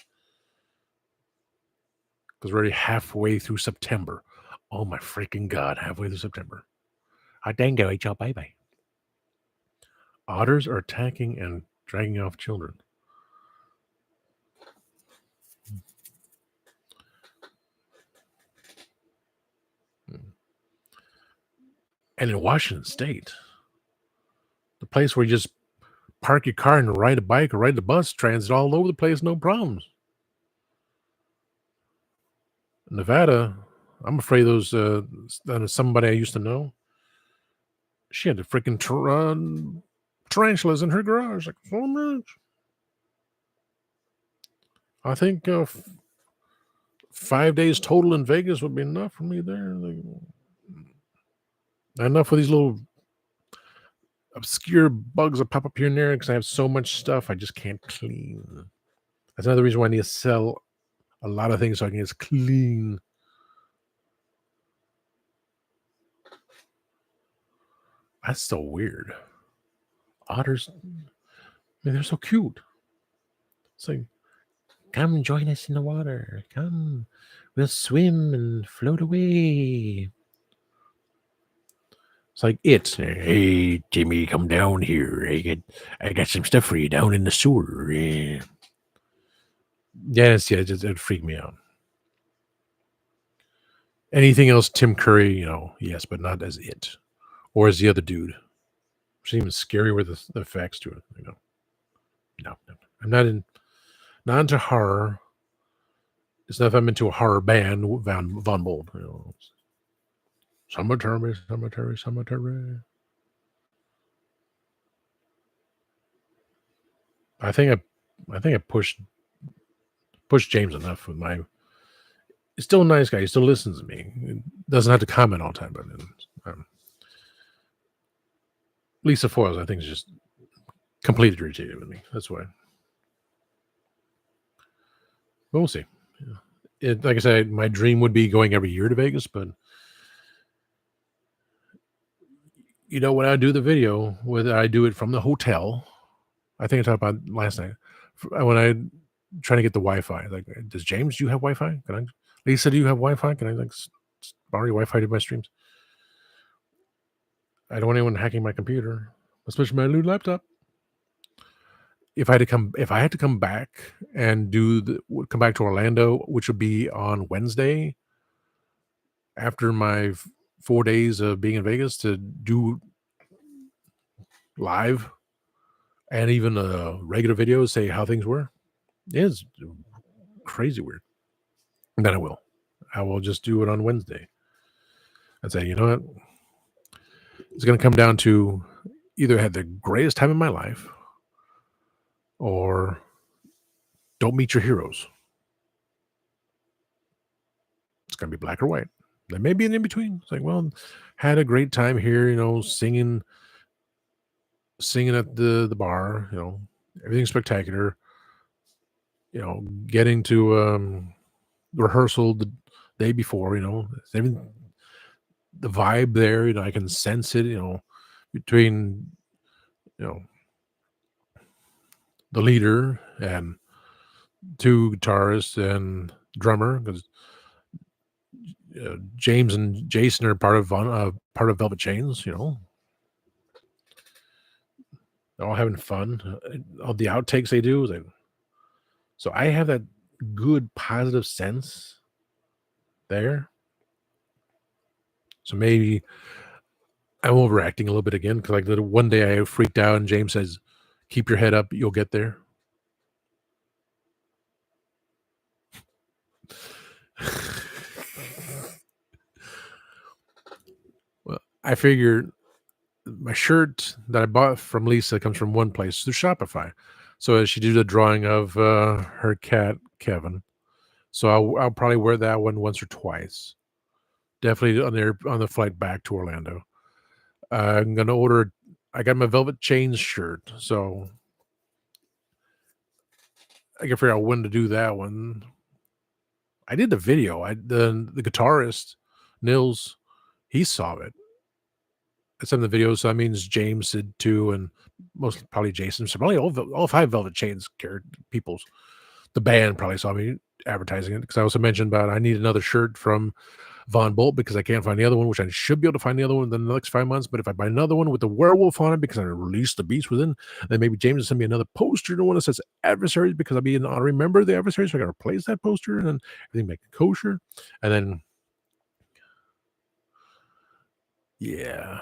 because we're already halfway through September. Oh my freaking God, halfway through September. I dango eat your baby. Otters are attacking and dragging off children. And in Washington State, the place where you just park your car and ride a bike or ride the bus, transit all over the place, no problems. Nevada, I'm afraid those somebody I used to know, she had the freaking tarantulas in her garage, like so much. I think 5 days total in Vegas would be enough for me there. Like, enough for these little obscure bugs that pop up here and there because I have so much stuff I just can't clean. That's another reason why I need to sell a lot of things so I can just clean. That's so weird. Otters, I mean, they're so cute. It's like, come join us in the water. Come, we'll swim and float away. It's like hey, Timmy, come down here. I got some stuff for you down in the sewer. Yes, yeah, it freaked me out. Anything else, Tim Curry, yes, but not as it. Or as the other dude. Which seems scary with the effects to it. No. I'm not into horror. It's not if I'm into a horror band, Von Bold. Cemetery. I think I pushed James enough with my. He's still a nice guy. He still listens to me. He doesn't have to comment all the time, but Lisa Foyles, I think, is just completely irritated with me. That's why. But we'll see. Like I said, my dream would be going every year to Vegas, but when I do the video, whether I do it from the hotel, I think I talked about last night, when I trying to get the Wi-Fi. Like, does James, do you have Wi-Fi? Lisa, do you have Wi-Fi? Can I borrow your Wi-Fi to my streams? I don't want anyone hacking my computer, especially my new laptop. If I had to come back and come back to Orlando, which would be on Wednesday, after my 4 days of being in Vegas, to do live and even a regular video, say how things were, it's crazy weird. And then I will. I will just do it on Wednesday. I'd say, you know what? It's going to come down to either had the greatest time of my life or don't meet your heroes. It's going to be black or white. There may be an in between. It's like, well, had a great time here, singing at the bar, everything's spectacular. Getting to rehearsal the day before, everything, the vibe there, I can sense it, between, the leader and two guitarists and drummer, because James and Jason are part of Velvet Chains. They're all having fun. All the outtakes they do, so I have that good positive sense there. So maybe I'm overacting a little bit again, because like the one day I freaked out and James says, "Keep your head up, you'll get there." Well, I figured my shirt that I bought from Lisa comes from one place through Shopify. So as she did a drawing of her cat Kevin, so I'll probably wear that one once or twice. Definitely on the flight back to Orlando. I'm gonna order. I got my Velvet Chains shirt, so I can figure out when to do that one. I did the video. The guitarist Nils, he saw it. I sent the videos. So that means James did too, and most probably Jason. So probably all 5 Velvet Chains peoples. The band probably saw me advertising it, because I also mentioned about I need another shirt from Von Bolt because I can't find the other one, which I should be able to find the other one in the next 5 months. But if I buy another one with the werewolf on it because I released the beast within, then maybe James will send me another poster, the one that says Adversaries, because I'll be an honorary member of the Adversaries. So I got to replace that poster and then everything make it kosher. And then, yeah.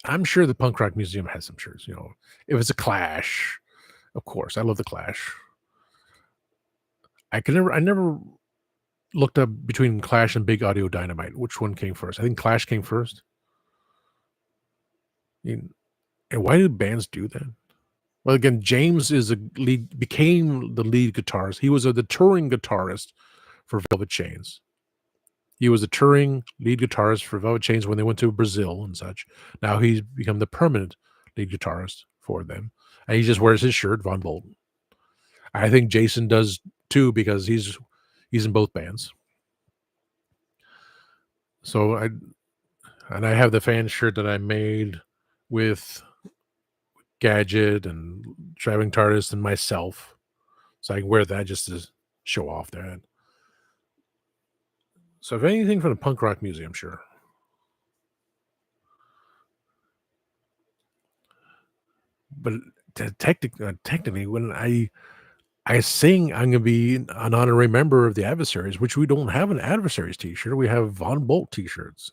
I'm sure the Punk Rock Museum has some shirts, if it's a Clash, of course, I love the Clash. I never looked up between Clash and Big Audio Dynamite, which one came first. I think Clash came first. And why do bands do that? Well, again, James became the lead guitarist. He was the touring guitarist for Velvet Chains. He was a touring lead guitarist for Velvet Chains when they went to Brazil and such. Now he's become the permanent lead guitarist for them. And he just wears his shirt, Von Bolt. I think Jason does too, because he's in both bands. So I have the fan shirt that I made with Gadget and Traveling TARDIS and myself. So I can wear that just to show off that. So if anything from the Punk Rock Museum, sure. But technically, when I sing, I'm going to be an honorary member of the Adversaries, which we don't have an Adversaries t-shirt. We have Von Bolt t-shirts.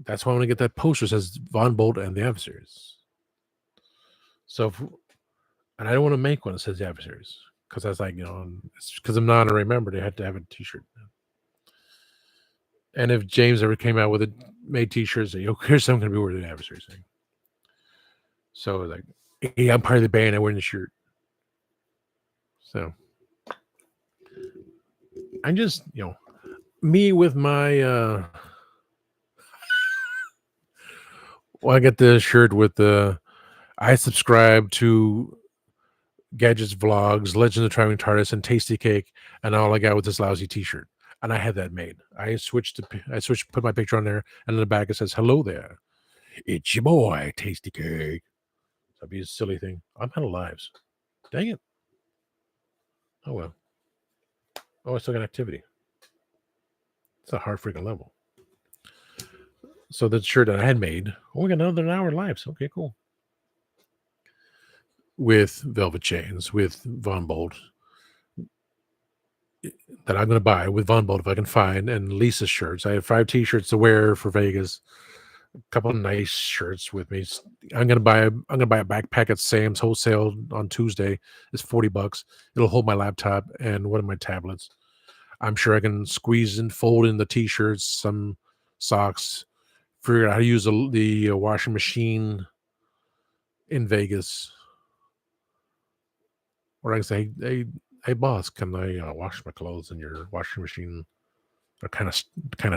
That's why I want to get that poster that says Von Bolt and the Adversaries. So, and I don't want to make one that says the Adversaries, because I was like, it's because I'm not an honorary member. They had to have a t-shirt. And if James ever came out with made t-shirts, here's something going to be wearing the Adversaries thing. So like, hey, I'm part of the band. I'm wearing the shirt. So I'm just, me with my, well, I got the shirt with I subscribe to Gadgets Vlogs, Legend of Traveling TARDIS, and Tasty Cake, and all I got with this lousy t-shirt. And I had that made. Put my picture on there, and in the back it says, "Hello there. It's your boy, Tasty Cake." That'd be a silly thing. I'm out of lives. Dang it. Oh, well. Oh, I still got activity. It's a hard freaking level. So the shirt that I had made, we got another hour lives. Okay, cool. With Velvet Chains, with Von Bolt, that I'm going to buy with Von Bolt if I can find, and Lisa's shirts. I have 5 t-shirts to wear for Vegas. a couple of nice shirts with me. I'm gonna buy a backpack at Sam's wholesale on Tuesday. It's $40. It'll hold my laptop and one of my tablets. I'm sure I can squeeze and fold in the t-shirts, some socks, figure out how to use the washing machine in Vegas. Or I can say, hey boss, can I wash my clothes in your washing machine? They're kind of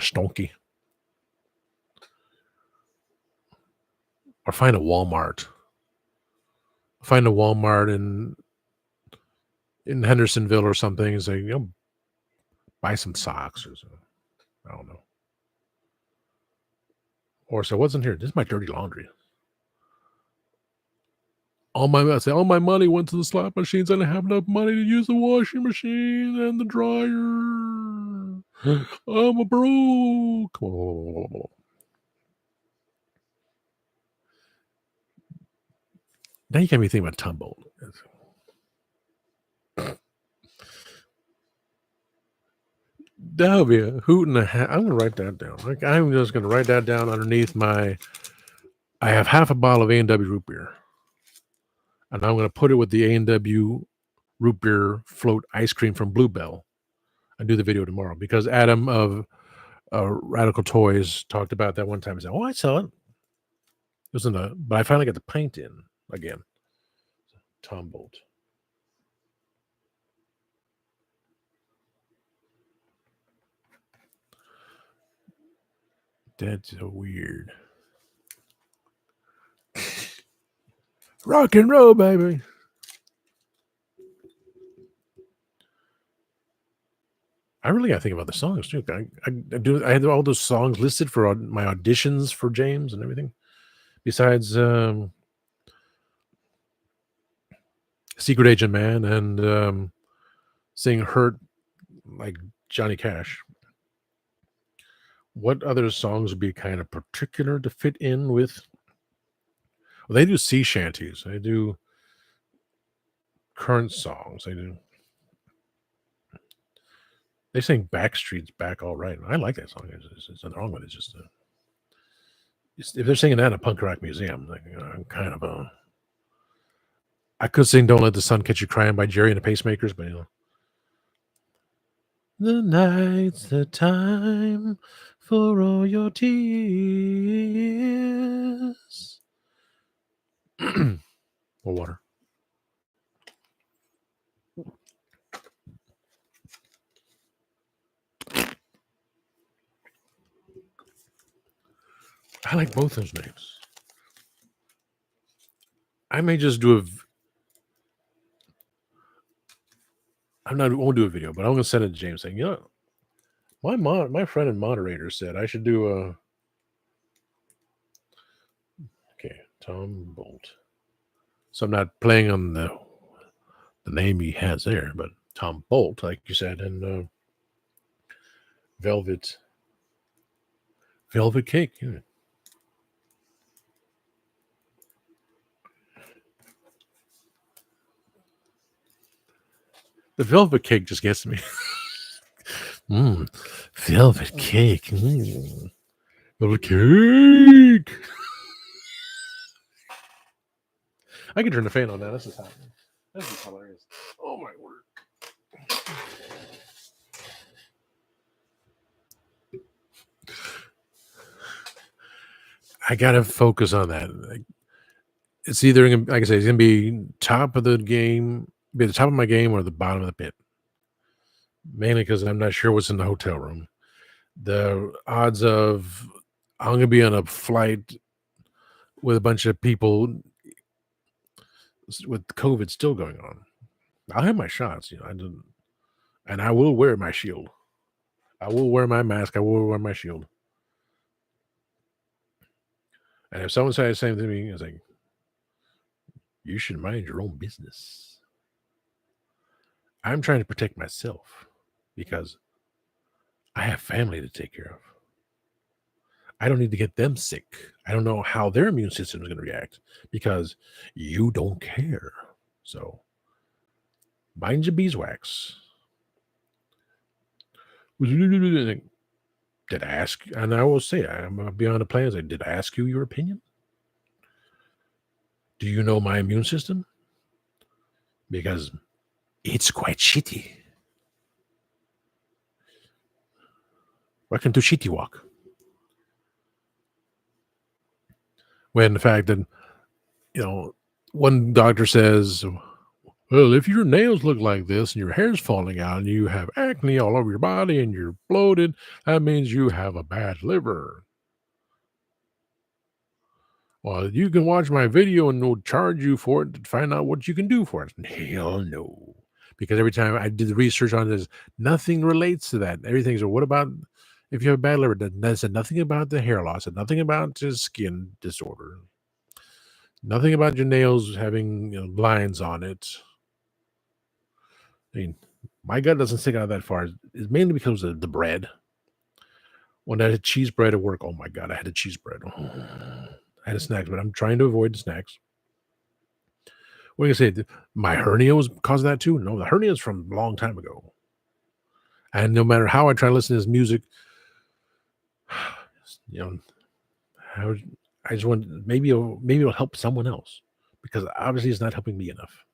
stonky. Or find a Walmart. Find a Walmart in Hendersonville or something and say, buy some socks or something. I don't know. Or so what's in here? This is my dirty laundry. All my money went to the slot machines. I didn't have enough money to use the washing machine and the dryer. I'm a broke. Now you got me thinking about Tom Bolt. That'll be a hoot and a half. I'm gonna write that down. I'm just gonna write that down underneath my. I have half a bottle of A&W root beer, and I'm gonna put it with the A&W root beer float ice cream from Bluebell. I do the video tomorrow because Adam of Radical Toys talked about that one time. He said, "Oh, I saw it." But I finally got the pint in again. Tom Bolt. That's so weird. Rock and roll, baby. I really got to think about the songs too. I had all those songs listed for my auditions for James and everything. Besides Secret Agent Man and sing Hurt like Johnny Cash. What other songs would be kind of particular to fit in with? Well, they do sea shanties. They do current songs. They sing Backstreet's Back All Right. I like that song. There's nothing wrong with it. It's just if they're singing that in a punk rock museum, like, I'm kind of I could sing "Don't Let the Sun Catch You Crying" by Jerry and the Pacemakers, but the night's the time for all your tears. More water. I like both those names. I may just do I won't do a video, but I'm gonna send it to James saying, my friend and moderator said I should do a. Okay, Tom Bolt. So I'm not playing on the name he has there, but Tom Bolt, like you said, and Velvet Cake. Yeah. The Velvet Cake just gets me. Velvet Cake. Velvet Cake. I can turn the fan on now. This is happening. This is hilarious. Oh my word. I gotta focus on that. It's either like I say, it's gonna be top of the game, be the top of my game or the bottom of the pit. Mainly because I'm not sure what's in the hotel room. The odds of I'm gonna be on a flight with a bunch of people with COVID still going on. I'll have my shots, and I will wear my shield. I will wear my mask. I will wear my shield. And if someone says the same thing to me, it's like, you should mind your own business. I'm trying to protect myself because I have family to take care of. I don't need to get them sick. I don't know how their immune system is going to react because you don't care. So mind your beeswax. Did I ask? And I will say, I'm beyond the plans. Did I ask you your opinion? Do you know my immune system? Because it's quite shitty. Welcome to Shitty Walk. When the fact that, one doctor says, well, if your nails look like this and your hair's falling out and you have acne all over your body and you're bloated, that means you have a bad liver. Well, you can watch my video and we'll charge you for it to find out what you can do for it. Hell no. Because every time I did the research on this, nothing relates to that. Everything's, so what about if you have a bad liver? That said nothing about the hair loss, and nothing about the skin disorder, nothing about your nails having lines on it. I mean, my gut doesn't stick out that far. It's mainly because of the bread. When I had cheese bread at work, oh my God, I had a cheese bread. I had a snacks, but I'm trying to avoid the snacks. What are you going to say? My hernia was caused of that too? No, the hernia is from a long time ago. And no matter how I try to listen to his music, I just want maybe it'll help someone else, because obviously it's not helping me enough.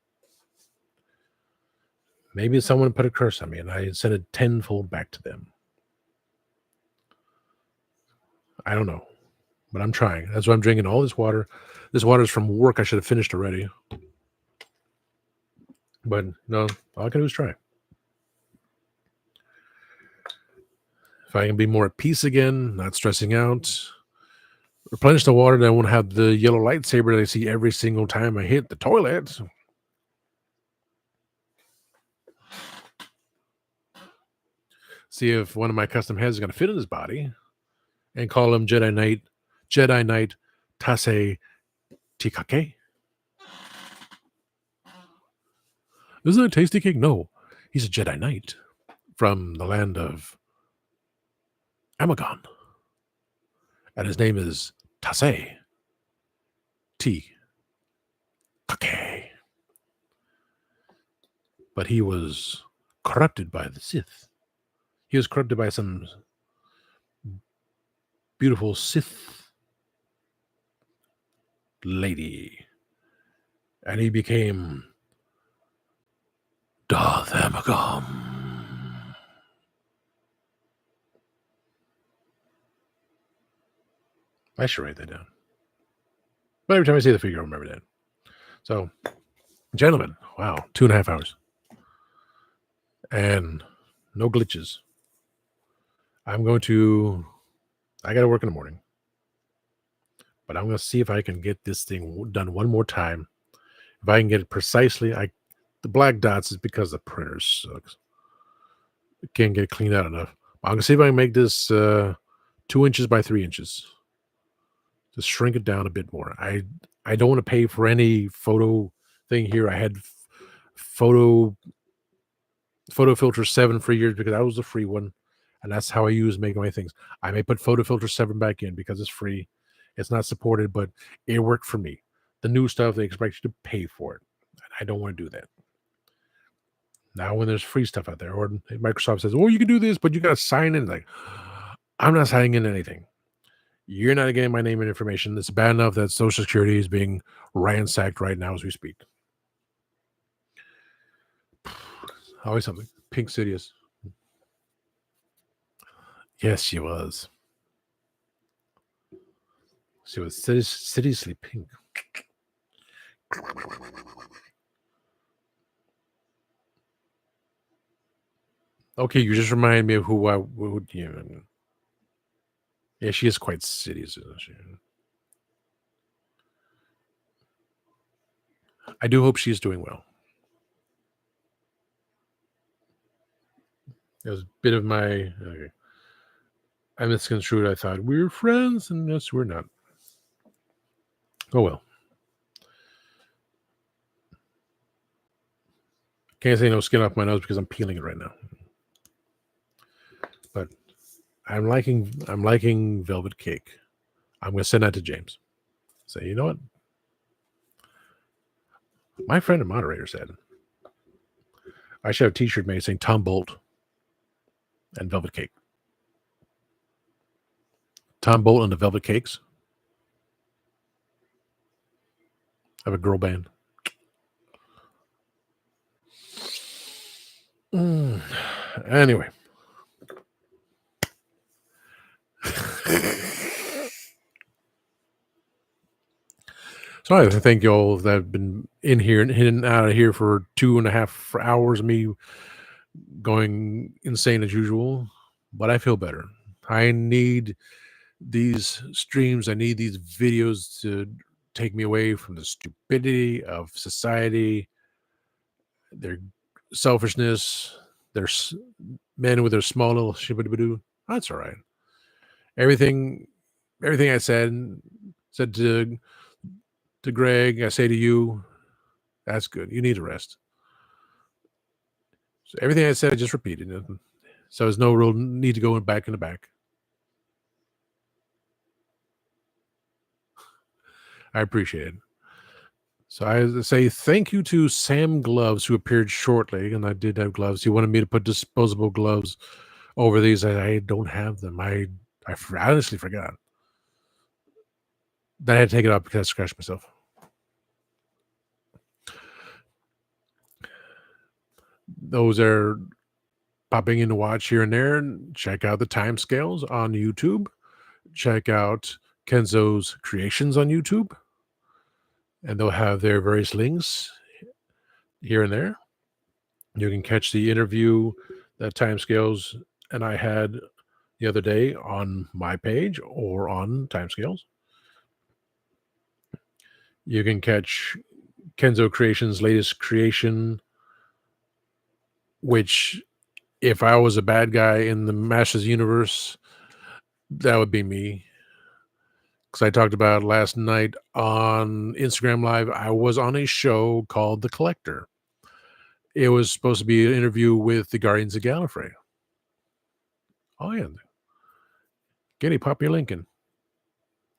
Maybe someone put a curse on me and I sent it tenfold back to them. I don't know, but I'm trying. That's why I'm drinking all this water. This water is from work. I should have finished already. But no, all I can do is try. If I can be more at peace again, not stressing out, replenish the water, then I won't have the yellow lightsaber that I see every single time I hit the toilet. See if one of my custom heads is going to fit in his body, and call him Jedi Knight Tase Tikake. Isn't it a tasty cake? No, he's a Jedi Knight from the land of Amagon. And his name is Tase Tikake. But he was corrupted by the Sith. He was corrupted by some beautiful Sith lady. And he became Darth Amagon. I should write that down. But every time I see the figure, I remember that. So, gentlemen, wow, 2.5 hours. And no glitches. I got to work in the morning. But I'm going to see if I can get this thing done one more time. If I can get it precisely, the black dots is because the printer sucks. I can't get it cleaned out enough. I'm going to see if I can make this 2 inches by 3 inches. Just shrink it down a bit more. I don't want to pay for any photo thing here. I had photo filter 7 for years because that was the free one, and that's how I making my things. I may put photo filter 7 back in because it's free. It's not supported, but it worked for me. The new stuff, they expect you to pay for it, and I don't want to do that. Now, when there's free stuff out there, or Microsoft says, "Oh, you can do this, but you got to sign in," like, I'm not signing in anything. You're not getting my name and information. It's bad enough that Social Security is being ransacked right now as we speak. Always something. Pink Sidious. Yes, she was. She was seriously pink. Okay, you just remind me of who I would. Yeah, she is quite serious, isn't she? I do hope she's doing well. It was a bit of my. Okay. I misconstrued. I thought we were friends, and yes, we're not. Oh well. Can't say no skin off my nose because I'm peeling it right now. But I'm liking Velvet Cake. I'm going to send that to James. Say, you know what? My friend and moderator said I should have a t-shirt made saying Tom Bolt and Velvet Cake. Tom Bolton and the Velvet Cakes. I have a girl band. Anyway. So I thank you all that have been in here and in and out of here for 2.5 hours of me going insane as usual. But I feel better. I need these streams. I need these videos to take me away from the stupidity of society, their selfishness, their men with their small little shibbity-bidoo. That's all right. Everything I said to Greg, I say to you, that's good. You need a rest. So everything I said, I just repeated. So there's no real need to go back in the back. I appreciate it. So I say thank you to Sam Gloves, who appeared shortly, and I did have gloves. He wanted me to put disposable gloves over these. I don't have them. I honestly forgot. Then I had to take it off because I scratched myself. Those are popping in to watch here and there. Check out the time scales on YouTube. Check out Kenzo's Creations on YouTube. And they'll have their various links here and there. You can catch the interview that Timescales and I had the other day on my page or on Timescales. You can catch Kenzo Creations' latest creation, which, if I was a bad guy in the Masters universe, that would be me. Because I talked about last night on Instagram Live, I was on a show called The Collector. It was supposed to be an interview with the Guardians of Gallifrey. Oh, yeah. Getty, pop your link in.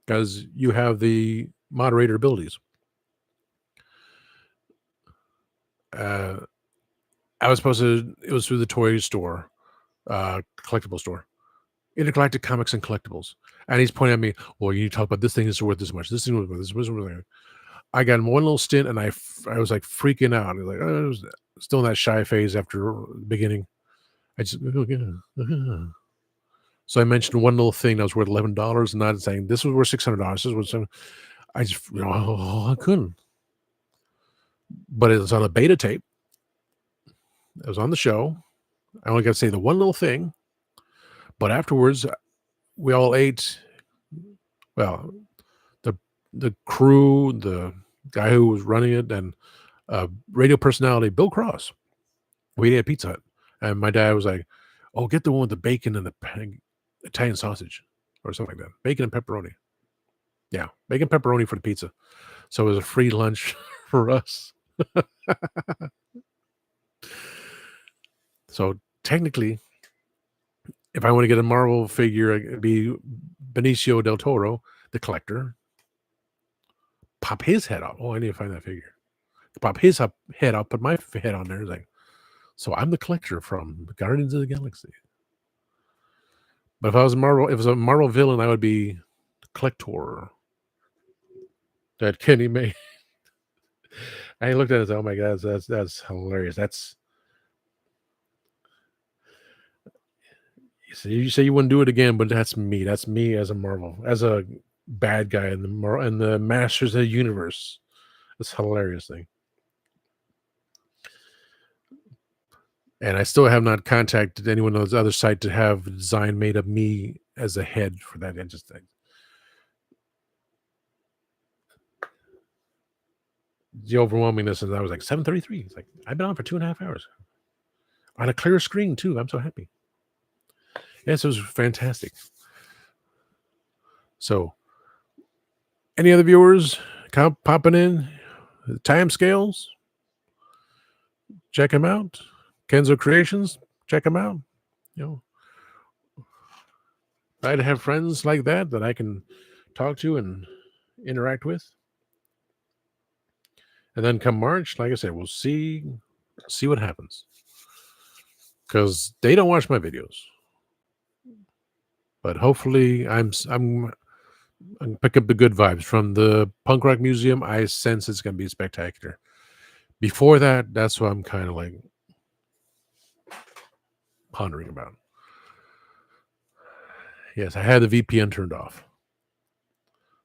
Because you have the moderator abilities. I was supposed to, it was through the toy store, collectible store. Intergalactic Comics and Collectibles. And he's pointing at me, well, you need to talk about this thing is worth this much. This thing is worth this much. I got him one little stint and I was like freaking out. I was like, I was still in that shy phase after the beginning. I just, so I mentioned one little thing that was worth $11 and not saying this was worth $600. This was I just, I couldn't. But it was on a beta tape. It was on the show. I only got to say the one little thing. But afterwards, we all ate. Well, the crew, the guy who was running it, and radio personality Bill Cross. We ate at Pizza Hut, and my dad was like, "Oh, get the one with the bacon and the Italian sausage, or something like that. Bacon and pepperoni. Yeah, bacon pepperoni for the pizza." So it was a free lunch for us. So technically, if I want to get a Marvel figure, it'd be Benicio del Toro, the Collector. Pop his head off. Oh, I need to find that figure. Pop his head off, put my head on there. It's like, so I'm the Collector from Guardians of the Galaxy. But if I was a Marvel villain, I would be the Collector. That Kenny made. I looked at it and said, oh my God, that's hilarious. That's, you say you wouldn't do it again, but that's me. That's me as a Marvel, as a bad guy in the Masters of the Universe. This hilarious thing. And I still have not contacted anyone on the other side to have a design made of me as a head for that interesting. The overwhelmingness, and I was like 7:33. It's like I've been on for 2.5 hours on a clear screen too. I'm so happy. Yes, it was fantastic. So, any other viewers popping in? Time scales, check them out. Kenzo Creations, check them out. You know, I'd have friends like that I can talk to and interact with. And then come March, like I said, we'll see what happens. Because they don't watch my videos. But hopefully, I'm pick up the good vibes from the punk rock museum. I sense it's going to be spectacular. Before that, that's what I'm kind of like pondering about. Yes, I had the VPN turned off.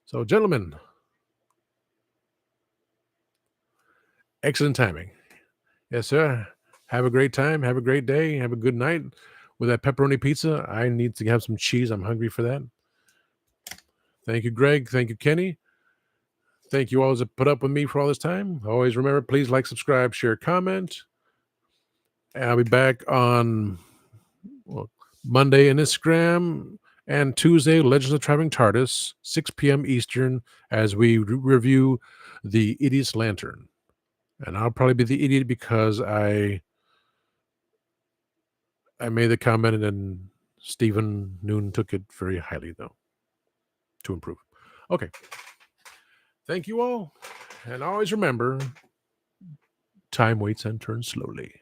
So, gentlemen, excellent timing. Yes, sir. Have a great time. Have a great day. Have a good night with that pepperoni pizza. I need to have some cheese. I'm hungry for that. Thank you, Greg. Thank you, Kenny. Thank you all that put up with me for all this time. Always remember, please like, subscribe, share, comment. And I'll be back on Monday in Instagram and Tuesday, Legends of Traveling TARDIS, 6 p.m. Eastern, as we review the Idiot's Lantern. And I'll probably be the idiot because I made the comment and then Stephen Noon took it very highly, though, to improve. Okay. Thank you all. And always remember, time waits and turns slowly.